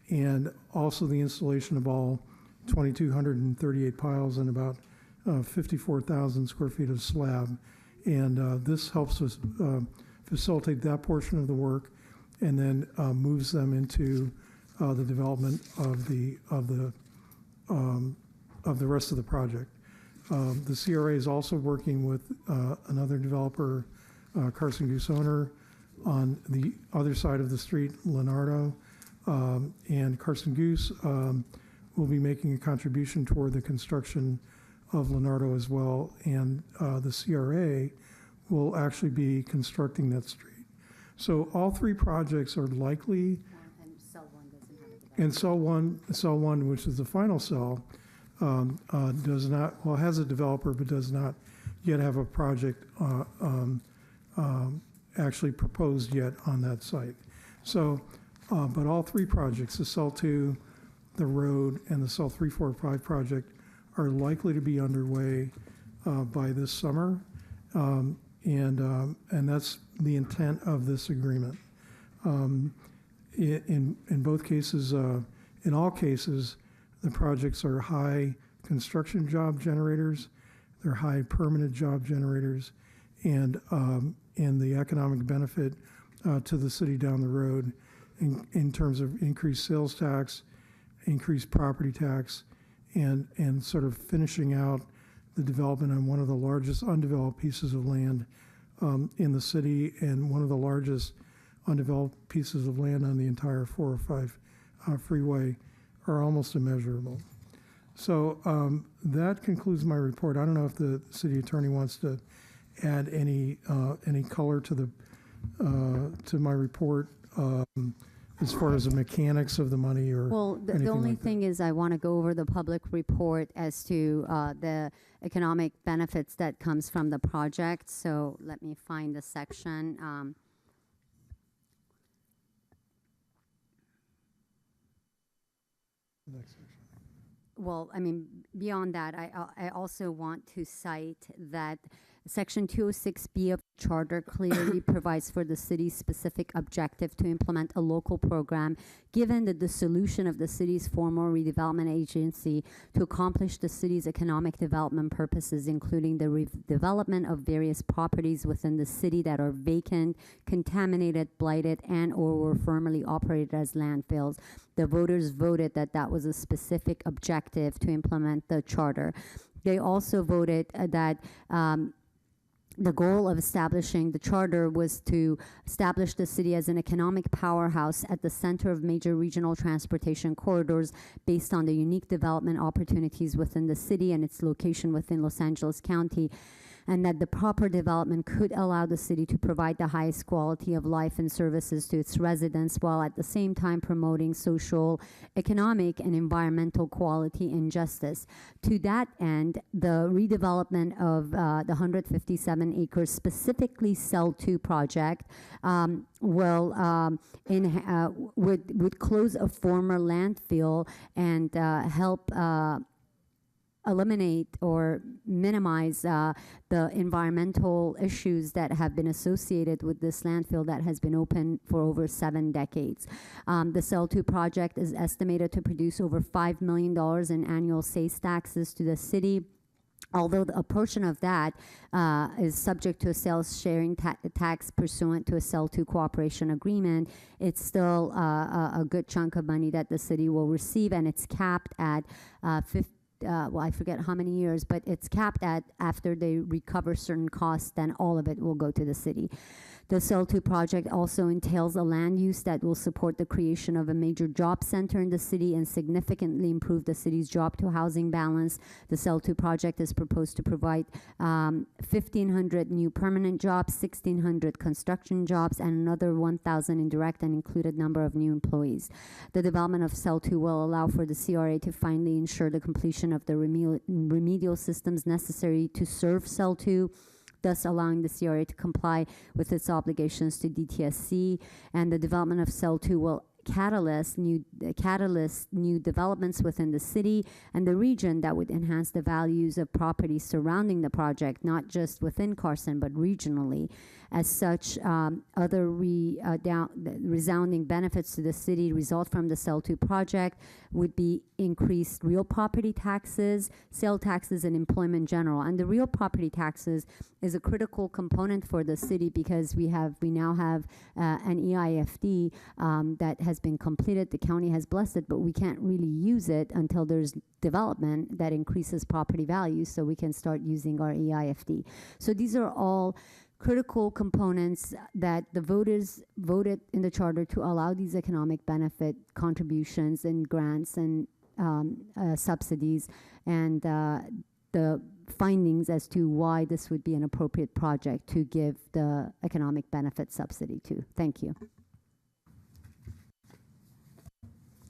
and also the installation of all 2,238 piles and about 54,000 square feet of slab. And this helps us facilitate that portion of the work, and then moves them into the development of the rest of the project. The CRA is also working with another developer, Carson Goose owner, on the other side of the street, Leonardo, and Carson Goose will be making a contribution toward the construction of Leonardo as well, and the CRA will actually be constructing that street. So all three projects are likely, and Cell 1, which is the final cell, does not, well, has a developer, but does not yet have a project actually proposed yet on that site. So, but all three projects, the Cell 2, the road, and the Cell 3, 4, 5 project, are likely to be underway by this summer, and that's the intent of this agreement. In both cases, in all cases, the projects are high construction job generators, they're high permanent job generators, and the economic benefit to the city down the road in terms of increased sales tax, increased property tax, and sort of finishing out the development on one of the largest undeveloped pieces of land in the city, and one of the largest undeveloped pieces of land on the entire 405 freeway are almost immeasurable. So that concludes my report. I don't know if the city attorney wants to add any color to my report as far as the mechanics of the money or well, the anything only like thing is I want to go over the public report as to the economic benefits that comes from the project. So let me find the section. Well, I mean, beyond that, I also want to cite that Section 206B of the Charter clearly provides for the city's specific objective to implement a local program, given the dissolution of the city's former redevelopment agency to accomplish the city's economic development purposes, including the redevelopment of various properties within the city that are vacant, contaminated, blighted, and or were formerly operated as landfills. The voters voted that that was a specific objective to implement the charter. They also voted that the goal of establishing the charter was to establish the city as an economic powerhouse at the center of major regional transportation corridors based on the unique development opportunities within the city and its location within Los Angeles County, and that the proper development could allow the city to provide the highest quality of life and services to its residents while at the same time promoting social, economic, and environmental quality and justice. To that end, the redevelopment of the 157 acres, specifically Cell 2 project, would close a former landfill and help eliminate or minimize the environmental issues that have been associated with this landfill that has been open for over 7 decades. The Cell 2 project is estimated to produce over $5 million in annual sales taxes to the city. Although a portion of that is subject to a sales sharing tax pursuant to a Cell 2 cooperation agreement, it's still a good chunk of money that the city will receive, and it's capped at I forget how many years, but it's capped at after they recover certain costs, then all of it will go to the city. The Cell 2 project also entails a land use that will support the creation of a major job center in the city and significantly improve the city's job to housing balance. The Cell 2 project is proposed to provide 1,500 new permanent jobs, 1,600 construction jobs, and another 1,000 indirect and included number of new employees. The development of Cell 2 will allow for the CRA to finally ensure the completion of the remedial systems necessary to serve Cell 2, thus allowing the CRA to comply with its obligations to DTSC, and the development of Cell 2 will catalyst new developments within the city and the region that would enhance the values of property surrounding the project, not just within Carson, but regionally. As such, other resounding benefits to the city result from the Cell 2 project would be increased real property taxes, sale taxes, and employment in general. And the real property taxes is a critical component for the city because we now have an EIFD that has been completed. The county has blessed it, but we can't really use it until there's development that increases property values, so we can start using our EIFD. So these are all critical components that the voters voted in the charter to allow these economic benefit contributions and grants and subsidies, and the findings as to why this would be an appropriate project to give the economic benefit subsidy to. Thank you.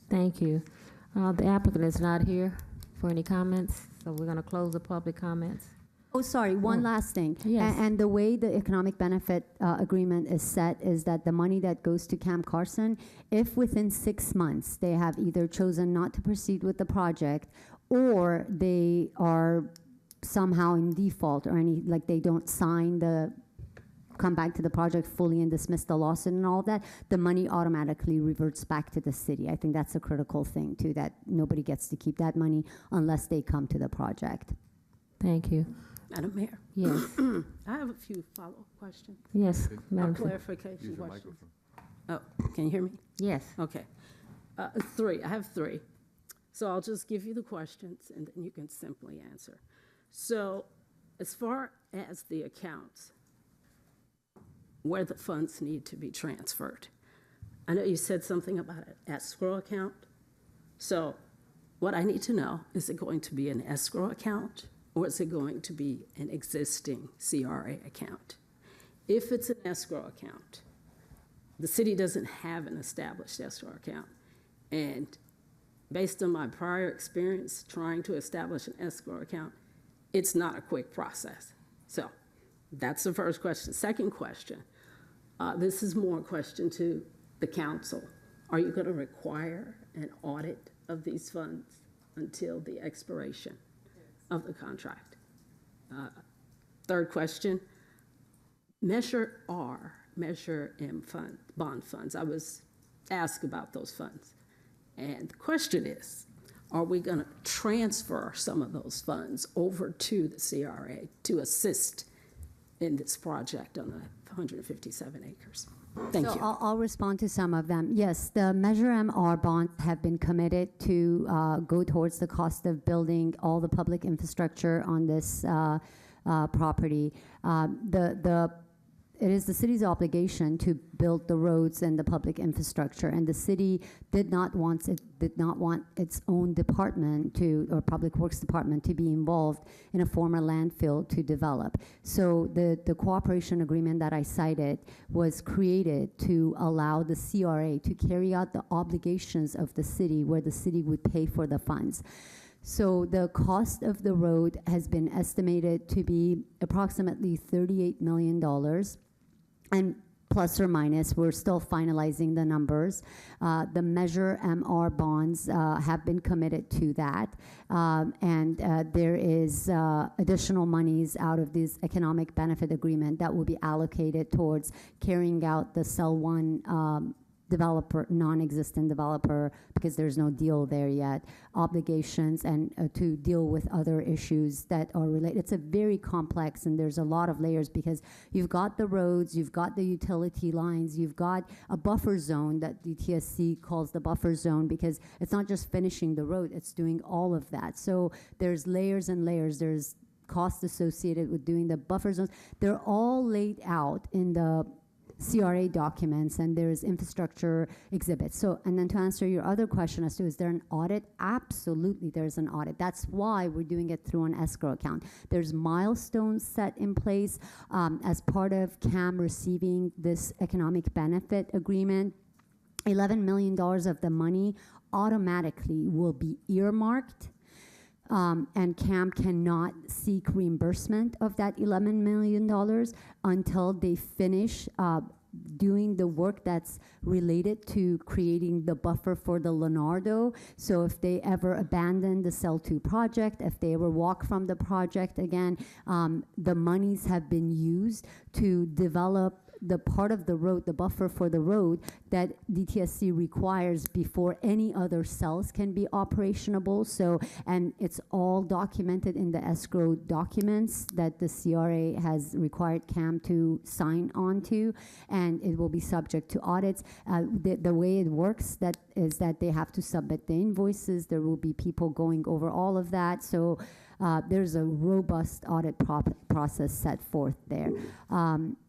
Thank you. The applicant is not here for any comments, so we're going to close the public comments. Oh, sorry, one last thing. Yes. And the way the economic benefit agreement is set is that the money that goes to Camp Carson, if within 6 months they have either chosen not to proceed with the project or they are somehow in default or they don't come back to the project fully and dismiss the lawsuit and all that, the money automatically reverts back to the city. I think that's a critical thing too, that nobody gets to keep that money unless they come to the project. Thank you. Madam Mayor. Yes. I have a few follow-up questions. Yes, Or Madam. clarification questions. Oh, can you hear me? Yes. Okay. 3. I have 3. So I'll just give you the questions and then you can simply answer. So as far as the accounts, where the funds need to be transferred, I know you said something about an escrow account. So what I need to know, is it going to be an escrow account or is it going to be an existing CRA account? If it's an escrow account, the city doesn't have an established escrow account. And based on my prior experience trying to establish an escrow account, it's not a quick process. So that's the first question. Second question, this is more a question to the council. Are you going to require an audit of these funds until the expiration of the contract? Third question, Measure R, Measure M fund, bond funds. I was asked about those funds. And the question is, are we going to transfer some of those funds over to the CRA to assist in this project on the 157 acres? Thank you. I'll respond to some of them. Yes, the Measure MR bonds have been committed to go towards the cost of building all the public infrastructure on this property. It is the city's obligation to build the roads and the public infrastructure, and the city did not want its own department or public works department to be involved in a former landfill to develop. So the cooperation agreement that I cited was created to allow the CRA to carry out the obligations of the city, where the city would pay for the funds. So the cost of the road has been estimated to be approximately $38 million. And plus or minus, we're still finalizing the numbers. The Measure MR bonds have been committed to that. And there is additional monies out of this economic benefit agreement that will be allocated towards carrying out the Cell 1 developer, non-existent developer, because there's no deal there yet, obligations, and to deal with other issues that are related. It's a very complex, and there's a lot of layers, because you've got the roads, you've got the utility lines, you've got a buffer zone that DTSC calls the buffer zone, because it's not just finishing the road, it's doing all of that. So there's layers and layers. There's costs associated with doing the buffer zones. They're all laid out in the CRA documents, and there's infrastructure exhibits. So, and then to answer your other question as to is there an audit? Absolutely, there's an audit. That's why we're doing it through an escrow account. There's milestones set in place as part of CAM receiving this economic benefit agreement. $11 million of the money automatically will be earmarked. And CAM cannot seek reimbursement of that $11 million until they finish doing the work that's related to creating the buffer for the Leonardo. So if they ever abandon the Cell 2 project, if they ever walk from the project again, the monies have been used to develop the part of the road, the buffer for the road that DTSC requires before any other cells can be operationable. So, and it's all documented in the escrow documents that the CRA has required CAM to sign on to, and it will be subject to audits. The way it works is that they have to submit the invoices. There will be people going over all of that. So there's a robust audit process set forth there.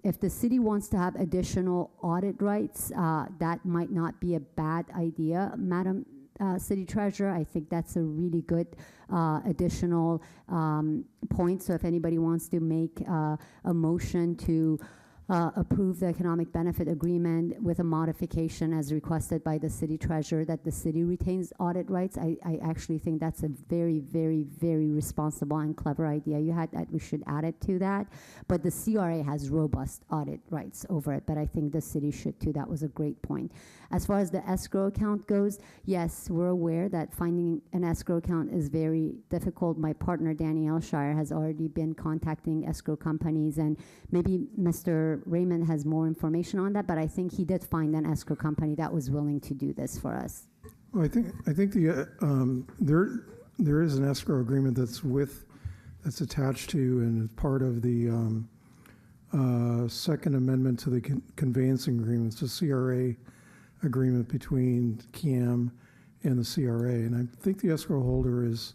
If the city wants to have additional audit rights, that might not be a bad idea, Madam City Treasurer. I think that's a really good additional point. So if anybody wants to make a motion to approve the economic benefit agreement with a modification as requested by the city treasurer that the city retains audit rights, I actually think that's a very, very, very responsible and clever idea you had, that we should add it to that. But the CRA has robust audit rights over it, but I think the city should too. That was a great point. As far as the escrow account goes, yes, we're aware that finding an escrow account is very difficult. My partner, Danny Elshire, has already been contacting escrow companies, and maybe Mr. Raymond has more information on that, but I think he did find an escrow company that was willing to do this for us. Well, I think the there is an escrow agreement that's attached to and is part of the Second Amendment to the conveyancing agreements, the CRA agreement between CAM and the CRA, and I think the escrow holder is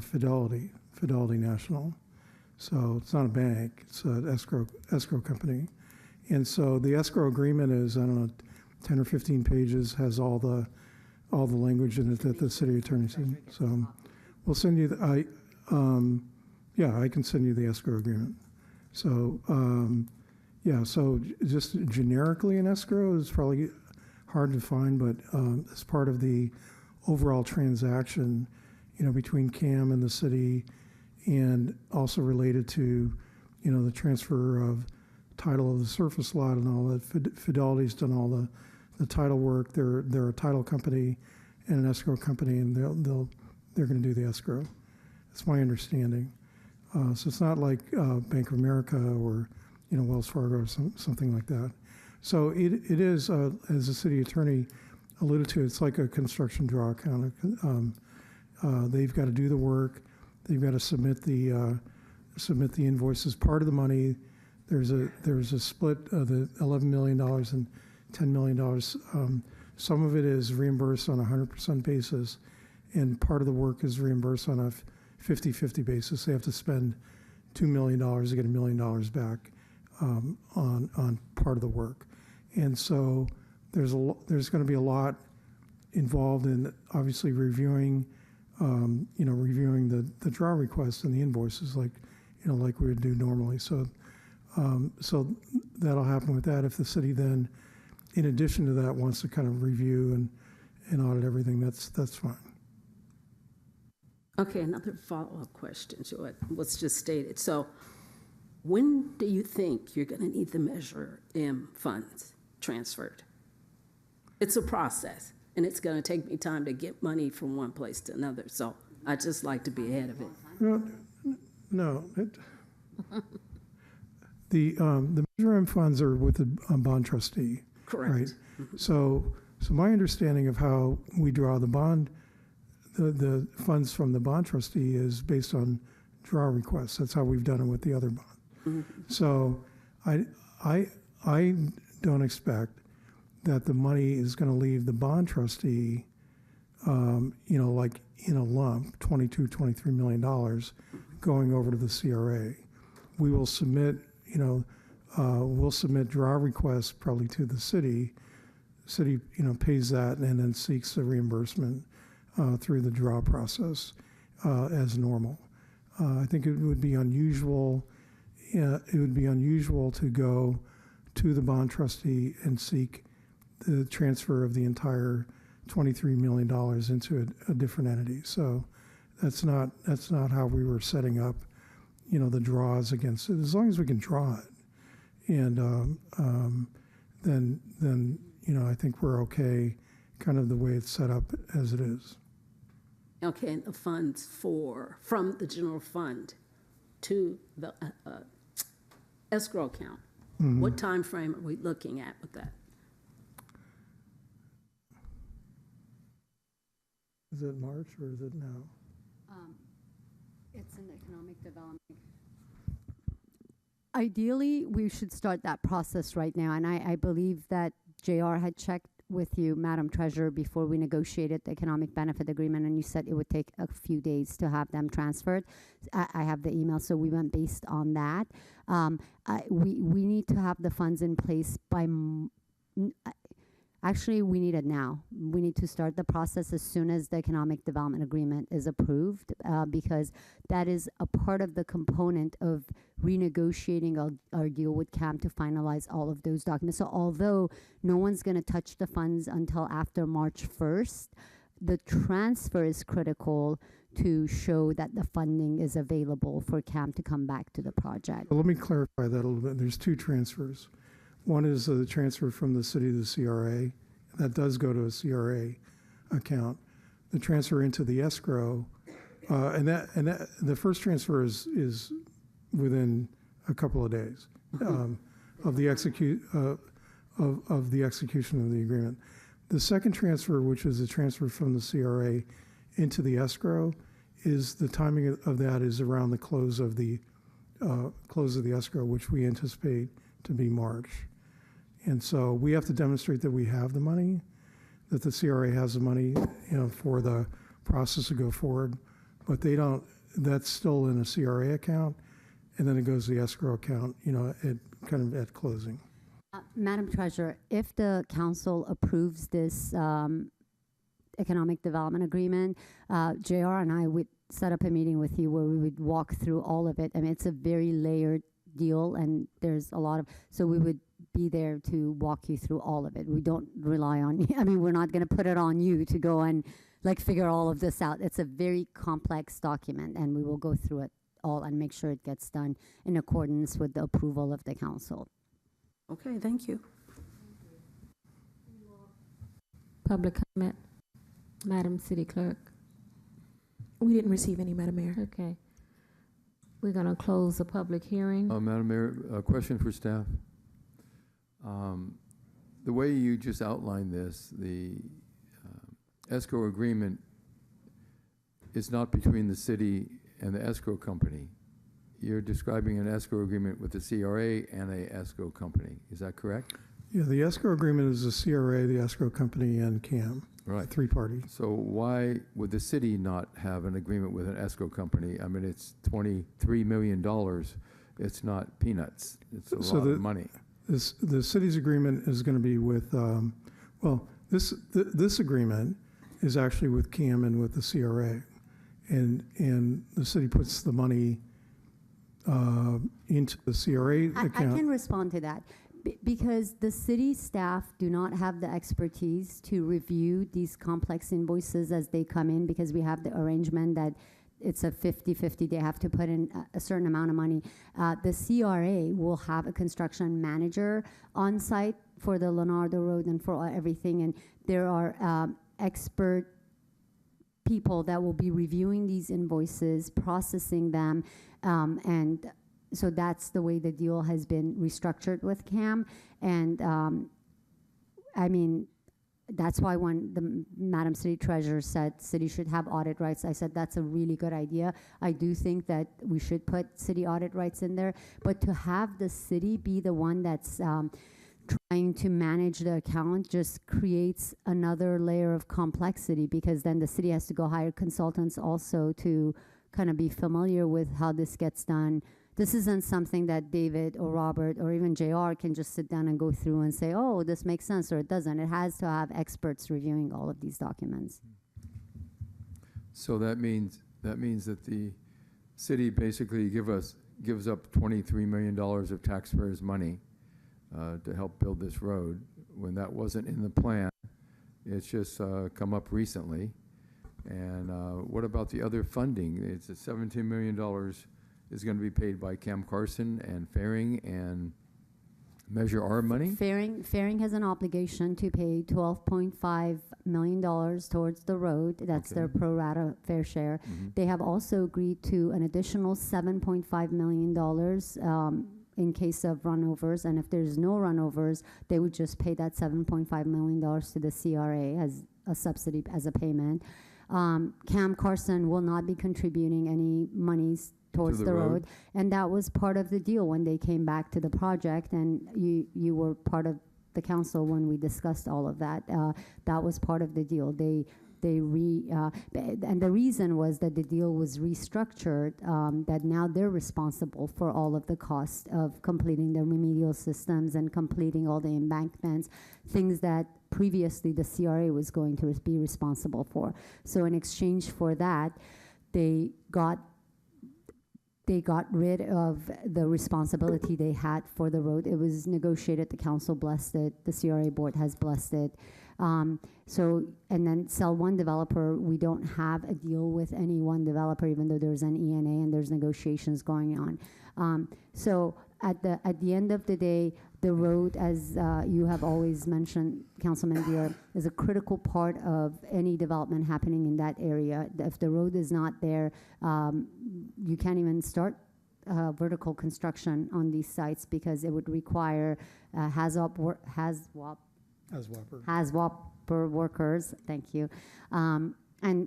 Fidelity National. So it's not a bank; it's an escrow company, and so the escrow agreement is, I don't know, 10 or 15 pages, has all the language in it that the city attorney said. So we'll send you I can send you the escrow agreement. So so just generically an escrow is probably hard to find, but as part of the overall transaction, between CAM and the city, and also related to, the transfer of title of the surface lot and all that. Fidelity's done all the the title work. They're a title company and an escrow company, and they're going to do the escrow. That's my understanding. So it's not like Bank of America or Wells Fargo or something like that. So it is, as the city attorney alluded to, it's like a construction draw account. They've got to do the work. They've got to submit the invoices. Part of the money, there's a split of the $11 million and $10 million. Some of it is reimbursed on a 100% basis, and part of the work is reimbursed on a 50-50 basis. They have to spend $2 million to get $1 million back on part of the work. And so there's going to be a lot involved in obviously reviewing the draw requests and the invoices like we would do normally. So that'll happen with that. If the city then, in addition to that, wants to kind of review and audit everything, that's fine. Okay, another follow-up question to what was just stated. So when do you think you're going to need the Measure M funds transferred? It's a process, and it's going to take me time to get money from one place to another. So I'd just like to be ahead of it. No. The Measure M funds are with the bond trustee. Correct. Right? Mm-hmm. So my understanding of how we draw the bond, the funds from the bond trustee is based on draw requests. That's how we've done it with the other bond. Mm-hmm. So I don't expect that the money is going to leave the bond trustee, like in a lump, $23 million going over to the CRA. We will submit, we'll submit draw requests probably to the city. City, pays that and then seeks the reimbursement through the draw process as normal. I think it would be unusual. It would be unusual to go to the bond trustee and seek the transfer of the entire $23 million into a different entity. So that's not how we were setting up, the draws against it. As long as we can draw it, and then I think we're okay, kind of the way it's set up as it is. Okay, and the funds from the general fund to the escrow account. Mm-hmm. What time frame are we looking at with that? Is it March or is it now? It's in economic development. Ideally, we should start that process right now, and I believe that JR had checked with you, Madam Treasurer, before we negotiated the economic benefit agreement, and you said it would take a few days to have them transferred. I have the email, so we went based on that. We need to have the funds in place by actually, we need it now. We need to start the process as soon as the economic development agreement is approved, because that is a part of the component of renegotiating our deal with CAM to finalize all of those documents. So although no one's going to touch the funds until after March 1st, the transfer is critical to show that the funding is available for CAM to come back to the project. Well, let me clarify that a little bit. There's two transfers. One is the transfer from the city to the CRA. That does go to a CRA account. The transfer into the escrow, and that the first transfer is within a couple of days of the execution of the agreement. The second transfer, which is a transfer from the CRA into the escrow, is the timing of that is around the close of the escrow, which we anticipate to be March. And so we have to demonstrate that we have the money, that the CRA has the money, for the process to go forward. But they don't. That's still in a CRA account, and then it goes to the escrow account, at closing. Madam Treasurer, if the council approves this economic development agreement, JR and I would set up a meeting with you where we would walk through all of it. I mean, it's a very layered deal, and there's a lot of, so we would be there to walk you through all of it. We don't rely on you. I mean, we're not going to put it on you to go and figure all of this out. It's a very complex document, and we will go through it all and make sure it gets done in accordance with the approval of the council. Okay, thank you. Public comment, Madam City Clerk. We didn't receive any, Madam Mayor. Okay. We're going to close the public hearing. Madam Mayor, a question for staff. The way you just outlined this, the escrow agreement is not between the city and the escrow company. You're describing an escrow agreement with the CRA and a escrow company. Is that correct? Yeah, the escrow agreement is the CRA, the escrow company, and CAM. Right. 3 parties. So why would the city not have an agreement with an escrow company? I mean, it's $23 million. It's not peanuts. It's a lot of money. The city's agreement is going to be with, this agreement is actually with CAM and with the CRA. And the city puts the money into the CRA account. I can respond to that. Because the city staff do not have the expertise to review these complex invoices as they come in, because we have the arrangement that it's a 50-50, they have to put in a certain amount of money. The CRA will have a construction manager on site for the Leonardo Road and for everything, and there are expert people that will be reviewing these invoices, processing them, and so that's the way the deal has been restructured with CAM. And I mean, that's why when the Madam City Treasurer said city should have audit rights, I said that's a really good idea. I do think that we should put city audit rights in there, but to have the city be the one that's trying to manage the account just creates another layer of complexity, because then the city has to go hire consultants also to kind of be familiar with how this gets done. This isn't something that David or Robert or even JR can just sit down and go through and say, oh, this makes sense, or it doesn't. It has to have experts reviewing all of these documents. So that means that the city basically gives up $23 million of taxpayers' money to help build this road when that wasn't in the plan. It's just come up recently. And what about the other funding? It's a $17 million is going to be paid by Cam Carson and Faring and Measure R money? Faring has an obligation to pay $12.5 million towards the road. That's their pro rata fair share. They have also agreed to an additional $7.5 million in case of runovers, and if there's no runovers, they would just pay that $7.5 million to the CRA as a subsidy, as a payment. Cam Carson will not be contributing any monies towards the road, and that was part of the deal when they came back to the project, and you were part of the council when we discussed all of that. That was part of the deal. And the reason was that the deal was restructured, that now they're responsible for all of the cost of completing the remedial systems and completing all the embankments, things that previously the CRA was going to be responsible for. So in exchange for that, they got rid of the responsibility they had for the road. It was negotiated, the council blessed it, the CRA board has blessed it. And then Cell One developer, we don't have a deal with any one developer, even though there's an ENA and there's negotiations going on. So at the end of the day, the road, as you have always mentioned, Councilman Deere, is a critical part of any development happening in that area. If the road is not there, you can't even start vertical construction on these sites, because it would require HAZWOPER workers. Thank you. And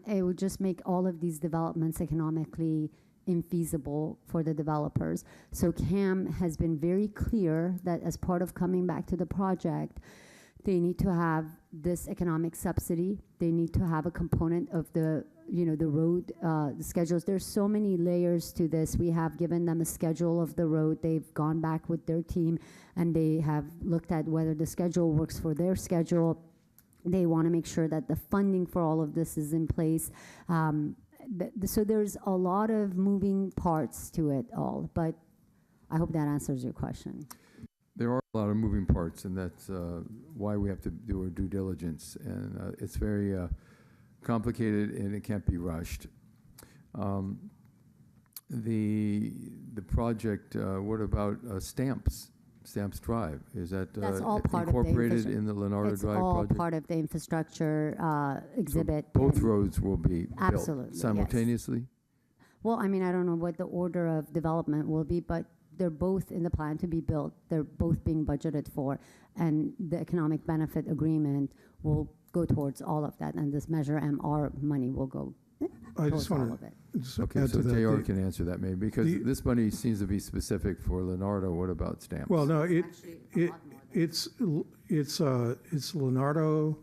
it would just make all of these developments economically infeasible for the developers. So CAM has been very clear that as part of coming back to the project, they need to have this economic subsidy. They need to have a component of the road schedules. There's so many layers to this. We have given them a schedule of the road. They've gone back with their team and they have looked at whether the schedule works for their schedule. They want to make sure that the funding for all of this is in place. So there's a lot of moving parts to it all, but I hope that answers your question. There are a lot of moving parts, and that's why we have to do our due diligence. And it's very complicated, and it can't be rushed. The project, what about stamps? Stamps Drive? Is that That's all part of the incorporated in the Leonardo It's Drive all project? part of the infrastructure exhibit. So both and- roads will be Absolutely, built yes. simultaneously? Well, I mean, I don't know what the order of development will be, but they're both in the plan to be built. They're both being budgeted for, and the economic benefit agreement will go towards all of that, and this Measure MR money will go I towards just all want of it. to Okay, add so to that. JR the- can answer that maybe, because this money seems to be specific for Leonardo. What about Stamps? Well, no, it's Leonardo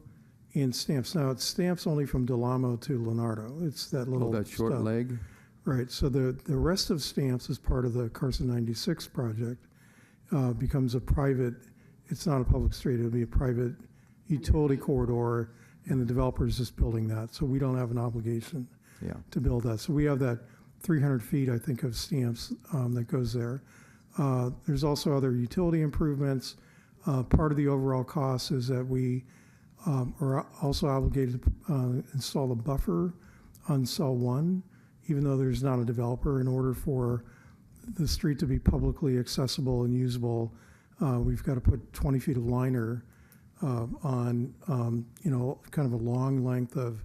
and Stamps. Now, it's Stamps only from Del Amo to Leonardo. It's that little that short stub. leg? Right, so the rest of Stamps is part of the Carson 96 project, becomes a private, it's not a public street, it'll be a private utility corridor, and the developer is just building that, so we don't have an obligation Yeah. to build that. So we have that 300 feet, I think, of Stamps that goes there. There's also other utility improvements. Part of the overall cost is that we are also obligated to install a buffer on cell 1, even though there's not a developer. In order for the street to be publicly accessible and usable, we've got to put 20 feet of liner on, kind of a long length of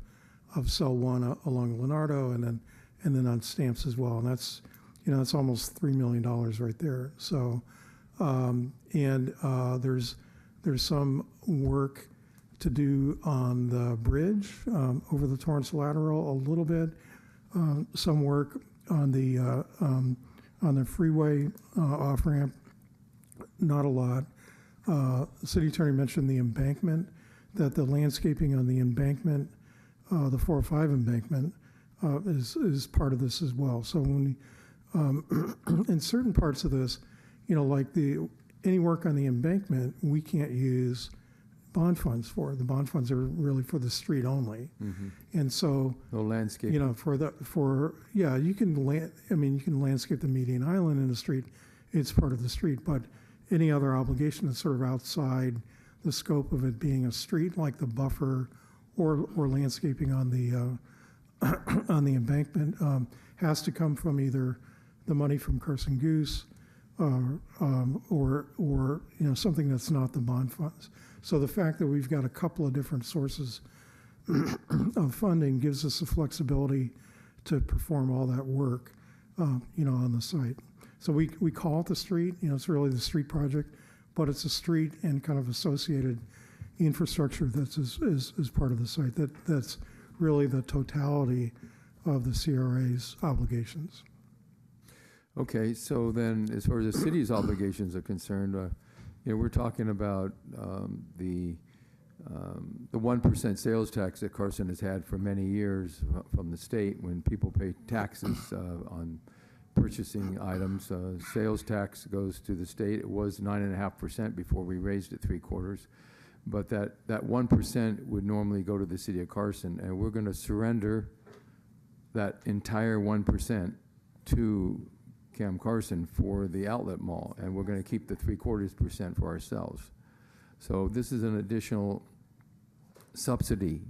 cell 1 along Leonardo, and then on Stamps as well. And that's, that's almost $3 million right there. So, there's some work to do on the bridge over the Torrance Lateral a little bit. Some work on the freeway off ramp, not a lot. The city attorney mentioned the embankment, that the landscaping on the embankment, the 405 embankment, is part of this as well. So when in certain parts of this, like any work on the embankment, we can't use bond funds for. The bond funds are really for the street only. Mm-hmm. And so, No landscape. you can landscape the median island in the street. It's part of the street, but any other obligation that's sort of outside the scope of it being a street, like the buffer or landscaping on the on the embankment, has to come from either the money from Carson Goose or something that's not the bond funds. So the fact that we've got a couple of different sources of funding gives us the flexibility to perform all that work, on the site. So we call it the street. It's really the street project, but it's a street and kind of associated infrastructure that's is part of the site. That's really the totality of the CRA's obligations. Okay, so then as far as the city's obligations are concerned, we're talking about the 1% sales tax that Carson has had for many years from the state. When people pay taxes on purchasing items, sales tax goes to the state. It was 9.5% before we raised it 3/4. But that 1% would normally go to the city of Carson, and we're going to surrender that entire 1% to Cam Carson for the outlet mall, and we're going to keep the 3/4% for ourselves. So this is an additional subsidy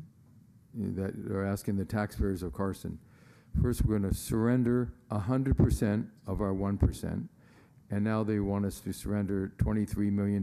that they're asking the taxpayers of Carson. First, we're going to surrender 100% of our 1%, and now they want us to surrender $23 million